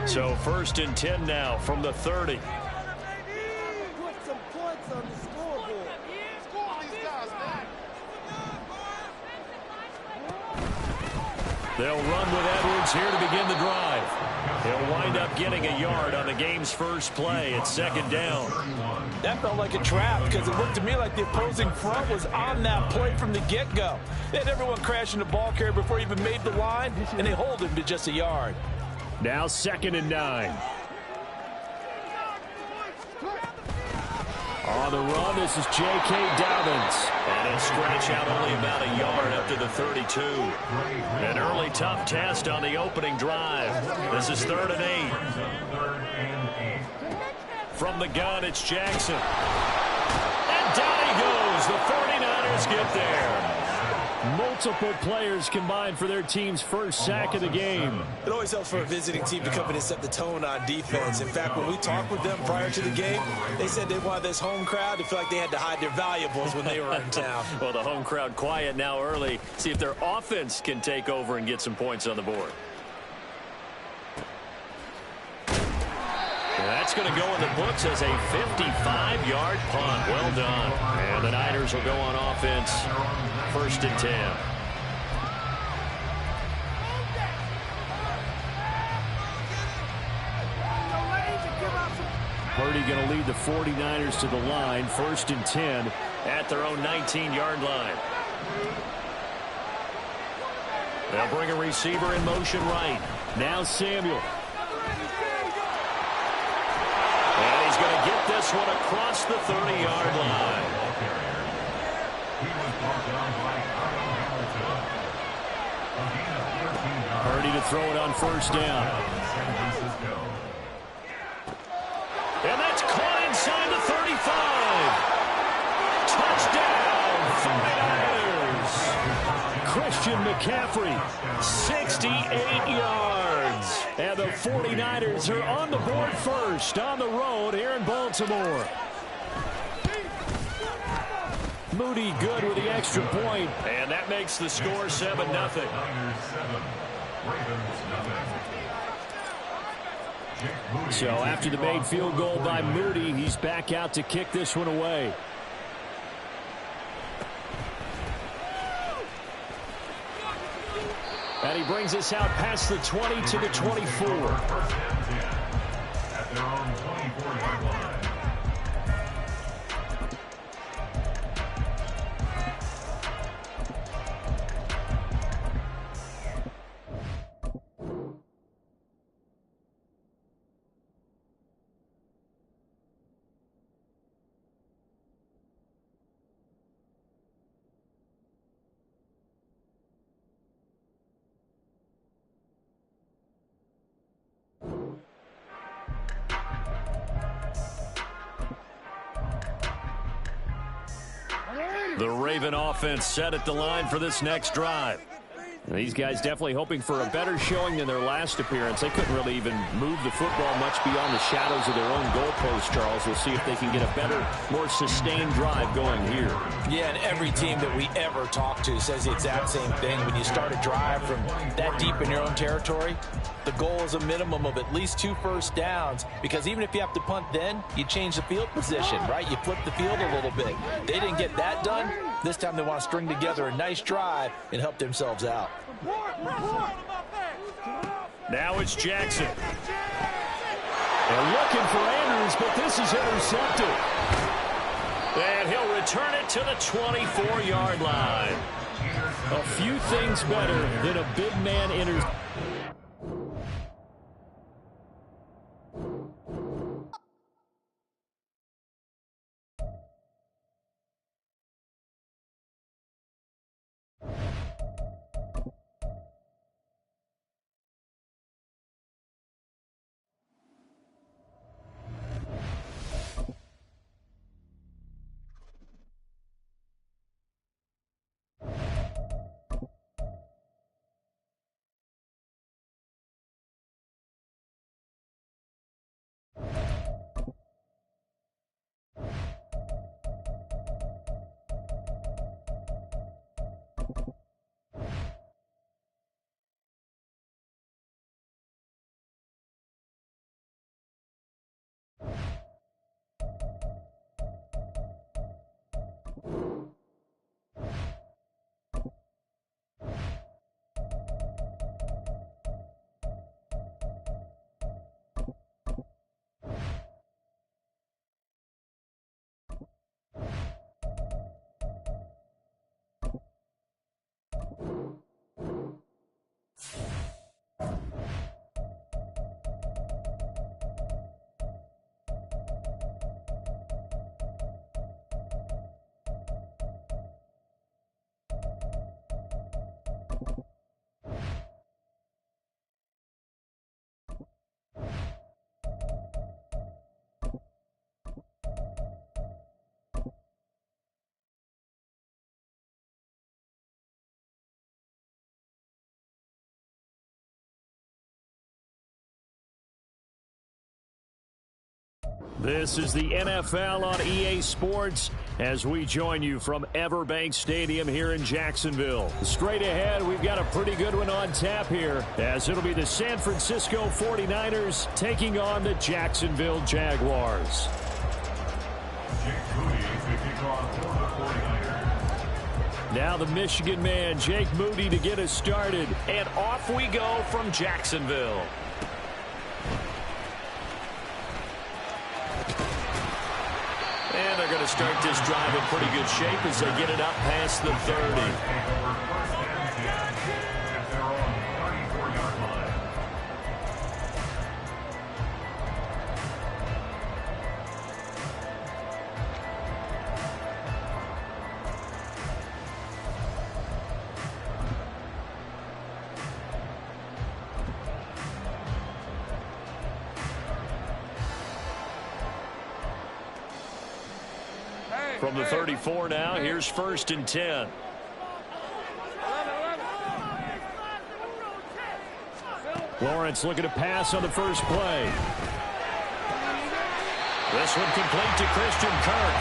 So 1st and 10 now from the 30. Put some points on the scoreboard. Score these guys, man. They'll run with Edwards here to begin the drive. He'll wind up getting a yard on the game's first play. It's 2nd down. That felt like a trap because it looked to me like the opposing front was on that play from the get-go. They had everyone crashing the ball carrier before he even made the line, and they hold him to just a yard. Now 2nd and 9. On the run, this is J.K. Dobbins. And he'll stretch out only about a yard up to the 32. An early tough test on the opening drive. This is 3rd and 8. From the gun, it's Jackson. And down he goes. The 49ers get there. Multiple players combined for their team's first sack of the game. It always helps for a visiting team to come in and set the tone on defense. In fact, when we talked with them prior to the game, they said they wanted this home crowd to feel like they had to hide their valuables when they were in town. Well, the home crowd quiet now early. See if their offense can take over and get some points on the board. That's going to go in the books as a 55-yard punt. Well done. And the Niners will go on offense. 1st and 10. Purdy going to lead the 49ers to the line. 1st and 10 at their own 19-yard line. They'll bring a receiver in motion right. Now Samuel. And he's going to get this one across the 30-yard line. Purdy to throw it on 1st down. And that's caught inside the 35. Touchdown, 49ers. Christian McCaffrey, 68 yards. And the 49ers are on the board first on the road here in Baltimore. Moody good with the extra point. And that makes the score 7-0. So after the made field goal by Moody, he's back out to kick this one away. And he brings us out past the 20 to the 24. At their own 24-yard line. The Raven offense set at the line for this next drive. And these guys definitely hoping for a better showing than their last appearance. They couldn't really even move the football much beyond the shadows of their own goalpost, Charles. We'll see if they can get a better, more sustained drive going here. Yeah, and every team that we ever talk to says the exact same thing. When you start a drive from that deep in your own territory, the goal is a minimum of at least 2 first downs, because even if you have to punt then, you change the field position, right? You flip the field a little bit. They didn't get that done. This time they want to string together a nice drive and help themselves out. Now it's Jackson. And looking for Andrews, but this is intercepted. And he'll return it to the 24-yard line. A few things better than a big man interception. This is the NFL on EA Sports as we join you from Everbank Stadium here in Jacksonville. Straight ahead, we've got a pretty good one on tap here as it'll be the San Francisco 49ers taking on the Jacksonville Jaguars. Now the Michigan man, Jake Moody, to get us started. And off we go from Jacksonville. And they're going to start this drive in pretty good shape as they get it up past the 30. From the 34 now, here's 1st and 10. Lawrence looking to pass on the first play. This one complete to Christian Kirk.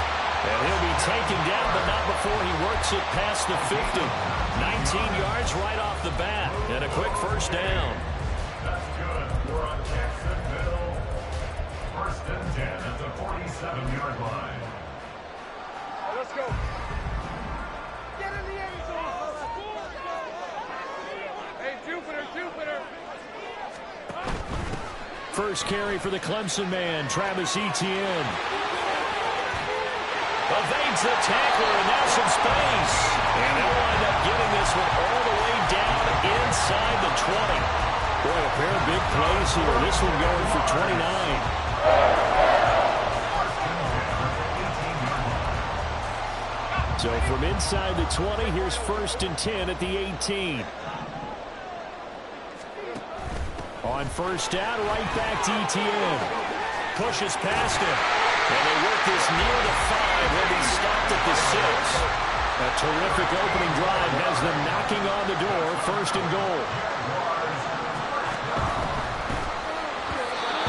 And he'll be taken down, but not before he works it past the 50. 19 yards right off the bat. And a quick first down. That's good. We're on Jacksonville. 1st and 10 at the 47-yard line. Let's go. Get in the end zone. Hey, Jupiter. First carry for the Clemson man, Travis Etienne. Evades the tackler, and now some space. And they'll wind up getting this one all the way down inside the 20. Boy, a pair of big plays here. This one going for 29. So from inside the 20, here's 1st and 10 at the 18. On first down, right back to Etienne. Pushes past him. And they work this near the 5. He'll be stopped at the 6. A terrific opening drive has them knocking on the door. 1st and goal.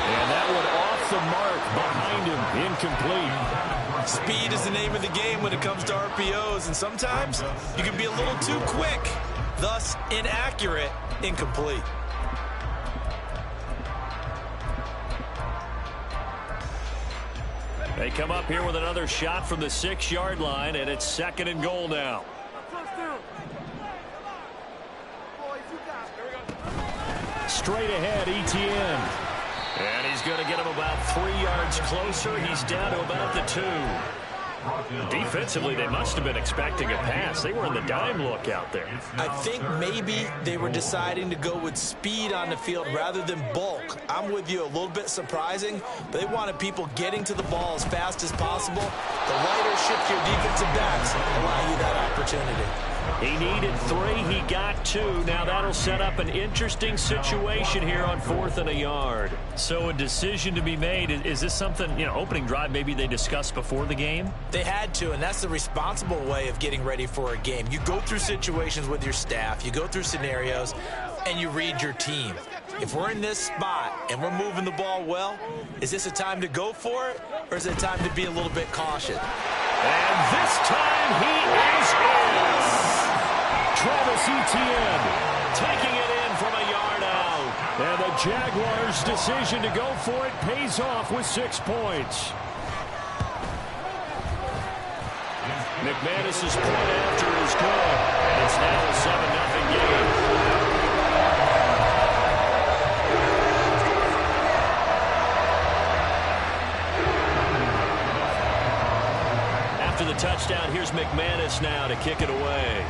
And that one off the mark behind him. Incomplete. Speed is the name of the game when it comes to RPOs, and sometimes you can be a little too quick, thus inaccurate, incomplete. They come up here with another shot from the 6-yard line, and it's 2nd and goal now. Straight ahead, Etienne. And he's going to get him about 3 yards closer. He's down to about the 2. Defensively, they must have been expecting a pass. They were in the dime look out there. I think maybe they were deciding to go with speed on the field rather than bulk. I'm with you, a little bit surprising, but they wanted people getting to the ball as fast as possible. The lighter shift your defensive backs allow you that opportunity. He needed 3. He got 2. Now that'll set up an interesting situation here on 4th and a yard. So a decision to be made. Is this something, opening drive maybe they discussed before the game? They had to, and that's the responsible way of getting ready for a game. You go through situations with your staff, you go through scenarios, and you read your team. If we're in this spot and we're moving the ball well, is this a time to go for it, or is it a time to be a little bit cautious? And this time he is in. Travis Etienne taking it in from a yard out. And the Jaguars' decision to go for it pays off with 6 points. McManus's point after is good. And it's now a 7-0 game. After the touchdown, here's McManus now to kick it away.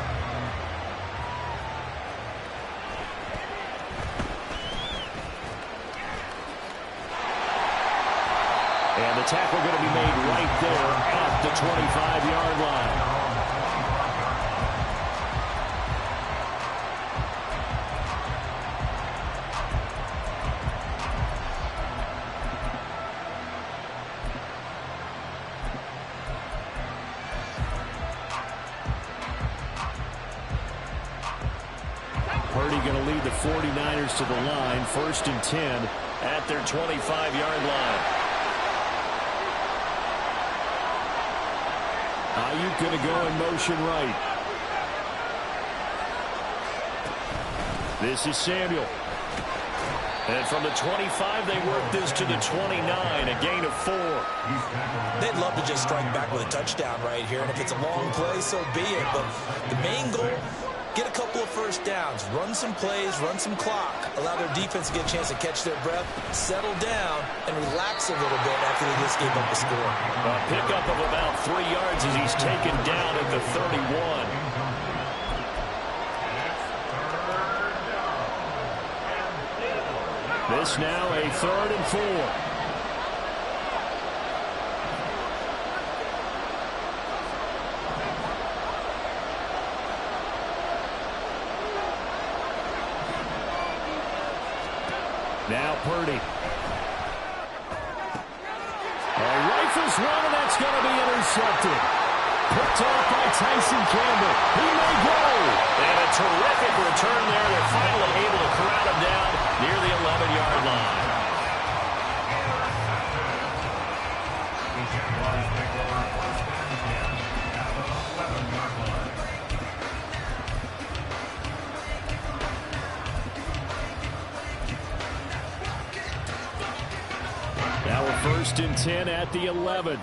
And the tackle going to be made right there at the 25-yard line. Purdy going to lead the 49ers to the line. 1st and 10 at their 25-yard line. Ayuk going to go in motion right. This is Samuel. And from the 25, they work this to the 29, a gain of 4. They'd love to just strike back with a touchdown right here, and if it's a long play, so be it. But the main goal, get a couple of first downs, run some plays, run some clock, allow their defense to get a chance to catch their breath, settle down, and relax a little bit after they just gave up the score. A pickup of about 3 yards as he's taken down at the 31. This now a 3rd and 4. Now Purdy. Rifles one, and that's going to be intercepted. Picked off by Tyson Campbell. He may go. And a terrific return there. They're finally able to corral him down near the 11-yard line. Now we're 1st and 10 at the 11.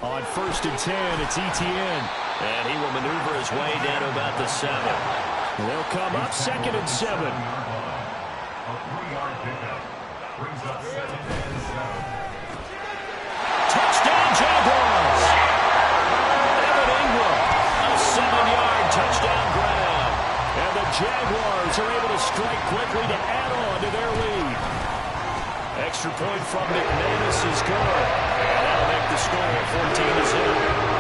On 1st and 10, it's Etienne. And he will maneuver his way down to about the 7. They'll come up 2nd and 7. Touchdown, Jaguars! Evan Ingram, a 7-yard touchdown grab. And the Jaguars are able to strike quickly to add on to their lead. Extra point from McManus is good. And that'll make the score 14-0.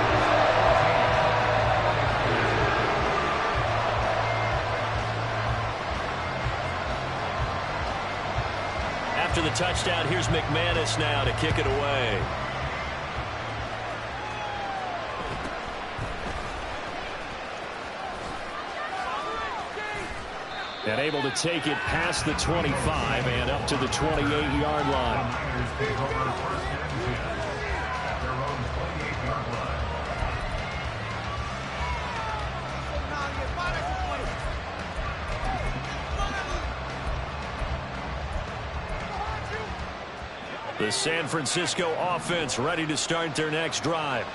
After the touchdown, here's McManus now to kick it away. And able to take it past the 25 and up to the 28-yard line. The San Francisco offense ready to start their next drive.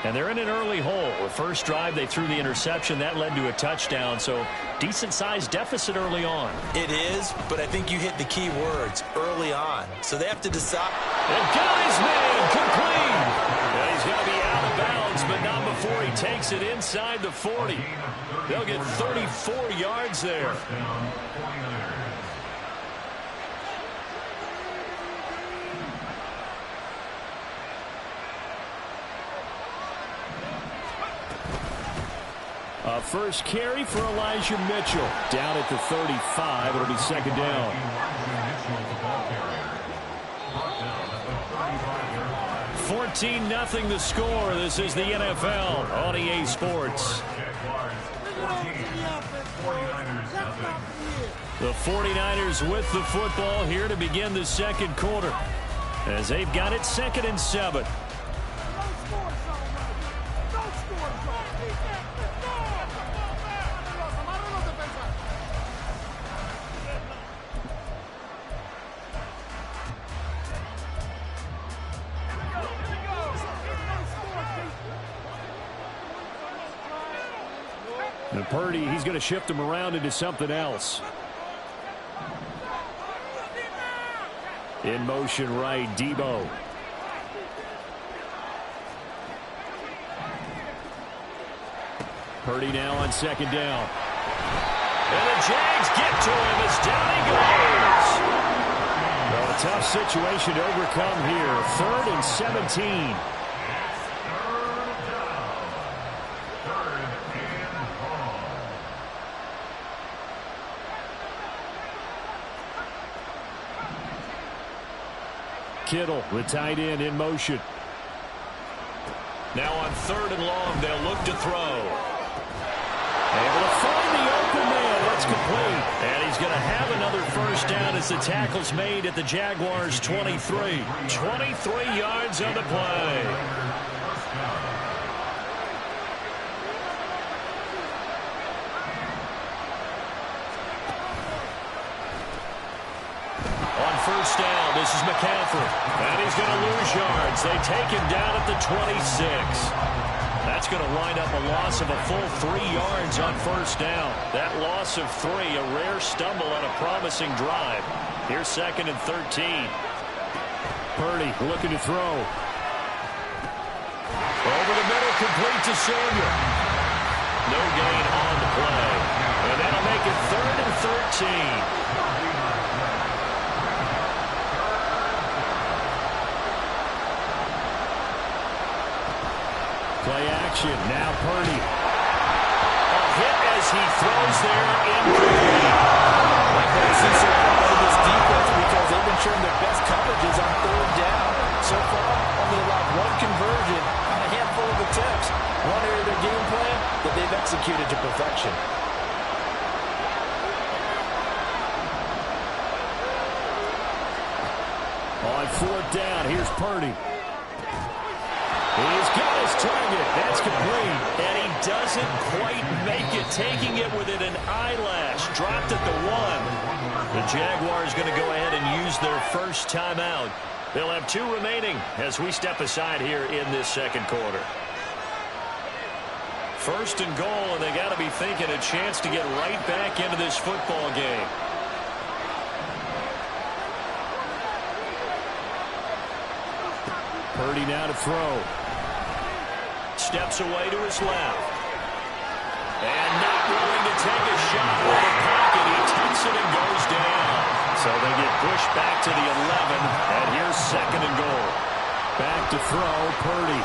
And they're in an early hole. The first drive, they threw the interception. That led to a touchdown. So decent-sized deficit early on. It is, but I think you hit the key words, early on. So they have to decide. And guy's made complete. And he's going to be out of bounds, but not before he takes it inside the 40. They'll get 34 yards there. First carry for Elijah Mitchell. Down at the 35. It'll be second down. 14-0 the score. This is the NFL on EA Sports. The 49ers with the football here to begin the second quarter, as they've got it 2nd and 7. And Purdy, he's going to shift him around into something else. In motion right, Debo. Purdy now on second down. And the Jags get to him as down he goes. Well, a tough situation to overcome here. 3rd and 17. Kittle, the tight end, in motion. Now on 3rd and long, they'll look to throw. Able to find the open man. That's complete. And he's going to have another first down as the tackle's made at the Jaguars' 23. 23 yards on the play. First down, this is McCaffrey. And he's going to lose yards. They take him down at the 26. That's going to wind up a loss of a full 3 yards on first down. That loss of 3, a rare stumble on a promising drive. Here's 2nd and 13. Purdy looking to throw. Over the middle, complete to Samuel. No gain on the play. And that'll make it 3rd and 13. Play action. Now Purdy. A hit as he throws there. Incomplete. I've seen so far of this defense because they've been showing their best coverages on 3rd down. So far, only allowed 1 conversion on a handful of attempts. One area of their game plan that they've executed to perfection. On 4th down, here's Purdy. He's got his target. That's complete. And he doesn't quite make it, taking it within an eyelash. Dropped at the 1. The Jaguars going to go ahead and use their first timeout. They'll have 2 remaining as we step aside here in this second quarter. 1st and goal, and they got to be thinking a chance to get right back into this football game. Purdy now to throw. Steps away to his left. And not willing to take a shot with the pocket. He takes it and goes down. So they get pushed back to the 11. And here's 2nd and goal. Back to throw, Purdy.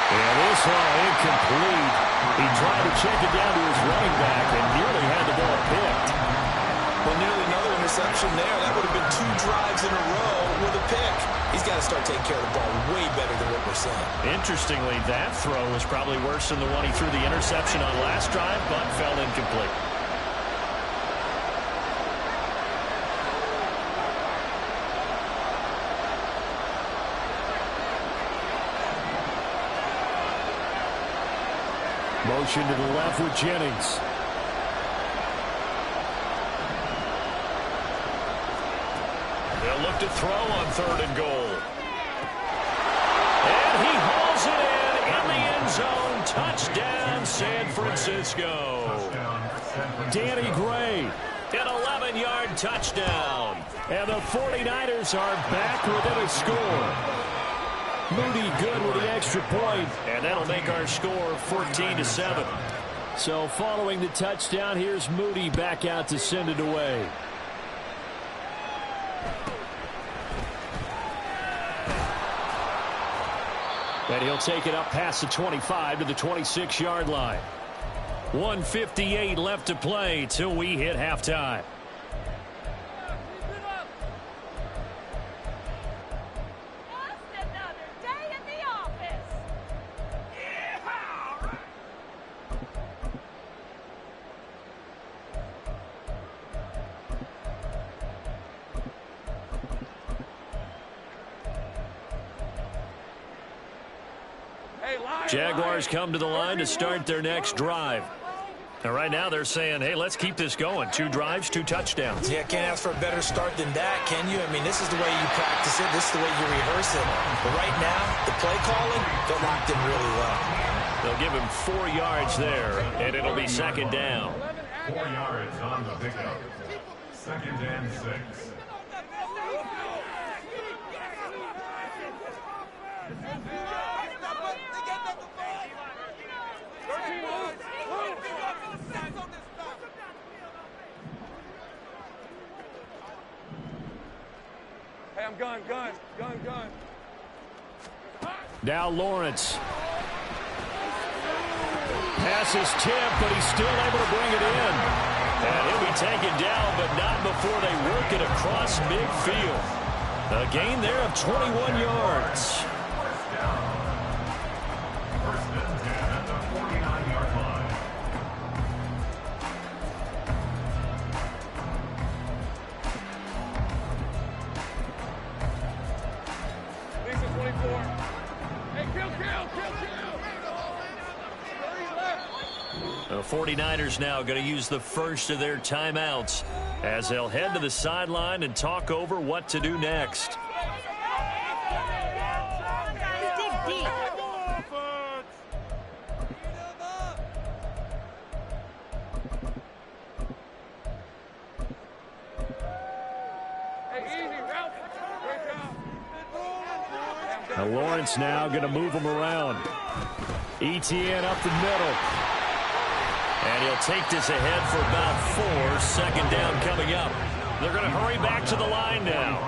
And this one incomplete. He tried to check it down to his running back and nearly had the ball picked. Well, nearly another interception there. That would have been 2 drives in a row with a pick. He's got to start taking care of the ball way better than what we're seeing. Interestingly, that throw was probably worse than the one he threw the interception on last drive, but fell incomplete. Motion to the left with Jennings. They'll look to throw on 3rd and goal. And he hauls it in, Francisco. Danny Gray, an 11-yard touchdown. And the 49ers are back within a score. Moody good with the extra point, and that'll make our score 14-7. So following the touchdown, here's Moody back out to send it away. And he'll take it up past the 25 to the 26-yard line. 1:58 left to play till we hit halftime. Jaguars come to the line to start their next drive. And right now they're saying, hey, let's keep this going. 2 drives, 2 touchdowns. Yeah, can't ask for a better start than that, can you? I mean, this is the way you practice it. This is the way you rehearse it. But right now, the play calling, they're locked in really well. They'll give him 4 yards there, and it'll be second down. 4 yards on the pickup. Second and 6. Hey, I'm gun. Now Lawrence. Pass is tipped, but he's still able to bring it in. And he'll be taken down, but not before they work it across midfield. A gain there of 21 yards. First and 10 at the 49-yard line. Lisa 24. Hey, kill. The 49ers now going to use the first of their timeouts as they'll head to the sideline and talk over what to do next. Dig deep. Now Lawrence now going to move him around. Etienne up the middle. And he'll take this ahead for about 4. Second down coming up. They're going to hurry back to the line now.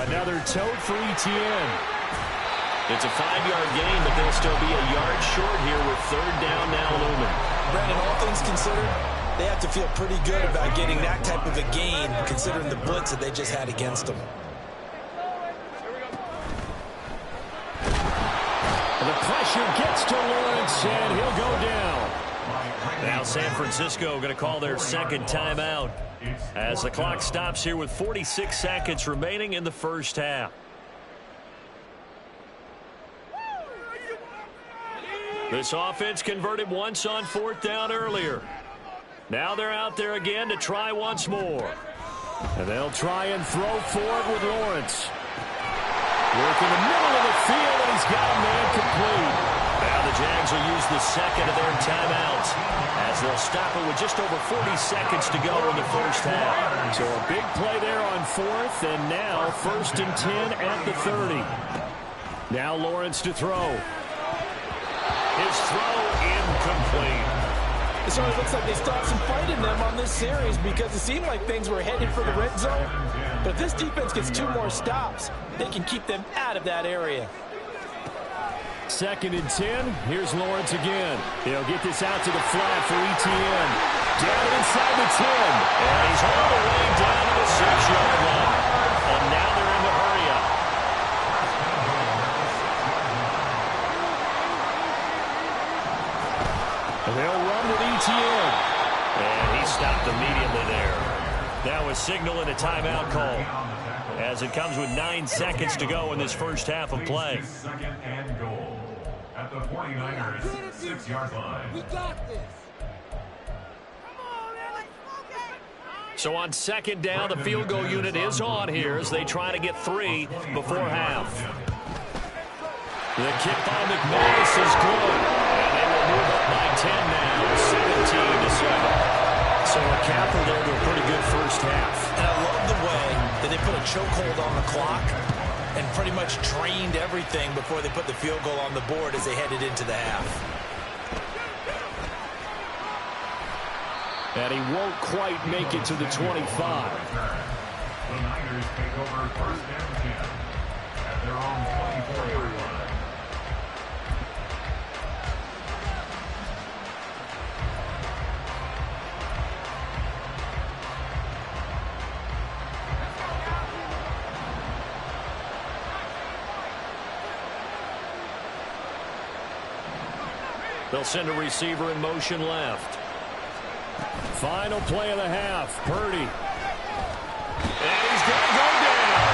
Another tote for Etienne. It's a 5-yard gain, but they'll still be a yard short here with third down now looming. Brandon, all things considered, they have to feel pretty good about getting that type of a gain, considering the blitz that they just had against them. The pressure gets to Lawrence, and he'll go down. Now San Francisco going to call their second timeout as the clock stops here with 46 seconds remaining in the first half. This offense converted once on 4th down earlier. Now they're out there again to try once more. And they'll try and throw forward with Lawrence. Work in the middle of the field, and he's got a man complete. Now the Jags will use the second of their timeouts as they'll stop it with just over 40 seconds to go in the first half. So a big play there on 4th, and now 1st and 10 at the 30. Now Lawrence to throw. His throw incomplete. It certainly looks like they stopped some fight in them on this series because it seemed like things were headed for the red zone. But if this defense gets 2 more stops, they can keep them out of that area. 2nd and 10. Here's Lawrence again. He'll get this out to the flat for Etienne. Down inside the 10. And he's all the way down to the 6-yard line. And now they're in the hurry-up. They'll run with Etienne. And he stopped immediately there. That was signaling a timeout call as it comes with 9 seconds to go in this first half of play. Second and goal at the 49ers 6-yard line. We got this. So on second down, the field goal unit is on here as they try to get 3 before half. The kick by McManus is good. And they will move up by 10 now, 17-7. So a capper there to a pretty good first half. And I love the way that they put a chokehold on the clock and pretty much drained everything before they put the field goal on the board as they headed into the half. And he won't quite make it to the 25. The Niners take over first and 10 at their own 24-yard line. They'll send a receiver in motion left. Final play of the half. Purdy. And he's going to go down.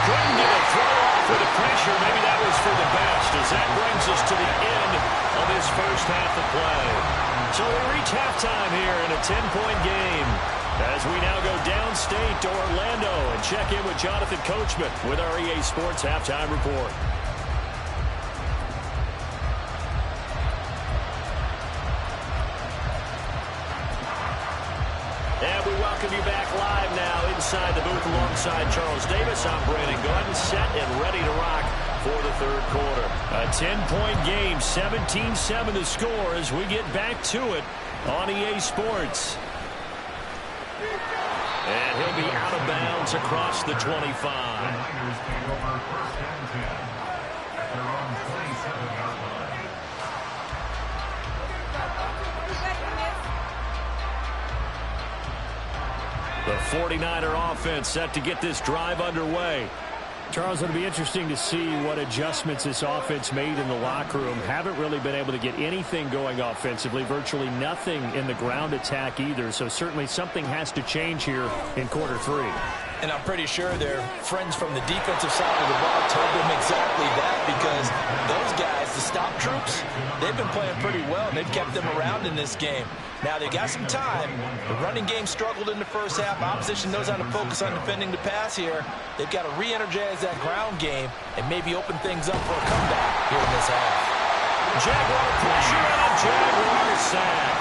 Couldn't get a throw off with the pressure. Maybe that was for the best, as that brings us to the end of his first half of play. So we reach halftime here in a 10-point game, as we now go downstate to Orlando and check in with Jonathan Coachman with our EA Sports Halftime Report. And we welcome you back live now inside the booth alongside Charles Davis. I'm Brandon Gaudin, set and ready to rock for the third quarter. A 10-point game, 17-7 the score as we get back to it on EA Sports. And he'll be out of bounds across the 25. The Niners take over first and 10 at their own 27-yard line. The 49er offense set to get this drive underway. Charles, it'll be interesting to see what adjustments this offense made in the locker room. Haven't really been able to get anything going offensively, virtually nothing in the ground attack either. So certainly something has to change here in quarter three. And I'm pretty sure their friends from the defensive side of the ball told them exactly that, because those guys, the stop troops, they've been playing pretty well, and they've kept them around in this game. Now, they've got some time. The running game struggled in the first half. Opposition knows how to focus on defending the pass here. They've got to re-energize that ground game and maybe open things up for a comeback here in this half. Jaguar pressure and a Jaguar sack.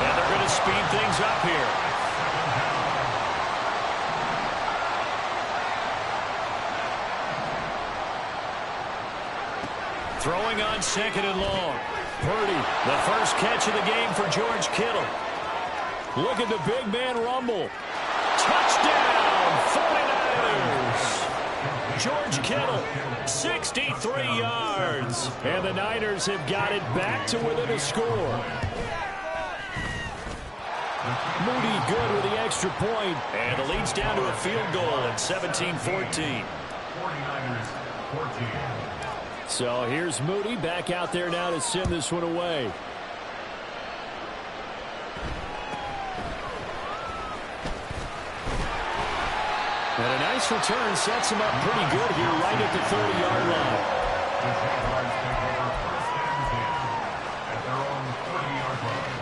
And they're going to speed things up here. Throwing on second and long. Purdy, the first catch of the game for George Kittle. Look at the big man rumble. Touchdown, 49ers. George Kittle, 63 yards. And the Niners have got it back to within a score. Moody good with the extra point. And the lead's down to a field goal at 17-14. 49ers 14. So here's Moody back out there now to send this one away. And a nice return sets him up pretty good here right at the 30-yard line. The Jaguars take over first and 10 at their own 30-yard line.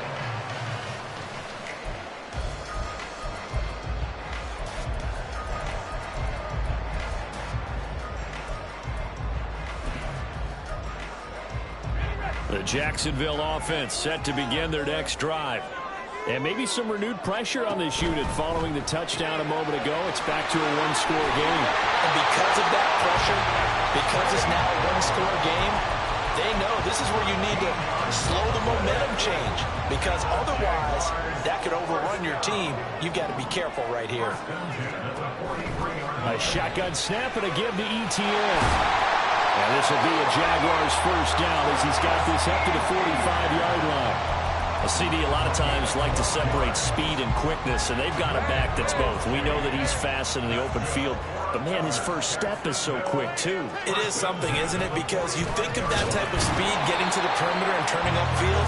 The Jacksonville offense set to begin their next drive. And maybe some renewed pressure on this unit following the touchdown a moment ago. It's back to a one-score game. And because of that pressure, because it's now a one-score game, they know this is where you need to slow the momentum change, because otherwise that could overrun your team. You've got to be careful right here. A shotgun snap and a give to ETN. And this will be a Jaguars first down as he's got this up to the 45-yard line. A CD a lot of times like to separate speed and quickness, and they've got a back that's both. We know that he's fast in the open field, but man, his first step is so quick too. It is something, isn't it? Because you think of that type of speed getting to the perimeter and turning upfield,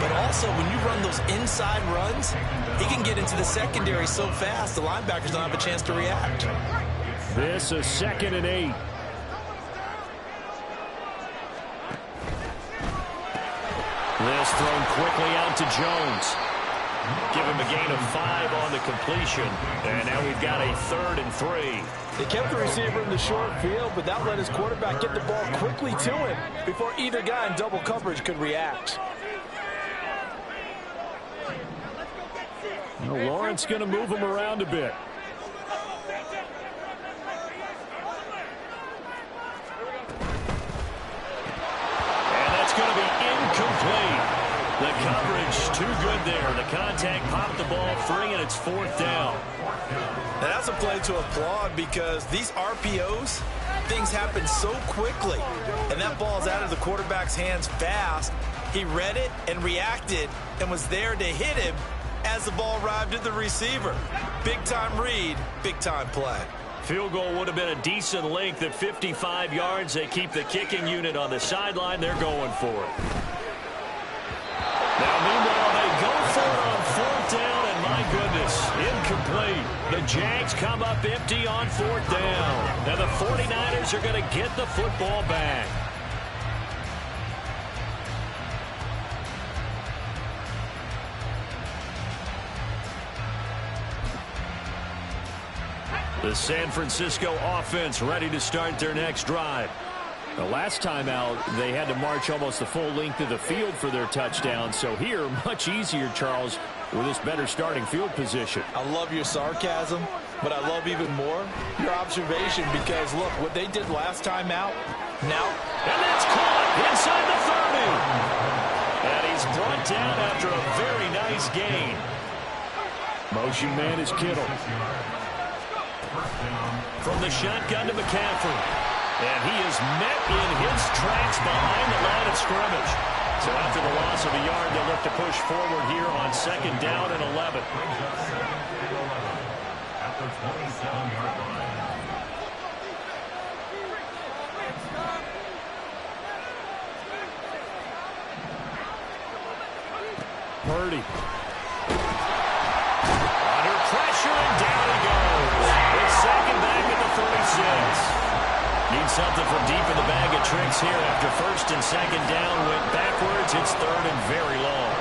but also when you run those inside runs, he can get into the secondary so fast the linebackers don't have a chance to react. This is 2nd and 8. This thrown quickly out to Jones. Give him a gain of 5 on the completion. And now we've got a 3rd and 3. They kept the receiver in the short field, but that let his quarterback get the ball quickly to him before either guy in double coverage could react. Now Lawrence going to move him around a bit. And that's going to be incomplete. The coverage too good there. The contact popped the ball free, and it's 4th down. And that's a play to applaud because these RPOs, things happen so quickly. And that ball's out of the quarterback's hands fast. He read it and reacted and was there to hit him as the ball arrived at the receiver. Big-time read, big-time play. Field goal would have been a decent length at 55 yards. They keep the kicking unit on the sideline. They're going for it. Now, meanwhile, they go for it on 4th down, and my goodness, incomplete. The Jags come up empty on 4th down. Now the 49ers are going to get the football back. The San Francisco offense ready to start their next drive. The last time out, they had to march almost the full length of the field for their touchdown. So here, much easier, Charles, with this better starting field position. I love your sarcasm, but I love even more your observation because, look, what they did last time out, now. And that's caught inside the 30. And he's brought down after a very nice gain. Motion man is Kittle. From the shotgun to McCaffrey. And he is met in his tracks behind the line of scrimmage. So after the loss of a yard, they'll look to push forward here on 2nd down and 11. At the 27-yard line. Purdy. Under pressure, and down he goes. It's 2nd back at the 36. Need something from deep in the bag of tricks here after 1st and 2nd down went backwards. It's 3rd and very long.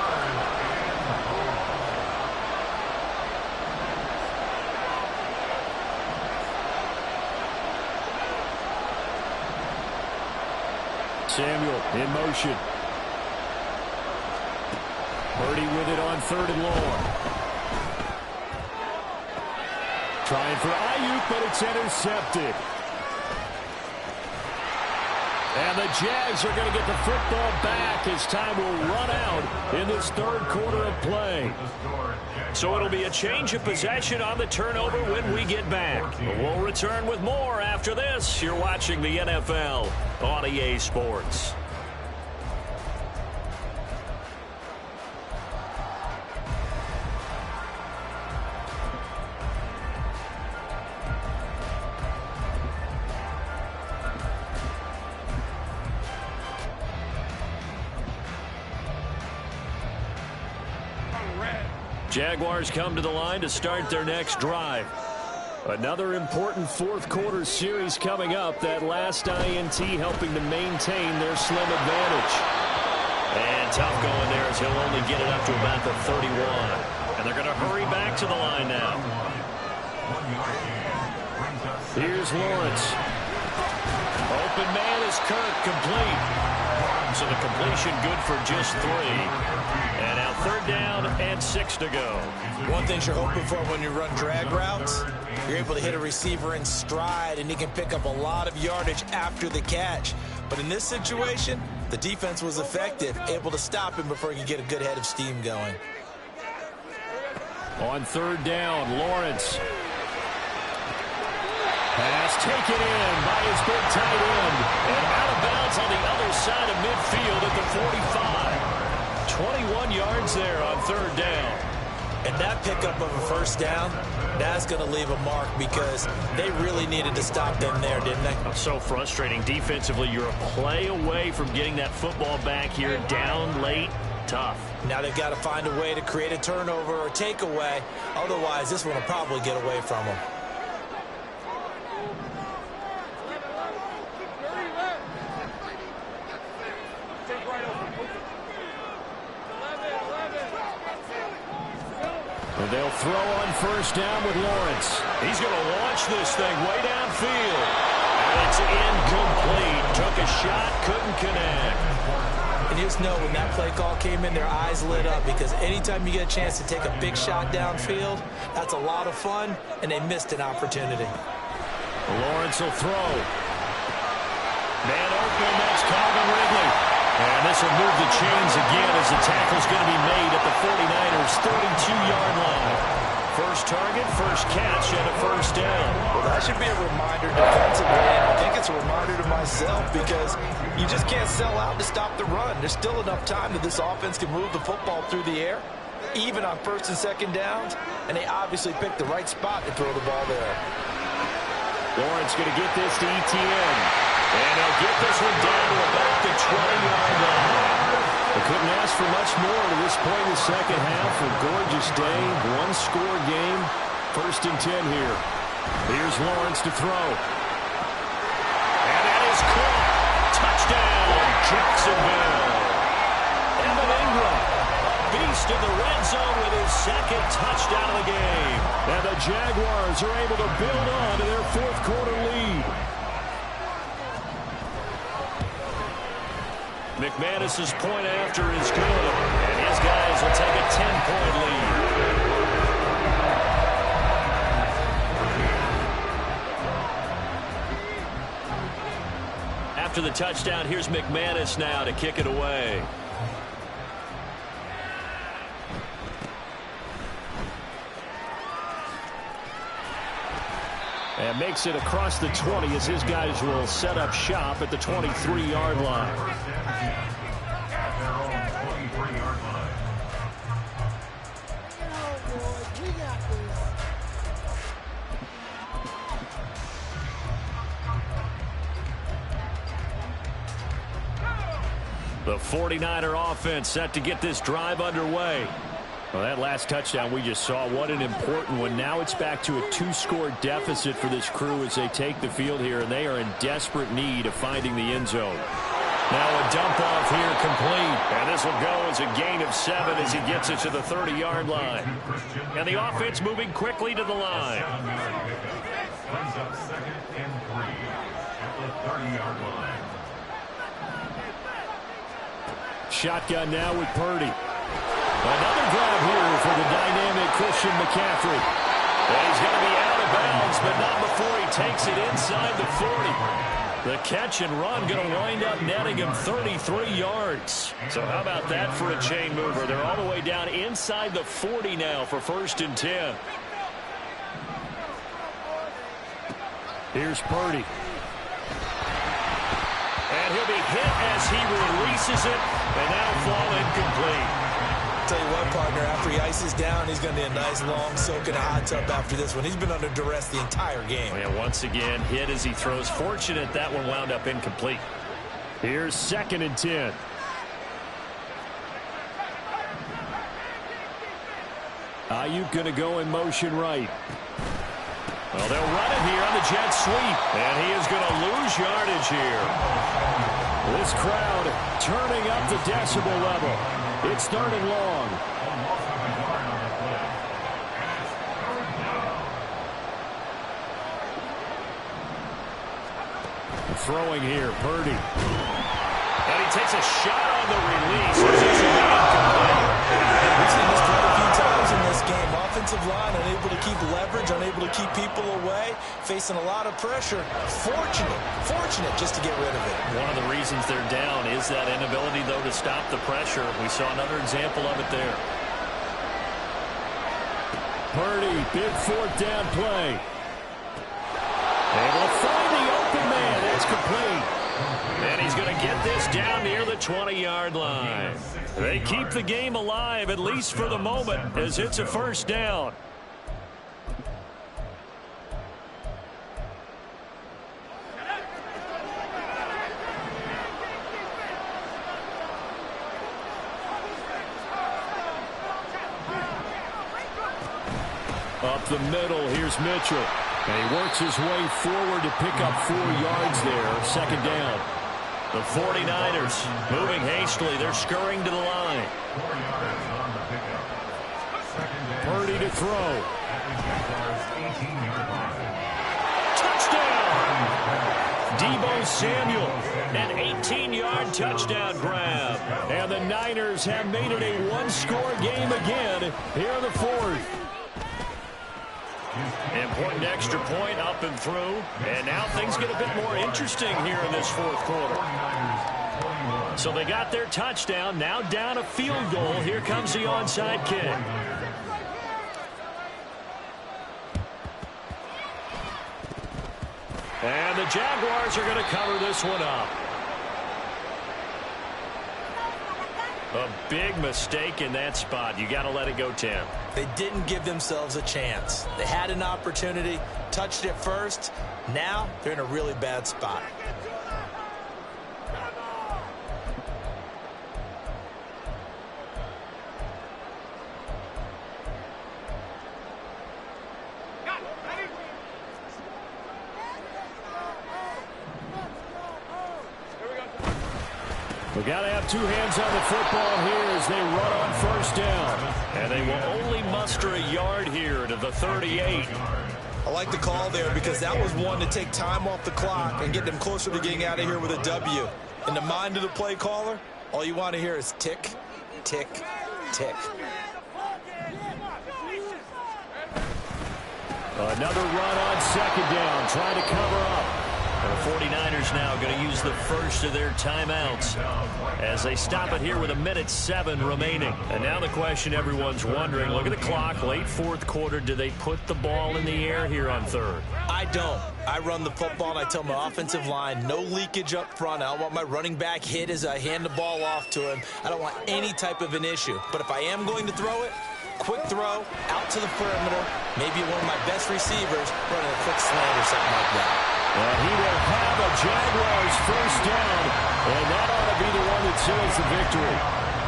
Samuel in motion. Purdy with it on 3rd and long. Trying for Ayuk, but it's intercepted. And the Jags are going to get the football back as time will run out in this 3rd quarter of play. So it'll be a change of possession on the turnover when we get back. We'll return with more after this. You're watching the NFL on EA Sports. Jaguars come to the line to start their next drive. Another important 4th quarter series coming up. That last INT helping to maintain their slim advantage. And tough going there as he'll only get it up to about the 31. And they're going to hurry back to the line now. Here's Lawrence. Open man is Kirk, complete. So the completion good for just 3. And now 3rd down and 6 to go. One thing you're hoping for when you run drag routes, you're able to hit a receiver in stride and he can pick up a lot of yardage after the catch. But in this situation, the defense was effective, able to stop him before he could get a good head of steam going. On 3rd down, Lawrence. Pass taken in by his big tight end. And out of bounds on the other side of midfield at the 45. 21 yards there on 3rd down. And that pickup of a 1st down, that's going to leave a mark because they really needed to stop them there, didn't they? So frustrating. Defensively, you're a play away from getting that football back here down late. Tough. Now they've got to find a way to create a turnover or takeaway. Otherwise, this one will probably get away from them. they'll throw on first down with Lawrence. He's going to launch this thing way downfield. And it's incomplete. Took a shot, couldn't connect. And you just know when that play call came in, their eyes lit up, because anytime you get a chance to take a big shot downfield, that's a lot of fun, and they missed an opportunity. Lawrence will throw. Man open, that's Calvin Ridley. And this will move the chains again as the tackle's going to be made at the 49ers' 32-yard line. First target, first catch, and a first down. Well, that should be a reminder defensively, and I think it's a reminder to myself, because you just can't sell out to stop the run. There's still enough time that this offense can move the football through the air, even on first and second downs, and they obviously picked the right spot to throw the ball there. Lawrence going to get this to ETN. And he'll get this one down to about the 20-yard line. They couldn't ask for much more to this point in the second half. A gorgeous day, one-score game. First and 10 here. Here's Lawrence to throw. And that is caught. Touchdown, Jacksonville. Evan Ingram, beast in the red zone with his second touchdown of the game. And the Jaguars are able to build on to their fourth-quarter lead. McManus's point after is good, and his guys will take a 10-point lead. After the touchdown, here's McManus now to kick it away. And makes it across the 20 as his guys will set up shop at the 23-yard line. The 49er offense set to get this drive underway. Well, that last touchdown we just saw, what an important one. Now it's back to a two-score deficit for this crew as they take the field here, and they are in desperate need of finding the end zone. Now a dump off here complete, and this will go as a gain of 7 as he gets it to the 30-yard line. And the offense moving quickly to the line. Brings up 2nd and 3 at the 30-yard line. Shotgun now with Purdy. Another grab here for the dynamic Christian McCaffrey. And he's going to be out of bounds, but not before he takes it inside the 40. The catch and run going to wind up netting him 33 yards. So how about that for a chain mover? They're all the way down inside the 40 now for 1st and 10. Here's Purdy. And he'll be hit as he releases it, and that'll fall incomplete. Tell you what, partner, after he ices down, he's going to need a nice long soak in a hot tub after this one. He's been under duress the entire game. Yeah, once again, hit as he throws. Fortunate that one wound up incomplete. Here's 2nd and 10. Ayuk going to go in motion right. Well, they'll run it here on the jet sweep, and he is going to lose yardage here. This crowd turning up the decibel level. It's 3rd and long. Throwing here, Purdy. And he takes a shot on the release. We've seen this quite a few times in this game. Offensive line unable to keep leverage, unable to keep people away, facing a lot of pressure. Fortunate just to get rid of it. One of the reasons they're down is that inability, though, to stop the pressure. We saw another example of it there. Purdy, big 4th down play. Able to find the open man. It's complete. And he's going to get this down near the 20-yard line. They keep the game alive, at least for the moment, as it's a 1st down. Up the middle, here's Mitchell. And he works his way forward to pick up 4 yards there. 2nd down. The 49ers moving hastily. They're scurrying to the line. 30 to throw. Jaguars 18-yard line. Touchdown! Deebo Samuel, an 18-yard touchdown grab. And the Niners have made it a one-score game again here in the fourth. Important extra point up and through. And now things get a bit more interesting here in this fourth quarter. So they got their touchdown, now down a field goal. Here comes the onside kick. And the Jaguars are going to cover this one up. A big mistake in that spot. You got to let it go, Tim. They didn't give themselves a chance. They had an opportunity, touched it first. Now they're in a really bad spot. We've got to have two hands on the football here as they run on first down. And they will only muster a yard here to the 38. I like the call there because that was one to take time off the clock and get them closer to getting out of here with a W. In the mind of the play caller, all you want to hear is tick, tick, tick. Another run on second down, trying to cover up. The 49ers now going to use the first of their timeouts as they stop it here with 1:07 remaining. And now the question everyone's wondering, look at the clock, late fourth quarter, do they put the ball in the air here on third? I don't. I run the football and I tell my offensive line, no leakage up front. I don't want my running back hit as I hand the ball off to him. I don't want any type of an issue. But if I am going to throw it, quick throw, out to the perimeter, maybe one of my best receivers running a quick slant or something like that. And he will have a Jaguars first down, and that ought to be the one that seals the victory.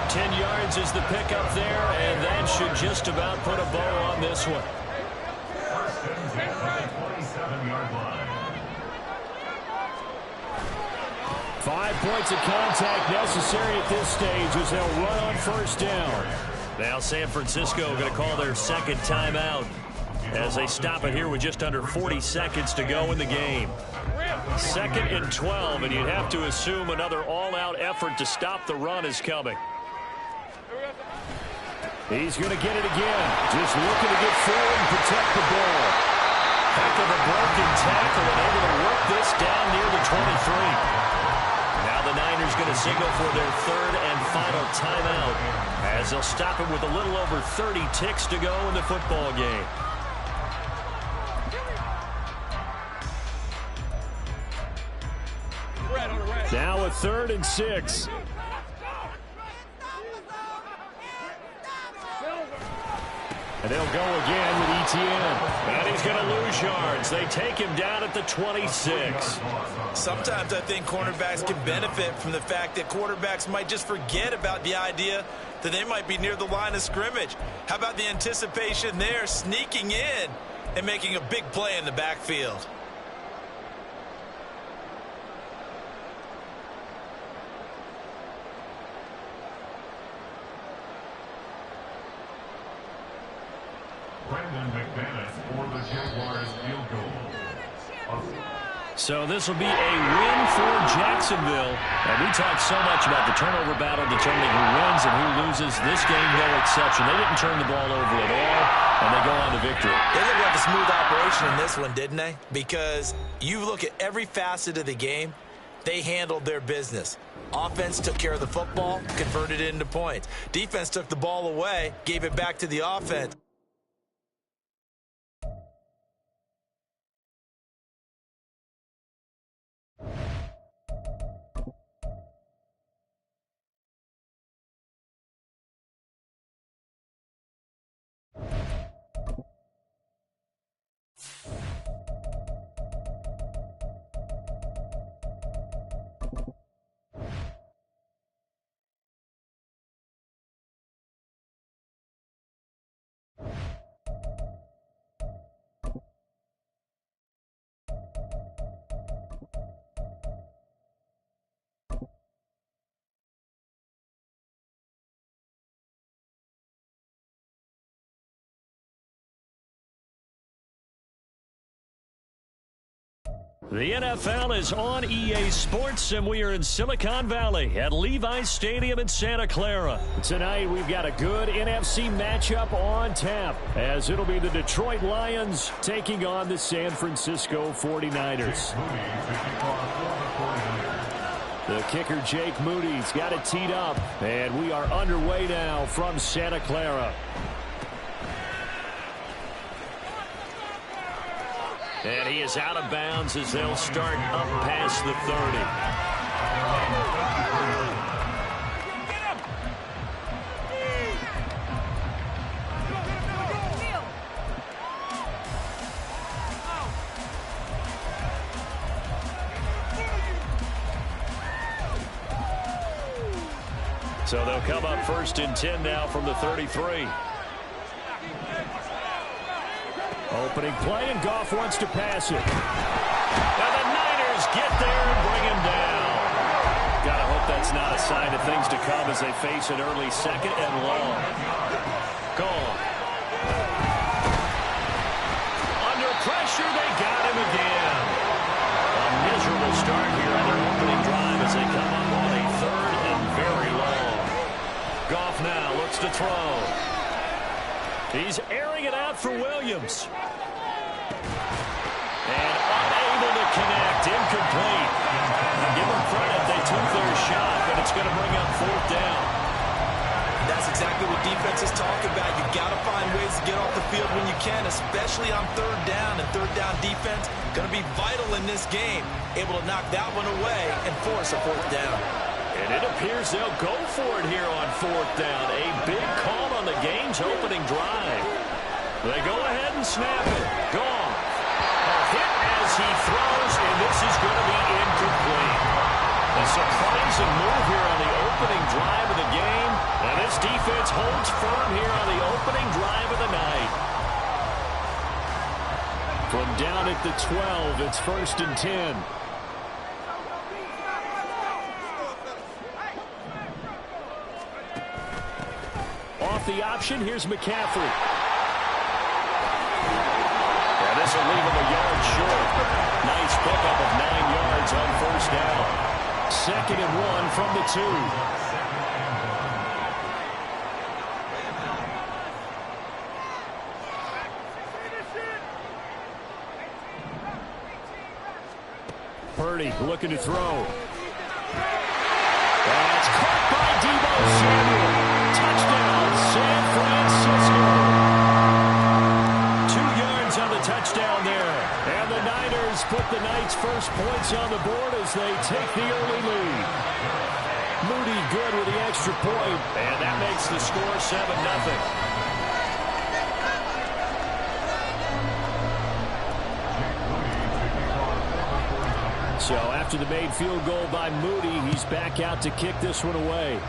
10 yards is the pickup there, and that should just about put a bow on this one. First and 10 at the 27-yard line. 5 points of contact necessary at this stage as they'll run on first down. Now San Francisco going to call their second timeout as they stop it here with just under 40 seconds to go in the game. 2nd and 12, and you'd have to assume another all-out effort to stop the run is coming. He's going to get it again, just looking to get forward and protect the ball. Heck of a broken tackle and able to work this down near the 23. Now the Niners going to signal for their third and final timeout as they'll stop it with a little over 30 ticks to go in the football game. Now a 3rd and 6. And they'll go again with Etienne. And he's going to lose yards. They take him down at the 26. Sometimes I think cornerbacks can benefit from the fact that quarterbacks might just forget about the idea that they might be near the line of scrimmage. How about the anticipation there, sneaking in and making a big play in the backfield? Brandon McManus for the Jaguars field goal. So this will be a win for Jacksonville. And we talked so much about the turnover battle determining who wins and who loses. This game, no exception. They didn't turn the ball over at all, and they go on to victory. They looked like a smooth operation in this one, didn't they? Because you look at every facet of the game, they handled their business. Offense took care of the football, converted it into points. Defense took the ball away, gave it back to the offense. The NFL is on EA Sports, and we are in Silicon Valley at Levi's Stadium in Santa Clara. Tonight, we've got a good NFC matchup on tap, as it'll be the Detroit Lions taking on the San Francisco 49ers. The kicker, Jake Moody's got it teed up, and we are underway now from Santa Clara. And he is out of bounds as they'll start up past the 30. So they'll come up 1st and 10 now from the 33. Opening play, and Goff wants to pass it. And the Niners get there and bring him down. Gotta hope that's not a sign of things to come as they face an early 2nd and long. Gone. Under pressure, they got him again. A miserable start here on their opening drive as they come up on a 3rd and very long. Goff now looks to throw. He's airing it out for Williams. And unable to connect, incomplete. Give them credit, they took their shot, but it's going to bring up 4th down. That's exactly what defense is talking about. You got to find ways to get off the field when you can, especially on 3rd down. And 3rd down defense going to be vital in this game. Able to knock that one away and force a 4th down. And it appears they'll go for it here on 4th down. A big call on the game's opening drive. They go ahead and snap it. Gone. A hit as he throws, and this is going to be incomplete. A surprising move here on the opening drive of the game. And this defense holds firm here on the opening drive of the night. From down at the 12, it's 1st and 10. Off the option, here's McCaffrey. And this will leave him a yard short. Nice pickup of 9 yards on 1st down. 2nd and 1 from the 2. Purdy looking to throw. That's caught by Deebo Samuel. Touchdown, San Francisco. 2 yards on the touchdown there. And the Niners put the Knights' first points on the board as they take the early lead. Moody good with the extra point, and that makes the score 7-0. So after the made field goal by Moody, he's back out to kick this one away.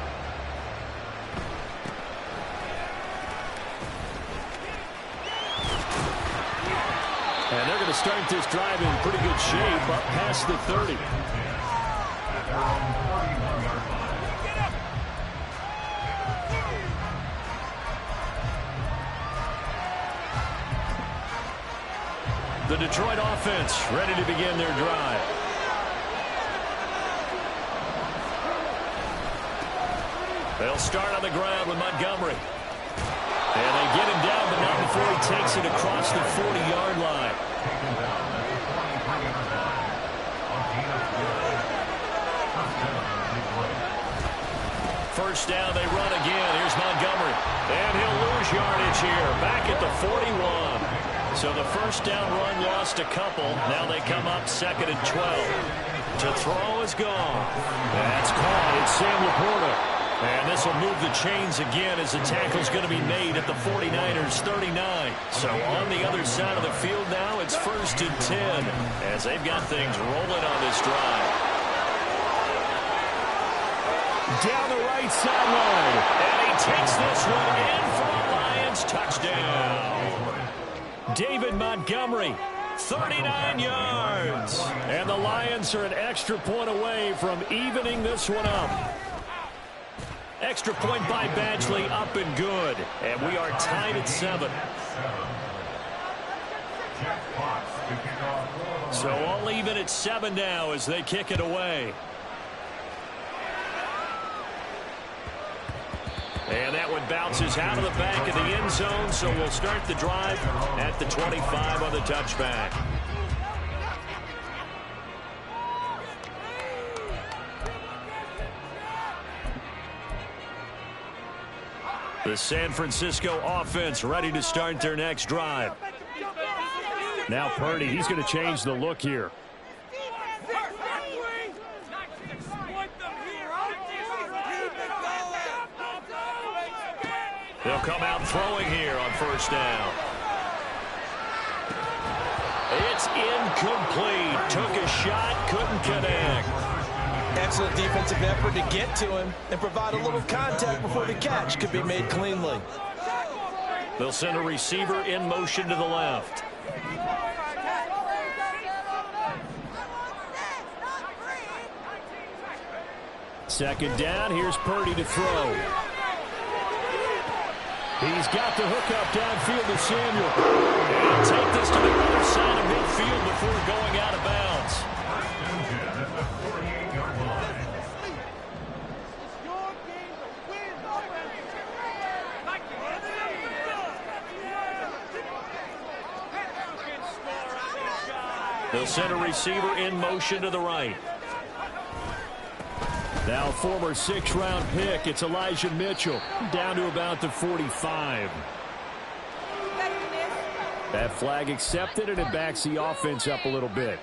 And they're going to start this drive in pretty good shape up past the 30. The Detroit offense ready to begin their drive. They'll start on the ground with Montgomery. And they get him down, but not before he takes it across the 40-yard line. First down, they run again. Here's Montgomery. And he'll lose yardage here, back at the 41. So the first down run lost a couple. Now they come up 2nd and 12. To throw is gone. That's caught. It's Sam Laporta. And this will move the chains again as the tackle's going to be made at the 49ers 39. So on the other side of the field now, it's 1st and 10 as they've got things rolling on this drive. Down the right sideline. And he takes this one in for a Lions touchdown. David Montgomery, 39 yards. And the Lions are an extra point away from evening this one up. Extra point by Badgley, up and good. And we are tied at 7. So all even at 7 now as they kick it away. And that one bounces out of the back of the end zone, so we'll start the drive at the 25 on the touchback. The San Francisco offense ready to start their next drive. Now Purdy, he's going to change the look here. They'll come out throwing here on first down. It's incomplete. Took a shot, couldn't connect. Excellent defensive effort to get to him and provide a little contact before the catch could be made cleanly. They'll send a receiver in motion to the left. Second down, here's Purdy to throw. He's got the hook up downfield to Samuel. And take this to the other side of midfield before going out of bounds. They'll send a receiver in motion to the right. Now former 6th-round pick, it's Elijah Mitchell, down to about the 45. That flag accepted, and it backs the offense up a little bit.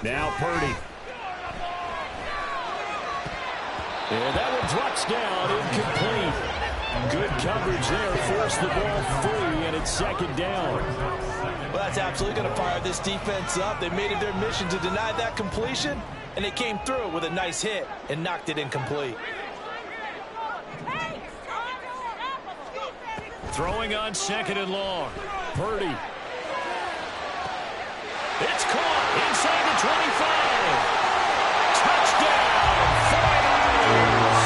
Now Purdy. And that one drops down, incomplete. Good coverage there, forced the ball free, and it's second down. Well, that's absolutely going to fire this defense up. They made it their mission to deny that completion, and they came through with a nice hit and knocked it incomplete. Throwing on second and long. Purdy. It's caught inside the 25. Touchdown, 49ers.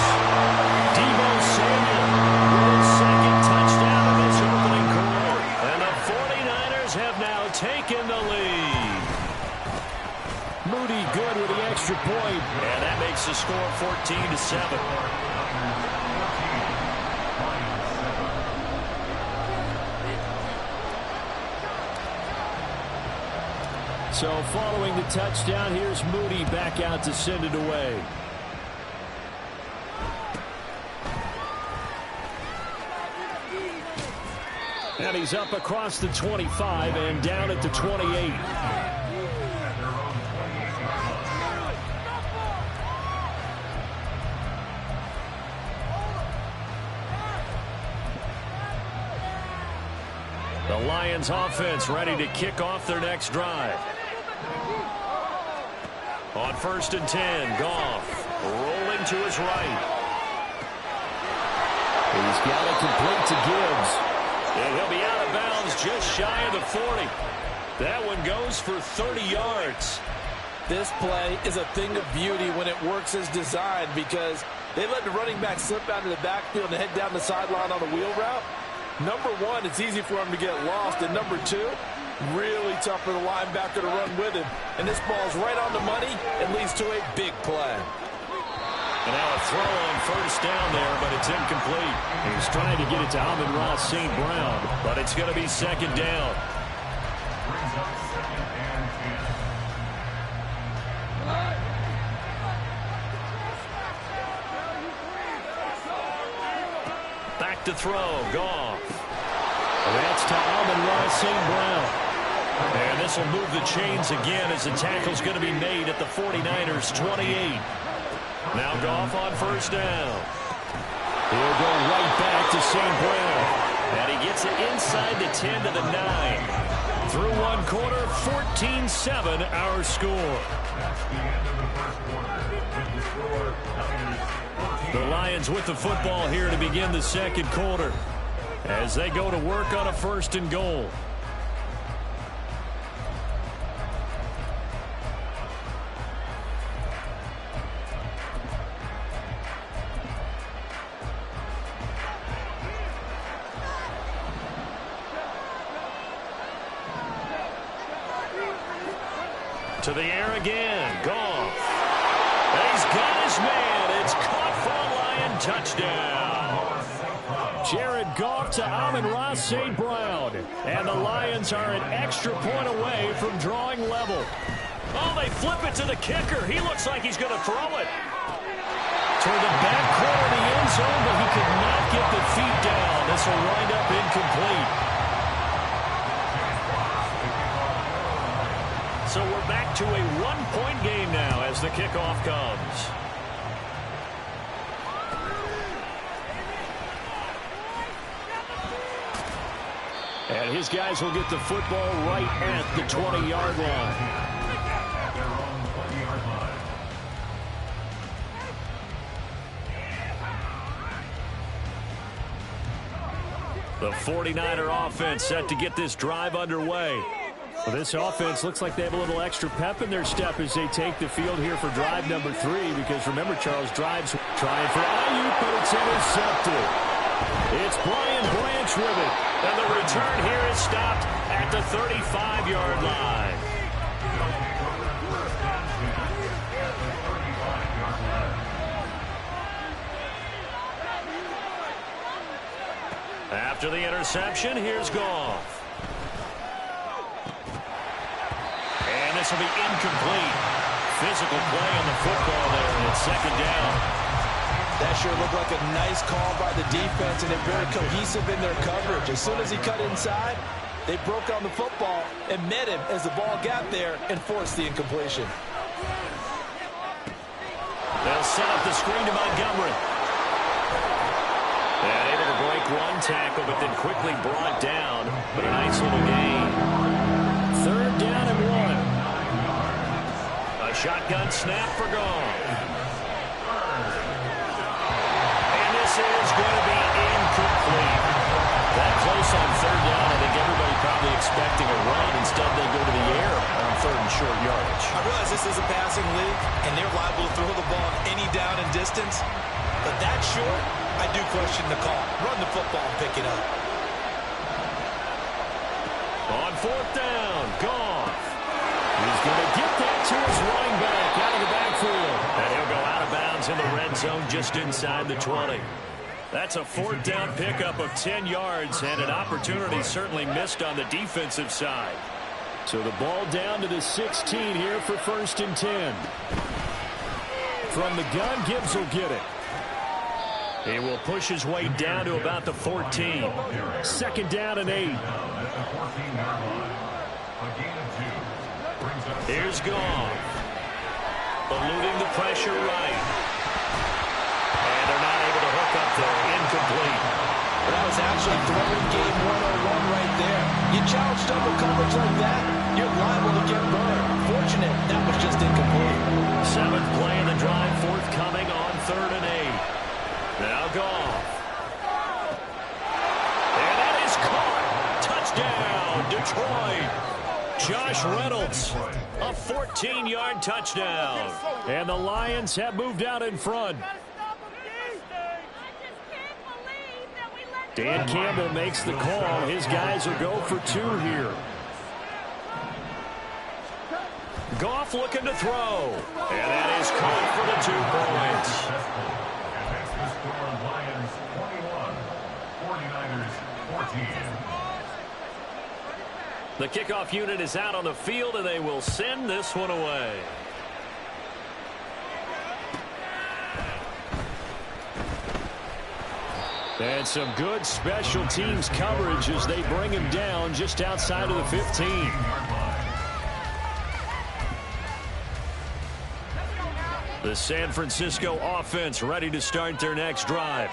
Deebo Samuel with his second touchdown in this opening quarter. And the 49ers have now taken the lead. Moody good with the extra point. And that makes the score 14-7. So following the touchdown, here's Moody back out to send it away. And he's up across the 25 and down at the 28. The Lions offense ready to kick off their next drive. On 1st and 10, Goff rolling to his right. He's got it complete to Gibbs. And he'll be out of bounds just shy of the 40. That one goes for 30 yards. This play is a thing of beauty when it works as designed because they let the running back slip out of the backfield and head down the sideline on the wheel route. Number one, it's easy for him to get lost. And number two, really tough for the linebacker to run with him. And this ball's right on the money and leads to a big play. And now a throw on first down there, but it's incomplete. He's trying to get it to Amon-Ra St. Brown, but it's going to be second down. Back to throw, Goff. That's to Amon-Ra St. Brown. And this will move the chains again as the tackle's going to be made at the 49ers 28. Now Goff on first down. He'll go right back to St. Brown. And he gets it inside the 10 to the 9. Through one quarter, 14-7 our score. The Lions with the football here to begin the second quarter as they go to work on a 1st and goal. To the air again. Goff. He's got his man. It's caught for a Lion touchdown. Jared Goff to Amon-Ra St. Brown. And the Lions are an extra point away from drawing level. Oh, they flip it to the kicker. He looks like he's going to throw it. Toward the back corner of the end zone, but he could not get the feet down. This will wind up incomplete. So we're back to a one-point game now as the kickoff comes. And his guys will get the football right at the 20-yard line. The 49er offense set to get this drive underway. Well, this offense looks like they have a little extra pep in their step as they take the field here for drive number 3. Because remember, Charles, drives trying for Ayuk, but it's intercepted. It's Brian Branch with it. And the return here is stopped at the 35-yard line. After the interception, here's Goff. And this will be incomplete. Physical play on the football there, and it's second down. That sure looked like a nice call by the defense, and they're very cohesive in their coverage. As soon as he cut inside, they broke on the football and met him as the ball got there and forced the incompletion. They'll set up the screen to Montgomery. And able to break one tackle, but then quickly brought down. But a nice little gain. Third down and 1. A shotgun snap for Goff. And this is going to be incomplete. That close on third down, I think everybody probably expecting a run. Instead, they go to the air on third and short yardage. I realize this is a passing league, and they're liable to throw the ball any down and distance. But that short, I do question the call. Run the football and pick it up. On fourth down, Goff. He's going to get that to his running back out of the backfield. And he'll go out of bounds in the red zone just inside the 20. That's a fourth down pickup of 10 yards and an opportunity certainly missed on the defensive side. So the ball down to the 16 here for first and 10. From the gun, Gibbs will get it. He will push his way down to about the 14. Second down and 8. Here's Goff. Eluding the pressure right. And they're not able to hook up there. Incomplete. That was actually throwing game 101 right there. You challenge double coverage like that, you're liable to get burned. Fortunate, that was just incomplete. Seventh play of the drive, forthcoming on third and 8. Now Goff. And that is caught. Touchdown, Detroit. Josh Reynolds, a 14-yard touchdown. And the Lions have moved out in front. Dan Campbell makes the call. His guys will go for 2 here. Goff looking to throw. And that is caught for the 2 points. Lions 21, 49ers 14. The kickoff unit is out on the field, and they will send this one away. And some good special teams coverage as they bring him down just outside of the 15. The San Francisco offense ready to start their next drive.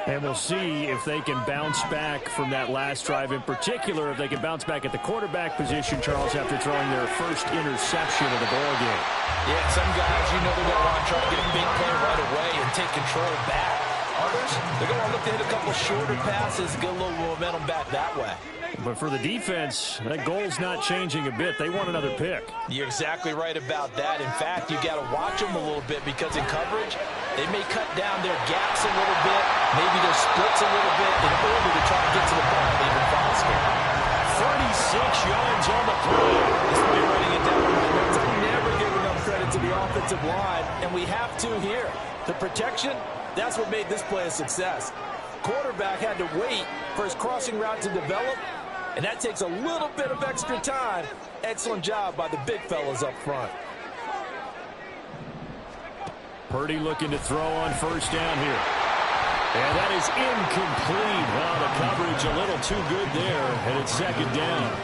And we'll see if they can bounce back from that last drive. In particular, if they can bounce back at the quarterback position, Charles, after throwing their first interception of the ballgame. Yeah, some guys, you know, they're going to want to try to get a big play right away and take control back. Others, they're going to look to hit a couple shorter passes and get a little momentum back that way. But for the defense, that goal's not changing a bit. They want another pick. You're exactly right about that. In fact, you got to watch them a little bit because in coverage, they may cut down their gaps a little bit, maybe their splits a little bit in order to try to get to the ball even faster. 36 yards on the play. This will be writing it down. That's a the offensive line, and we have to here. The protection, that's what made this play a success. Quarterback had to wait for his crossing route to develop, and that takes a little bit of extra time. Excellent job by the big fellas up front. Purdy looking to throw on first down here. And that is incomplete. Well, the coverage a little too good there, and it's second down.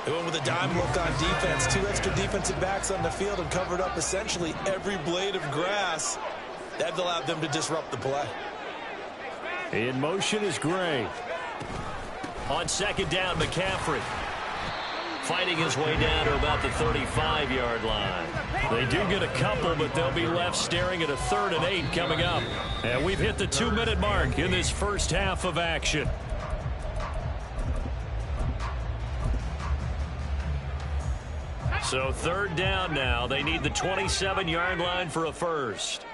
They went with a dime look on defense. 2 extra defensive backs on the field and covered up essentially every blade of grass. That allowed them to disrupt the play. In motion is Gray. On second down, McCaffrey fighting his way down to about the 35-yard line. They do get a couple, but they'll be left staring at a 3rd and 8 coming up. And we've hit the 2-minute mark in this first half of action. So 3rd down now. They need the 27-yard line for a first.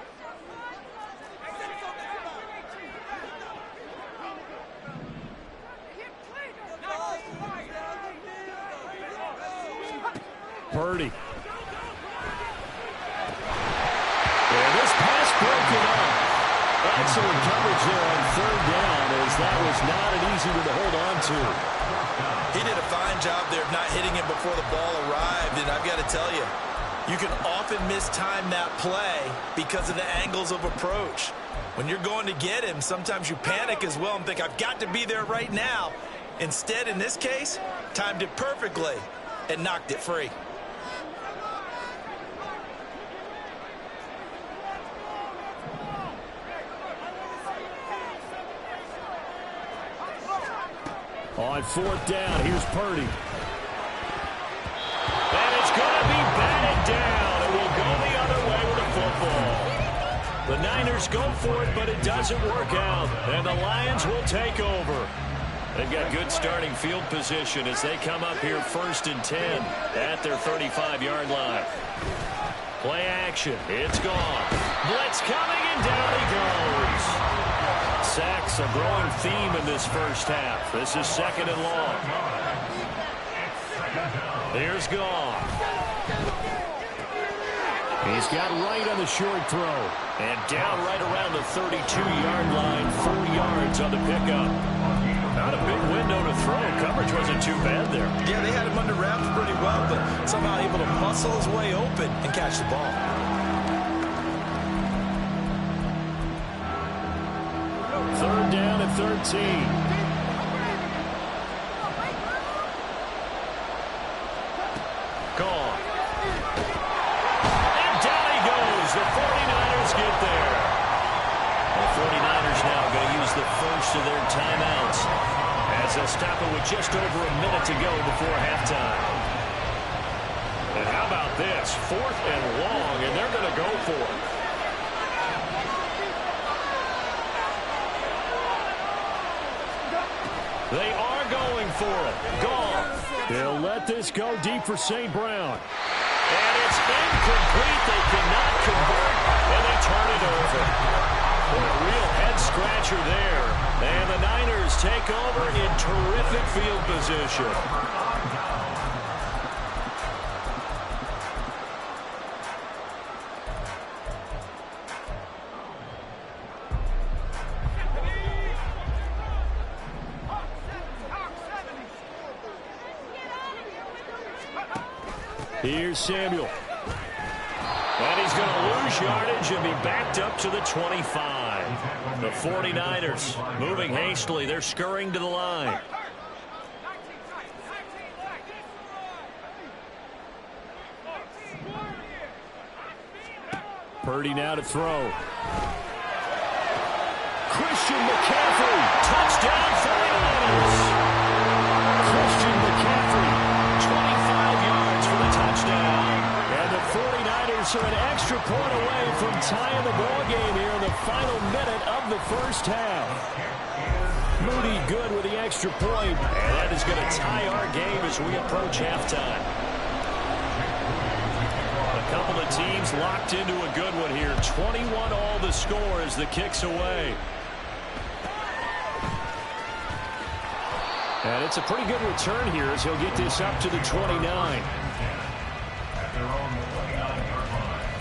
Purdy. And this pass broken up. Excellent coverage there on 3rd down, as that was not an easy one to hold on to. He did a fine job there of not hitting him before the ball arrived, and I've got to tell you, you can often mistime that play because of the angles of approach. When you're going to get him, sometimes you panic as well and think, I've got to be there right now. Instead, in this case, timed it perfectly and knocked it free. On 4th down, here's Purdy. And it's going to be batted down. It will go the other way with the football. The Niners go for it, but it doesn't work out. And the Lions will take over. They've got good starting field position as they come up here 1st and 10 at their 35-yard line. Play action. It's gone. Blitz coming, and down he goes. Sacks a growing theme in this first half. This is 2nd and long. Here's Goff. He's got right on the short throw. And down right around the 32-yard line. 4 yards on the pickup. Not a big window to throw. Coverage wasn't too bad there. Yeah, they had him under wraps pretty well, but somehow able to muscle his way open and catch the ball. Third down at 13. Gone. And down he goes. The 49ers get there. The 49ers now going to use the first of their timeouts as they'll stop it with just over a minute to go before halftime. And how about this? 4th and long, and they're going to go for it. They are going for it. Gone. They'll let this go deep for St. Brown. And it's incomplete. They cannot convert, and they turn it over. A real head-scratcher there. And the Niners take over in terrific field position. Here's Samuel. And he's going to lose yardage and be backed up to the 25. The 49ers moving hastily. They're scurrying to the line. Purdy now to throw. Christian McCaffrey. Touchdown 49ers. Christian McCaffrey. 25 yards for the touchdown. And the 49ers are an extra point away from tying the ball game here in the final minute of the first half. Moody good with the extra point, and that is going to tie our game as we approach halftime. A couple of teams locked into a good one here. 21 all the score as the kick's away. And it's a pretty good return here as he'll get this up to the 29. At their own 29-yard line.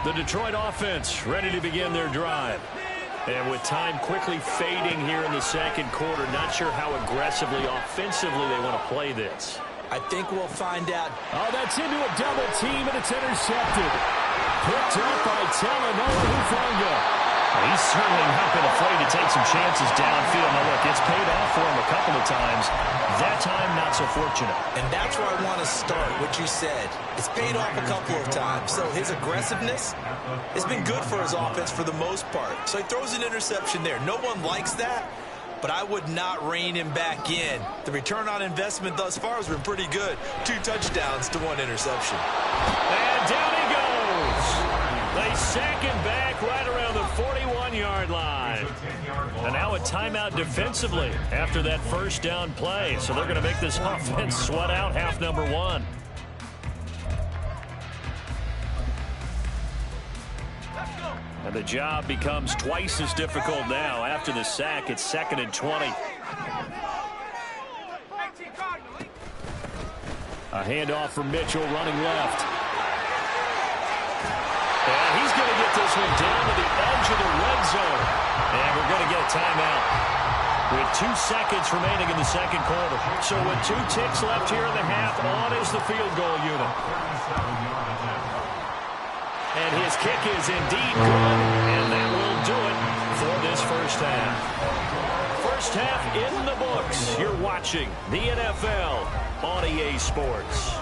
The Detroit offense ready to begin their drive. And with time quickly fading here in the second quarter, not sure how aggressively, offensively they want to play this. I think we'll find out. Oh, that's into a double team, and it's intercepted. Picked up by Talanoa Hufanga. He's certainly not been afraid to take some chances downfield. Now, look, it's paid off for him a couple of times. That time, not so fortunate. And that's where I want to start, what you said. It's paid off a couple of times. So his aggressiveness has been good for his offense for the most part. So he throws an interception there. No one likes that, but I would not rein him back in. The return on investment thus far has been pretty good. 2 touchdowns to 1 interception. And down he goes. They sack him back right around the 41-yard line. And now a timeout defensively after that first down play. So they're going to make this offense sweat out half number 1. And the job becomes twice as difficult now. After the sack, it's 2nd and 20. A handoff from Mitchell running left. And he's going to get this one down to the edge of the red zone. And we're going to get a timeout with 2 seconds remaining in the second quarter. So with 2 ticks left here in the half, on is the field goal unit. And his kick is indeed good, and that will do it for this first half. First half in the books. You're watching the NFL on EA Sports.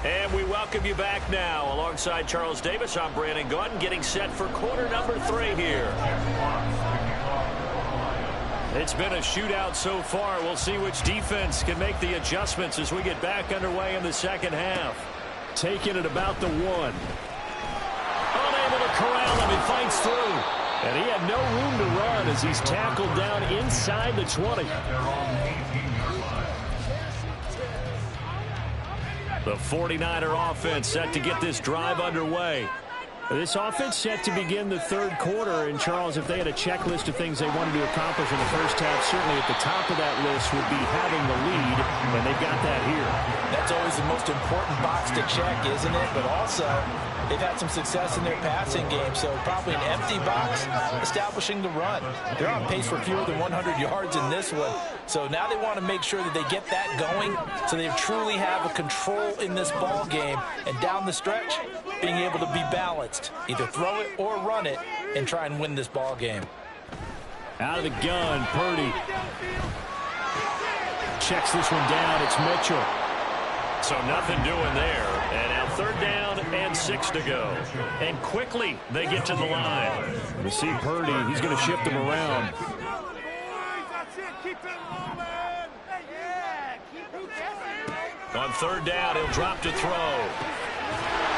And we welcome you back now. Alongside Charles Davis, I'm Brandon Gaudin, getting set for quarter number 3 here. It's been a shootout so far. We'll see which defense can make the adjustments as we get back underway in the second half. Taking it about the 1. Unable to corral him. He fights through. And he had no room to run as he's tackled down inside the 20. The 49er offense set to get this drive underway. This offense set to begin the third quarter. And, Charles, if they had a checklist of things they wanted to accomplish in the first half, certainly at the top of that list would be having the lead, and they've got that here. That's always the most important box to check, isn't it? But also, they've had some success in their passing game, so probably an empty box establishing the run. They're on pace for fewer than 100 yards in this one. So now they want to make sure that they get that going so they truly have a control in this ball game. And down the stretch, being able to be balanced. Either throw it or run it and try and win this ball game. Out of the gun, Purdy. Checks this one down. It's Mitchell. So nothing doing there. And now 3rd down and 6 to go. And quickly they get to the line. We see Purdy. He's going to shift them around. On 3rd down, he'll drop to throw.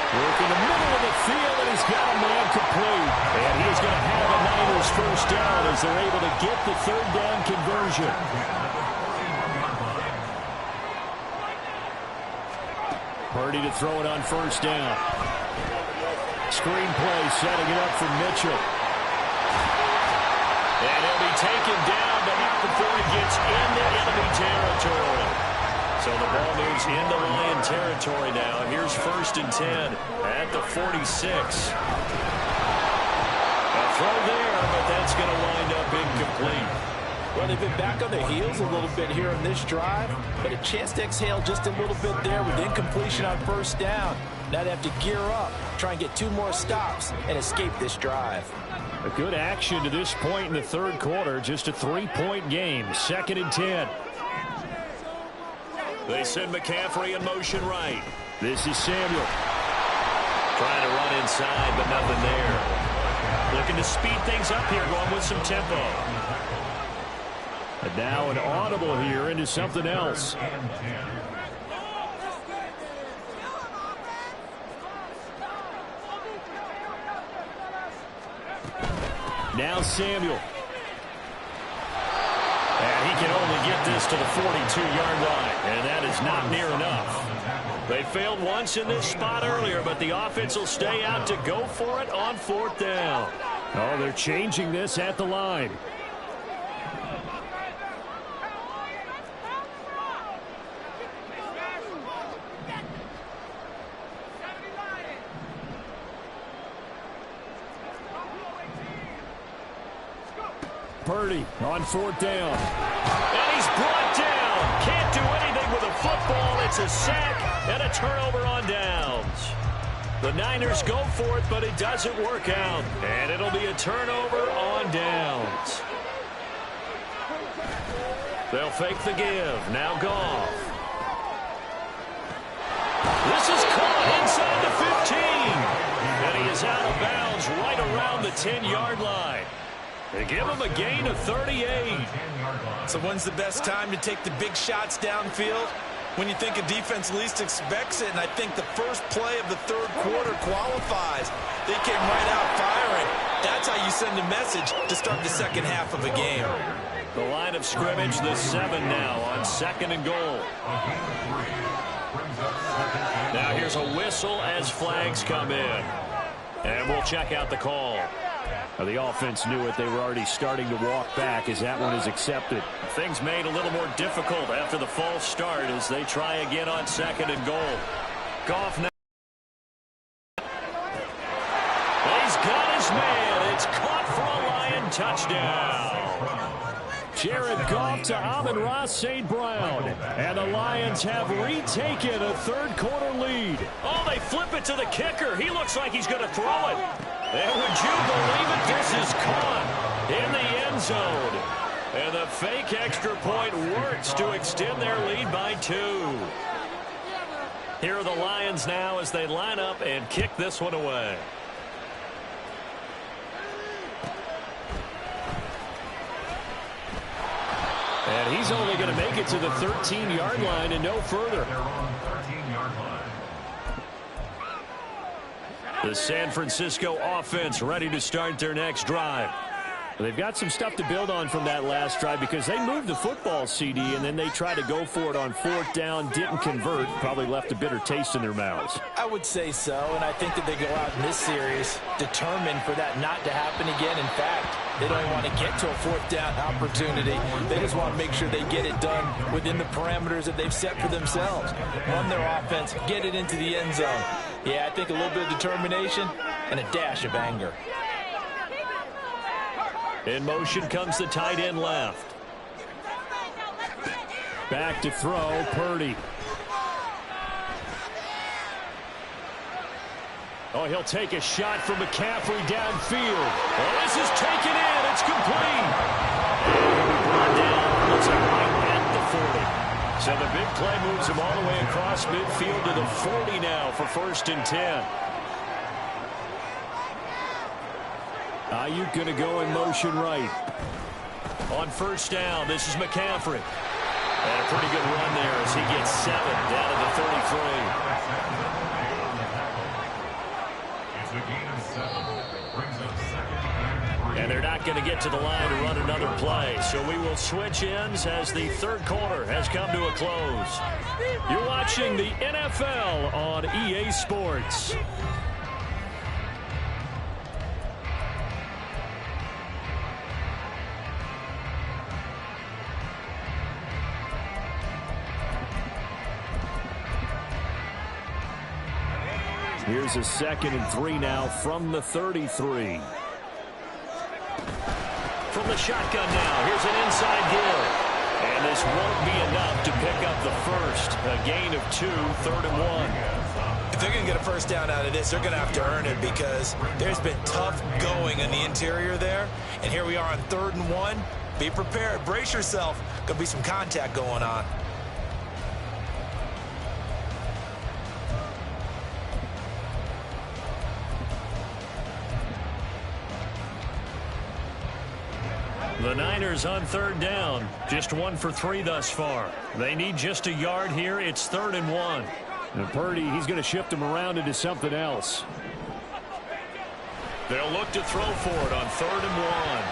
Work in the middle of the field, and he's got a man complete. And he's going to have a Niners first down as they're able to get the 3rd down conversion. Purdy to throw it on 1st down. Screen play setting it up for Mitchell. And he'll be taken down, but not before he gets into enemy territory. So the ball moves into Lion territory now. Here's 1st and 10 at the 46. A throw there, but that's going to wind up incomplete. Well, they've been back on their heels a little bit here in this drive, but a chance to exhale just a little bit there with incompletion on 1st down. Now they have to gear up, try and get 2 more stops, and escape this drive. A good action to this point in the 3rd quarter. Just a 3-point game. 2nd and 10. They send McCaffrey in motion right. This is Samuel. Trying to run inside, but nothing there. Looking to speed things up here, going with some tempo. And now an audible here into something else. Now Samuel. And he can only get this to the 42-yard line, and that is not near enough. They failed once in this spot earlier, but the offense will stay out to go for it on 4th down. Oh, they're changing this at the line. Purdy on 4th down. And he's brought down. Can't do anything with a football. It's a sack and a turnover on downs. The Niners go for it, but it doesn't work out. And it'll be a turnover on downs. They'll fake the give. Now Goff. This is caught inside the 15. And he is out of bounds right around the 10-yard line. They give him a gain of 38. So when's the best time to take the big shots downfield? When you think a defense least expects it, and I think the first play of the third quarter qualifies. They came right out firing. That's how you send a message to start the second half of a game. The line of scrimmage, the 7 now on 2nd and goal. Now here's a whistle as flags come in. And we'll check out the call. The offense knew it. They were already starting to walk back as that one is accepted. Things made a little more difficult after the false start as they try again on 2nd and goal. Goff now. He's got his man. It's caught for a Lion touchdown. Jared Goff to Amon-Ra St. Brown. And the Lions have retaken a third quarter lead. Oh, they flip it to the kicker. He looks like he's going to throw it. And would you believe it? This is caught in the end zone. And the fake extra point works to extend their lead by 2. Here are the Lions now as they line up and kick this one away. And he's only going to make it to the 13-yard line and no further. They're on the 13-yard line. The San Francisco offense ready to start their next drive. They've got some stuff to build on from that last drive because they moved the football, CD, and then they tried to go for it on 4th down, didn't convert, probably left a bitter taste in their mouths. I would say so, and I think that they go out in this series determined for that not to happen again. In fact, they don't want to get to a 4th down opportunity. They just want to make sure they get it done within the parameters that they've set for themselves. Run their offense, get it into the end zone. Yeah, I think a little bit of determination and a dash of anger. In motion comes the tight end left. Back to throw, Purdy. Oh, he'll take a shot from McCaffrey downfield. Oh, this is taken in. It's complete. And brought down. Looks like right at the 40. So the big play moves him all the way across midfield to the 40 now for 1st and 10. Ayuk going to go in motion right. On 1st down, this is McCaffrey. And a pretty good run there as he gets 7 down to the 33. It's a gain of 7. Brings up 2nd and 3. And they're not going to get to the line to run another play. So we will switch ends as the third quarter has come to a close. You're watching the NFL on EA Sports. Here's a 2nd and 3 now from the 33. From the shotgun now, here's an inside give. And this won't be enough to pick up the first. A gain of 2, 3rd and 1. If they're going to get a first down out of this, they're going to have to earn it because there's been tough going in the interior there. And here we are on 3rd and 1. Be prepared. Brace yourself. Going to be some contact going on. The Niners on 3rd down. Just 1 for 3 thus far. They need just a yard here. It's 3rd and 1. And Purdy, he's going to shift him around into something else. They'll look to throw for it on 3rd and 1.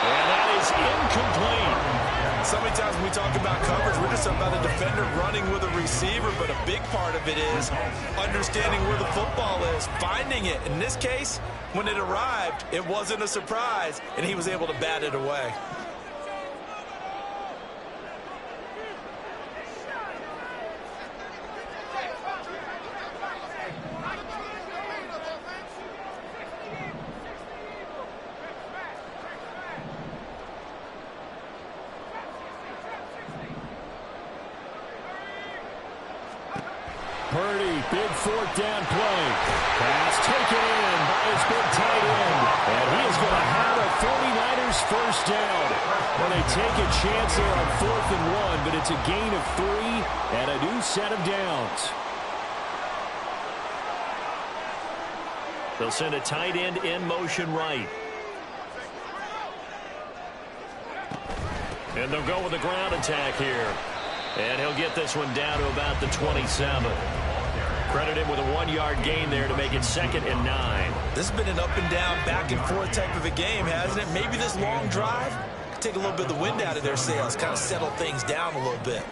And that is incomplete. So many times when we talk about coverage, we're just talking about a defender running with a receiver, but a big part of it is understanding where the football is, finding it. In this case, when it arrived, it wasn't a surprise, and he was able to bat it away. Purdy, big fourth down play. Pass taken in by his big tight end. And he is going to have a 49ers first down. Well, they take a chance there on 4th and 1, but it's a gain of 3 and a new set of downs. They'll send a tight end in motion right. And they'll go with the ground attack here. And he'll get this one down to about the 27. Credit him with a 1-yard gain there to make it 2nd and 9. This has been an up and down, back and forth type of a game, hasn't it? Maybe this long drive could take a little bit of the wind out of their sails, kind of settle things down a little bit.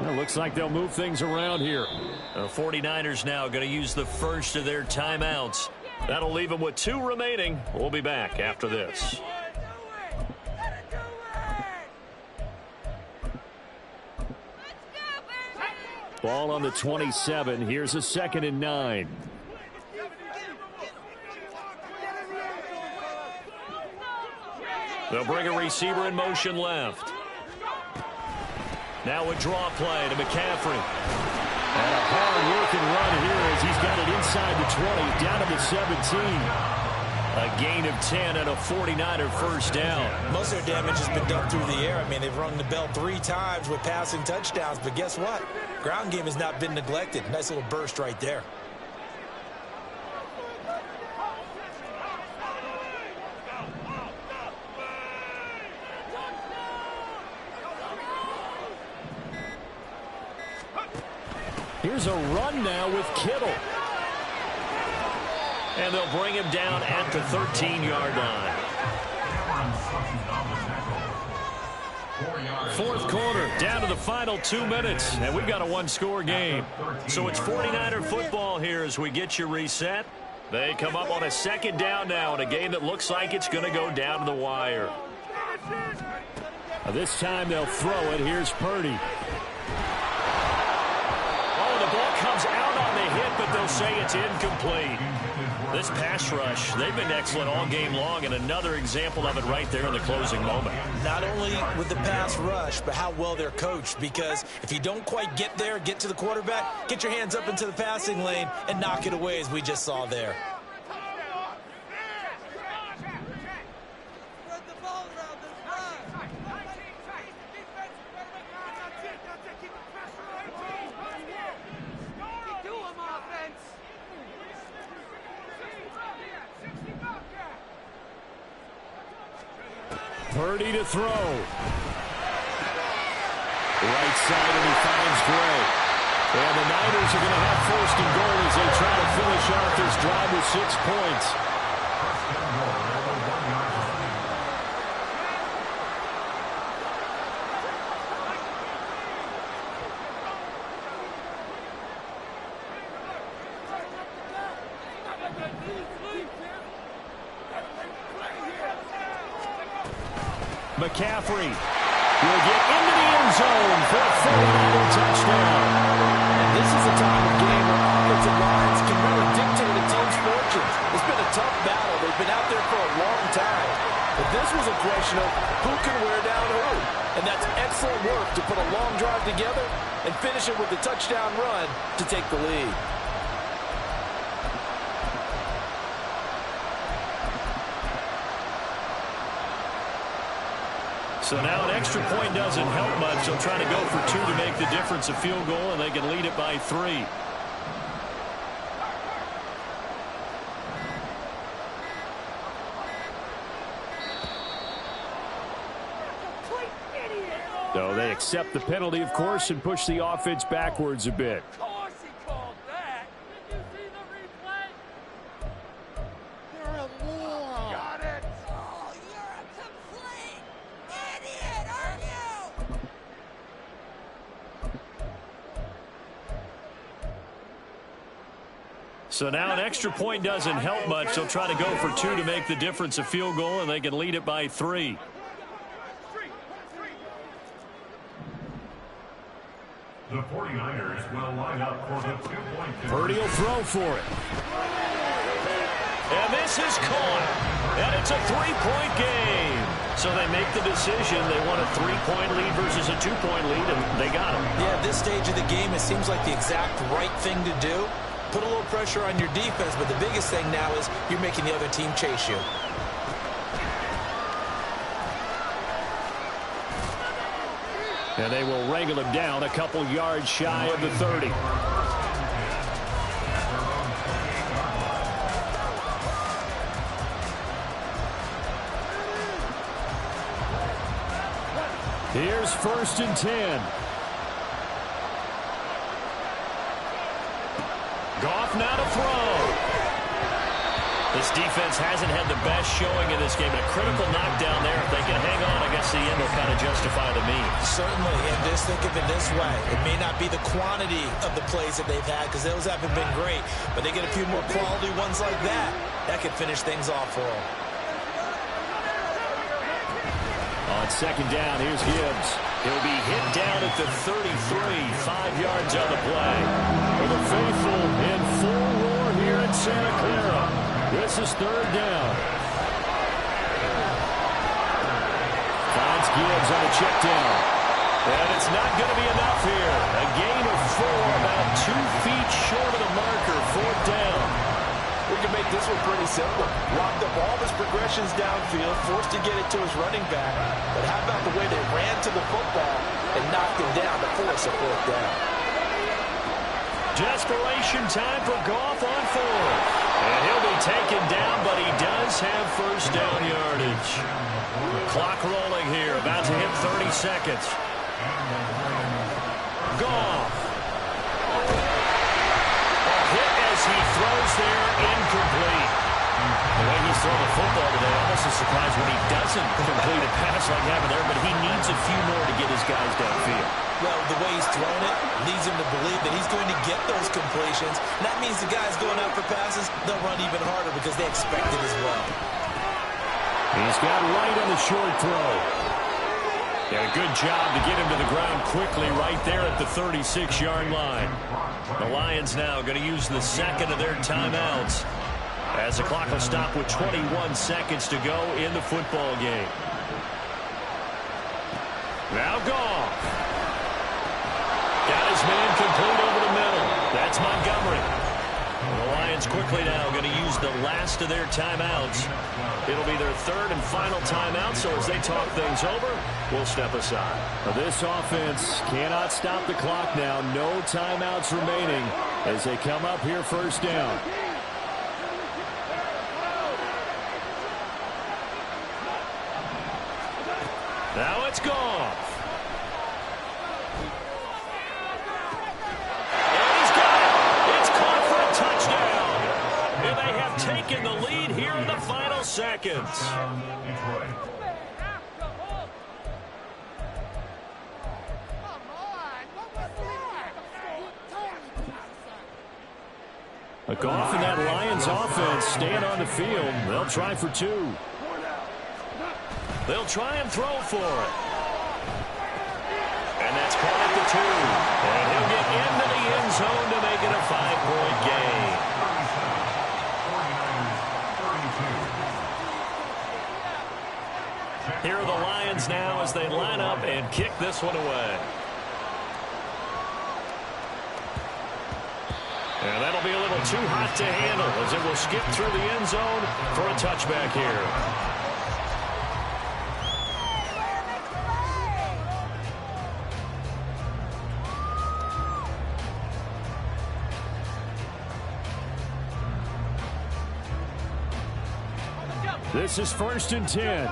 Well, looks like they'll move things around here. The 49ers now going to use the first of their timeouts. That'll leave them with 2 remaining. We'll be back after this. Ball on the 27. Here's a 2nd and 9. They'll bring a receiver in motion left. Now a draw play to McCaffrey. And a hard-working run here as he's got it inside the 20, down to the 17. A gain of 10 and a 49er first down. Most of their damage has been done through the air. I mean, they've rung the bell 3 times with passing touchdowns, but guess what? Ground game has not been neglected. Nice little burst right there. Here's a run now with Kittle. And they'll bring him down at the 13-yard line. 4th quarter, down to the final 2 minutes, and we've got a 1-score game. So it's 49er football here as we get you reset. They come up on a 2nd down now in a game that looks like it's going to go down to the wire. This time they'll throw it. Here's Purdy. The ball comes out on the hit, but they'll say it's incomplete. This pass rush, they've been excellent all game long, and another example of it right there in the closing moment. Not only with the pass rush, but how well they're coached, because if you don't quite get there, get to the quarterback, get your hands up into the passing lane and knock it away as we just saw there. Purdy to throw. Right side, and he finds Gray. And the Niners are going to have 1st and goal as they try to finish off this drive with 6 points. McCaffrey will get into the end zone for a 49er touchdown. And this is a time of game where offensive lines can really dictate a team's fortunes. It's been a tough battle. They've been out there for a long time. But this was a question of who can wear down who. And that's excellent work to put a long drive together and finish it with a touchdown run to take the lead. So now an extra point doesn't help much. They'll try to go for 2 to make the difference a field goal, and they can lead it by 3. So they accept the penalty, of course, and push the offense backwards a bit. Of course he called that. Did you see the replay? You're a moron. Got it. Oh, you're a complete idiot, aren't you? So now an extra point doesn't help much. They'll try to go for 2 to make the difference a field goal, and they can lead it by 3. The 49ers will line up for the 2-point conversion. Purdy will throw for it. And this is caught. And it's a 3-point game. So they make the decision. They want a 3-point lead versus a 2-point lead, and they got it. Yeah, at this stage of the game, it seems like the exact right thing to do. Put a little pressure on your defense, but the biggest thing now is you're making the other team chase you. And they will wrangle him down a couple yards shy of the 30. Here's 1st and 10. Goff now to throw. This defense hasn't had the best showing in this game. A critical knockdown there. If they can hang on, I guess the end will kind of justify the means. Certainly, and just think of it this way. It may not be the quantity of the plays that they've had, because those haven't been great, but they get a few more quality ones like that. That could finish things off for them. On 2nd down, here's Gibbs. He'll be hit down at the 33, 5 yards on the play. For the faithful in full roar here in Santa Clara. This is 3rd down. Finds Gibbs on a check down. And it's not going to be enough here. A gain of 4, about 2 feet short of the marker, 4th down. We can make this one pretty simple. Locked up all his progressions downfield, forced to get it to his running back. But how about the way they ran to the football and knocked him down to force a 4th down? Desperation time for Goff on 4th. And he'll be taken down, but he does have 1st down yardage. Clock rolling here, about to hit 30 seconds. Goff. A hit as he throws there, incomplete. The way he's thrown the football today, almost a surprise when he doesn't complete a pass like having there, but he needs a few more to get his guys downfield. Well, the way he's thrown it leads him to believe that he's going to get those completions. And that means the guys going out for passes, they'll run even harder because they expect it as well. He's got right on the short throw. Yeah, good job to get him to the ground quickly right there at the 36-yard line. The Lions now going to use the 2nd of their timeouts as the clock will stop with 21 seconds to go in the football game. Now Goff. Got his man complete over the middle. That's Montgomery. The Lions quickly now going to use the last of their timeouts. It'll be their 3rd and final timeout, so as they talk things over, we'll step aside. This offense cannot stop the clock now. No timeouts remaining as they come up here 1st down. Now it's Goff. Taking the lead here in the final seconds. A Goff in that Lions offense staying on the field. They'll try for 2. They'll try and throw for it. And that's caught at the 2. And he'll get into the end zone to make it a 5-point game. Here are the Lions now as they line up and kick this one away. And that'll be a little too hot to handle as it will skip through the end zone for a touchback here. This is 1st and 10.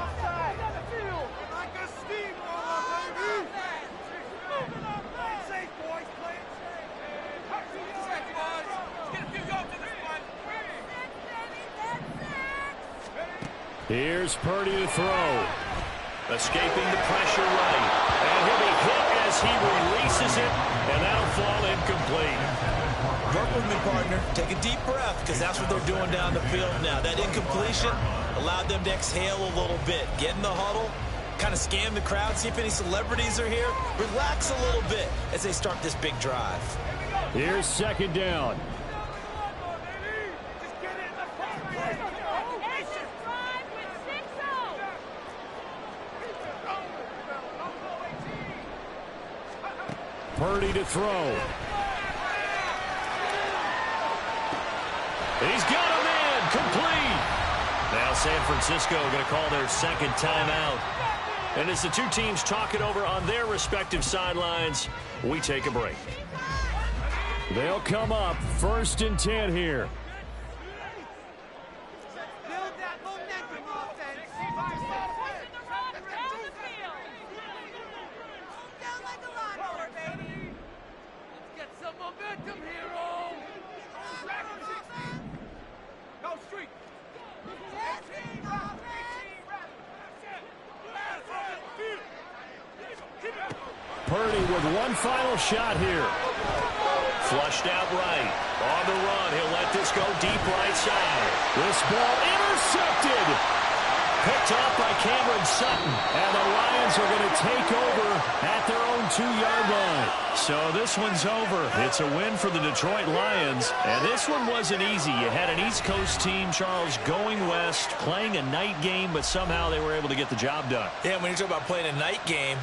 Here's Purdy to throw. Escaping the pressure right. And he'll be hit as he releases it, and that'll fall incomplete. Work with me, partner. Take a deep breath, because that's what they're doing down the field now. That incompletion allowed them to exhale a little bit. Get in the huddle, kind of scan the crowd, see if any celebrities are here. Relax a little bit as they start this big drive. Here's second down. Purdy to throw. He's got a man complete. Now San Francisco going to call their second timeout. And as the two teams talk it over on their respective sidelines, we take a break. They'll come up 1st and 10 here. Build that momentum offense. Down like a lawnmower, baby. Let's get some momentum here, oh. Go street. Purdy with one final shot here. Flushed out right. On the run, he'll let this go deep right side. This ball intercepted. Picked off by Cameron Sutton. And the Lions are going to take over at their own 2-yard line. So this one's over. It's a win for the Detroit Lions. And this one wasn't easy. You had an East Coast team, Charles, going west, playing a night game, but somehow they were able to get the job done. Yeah, when you talk about playing a night game,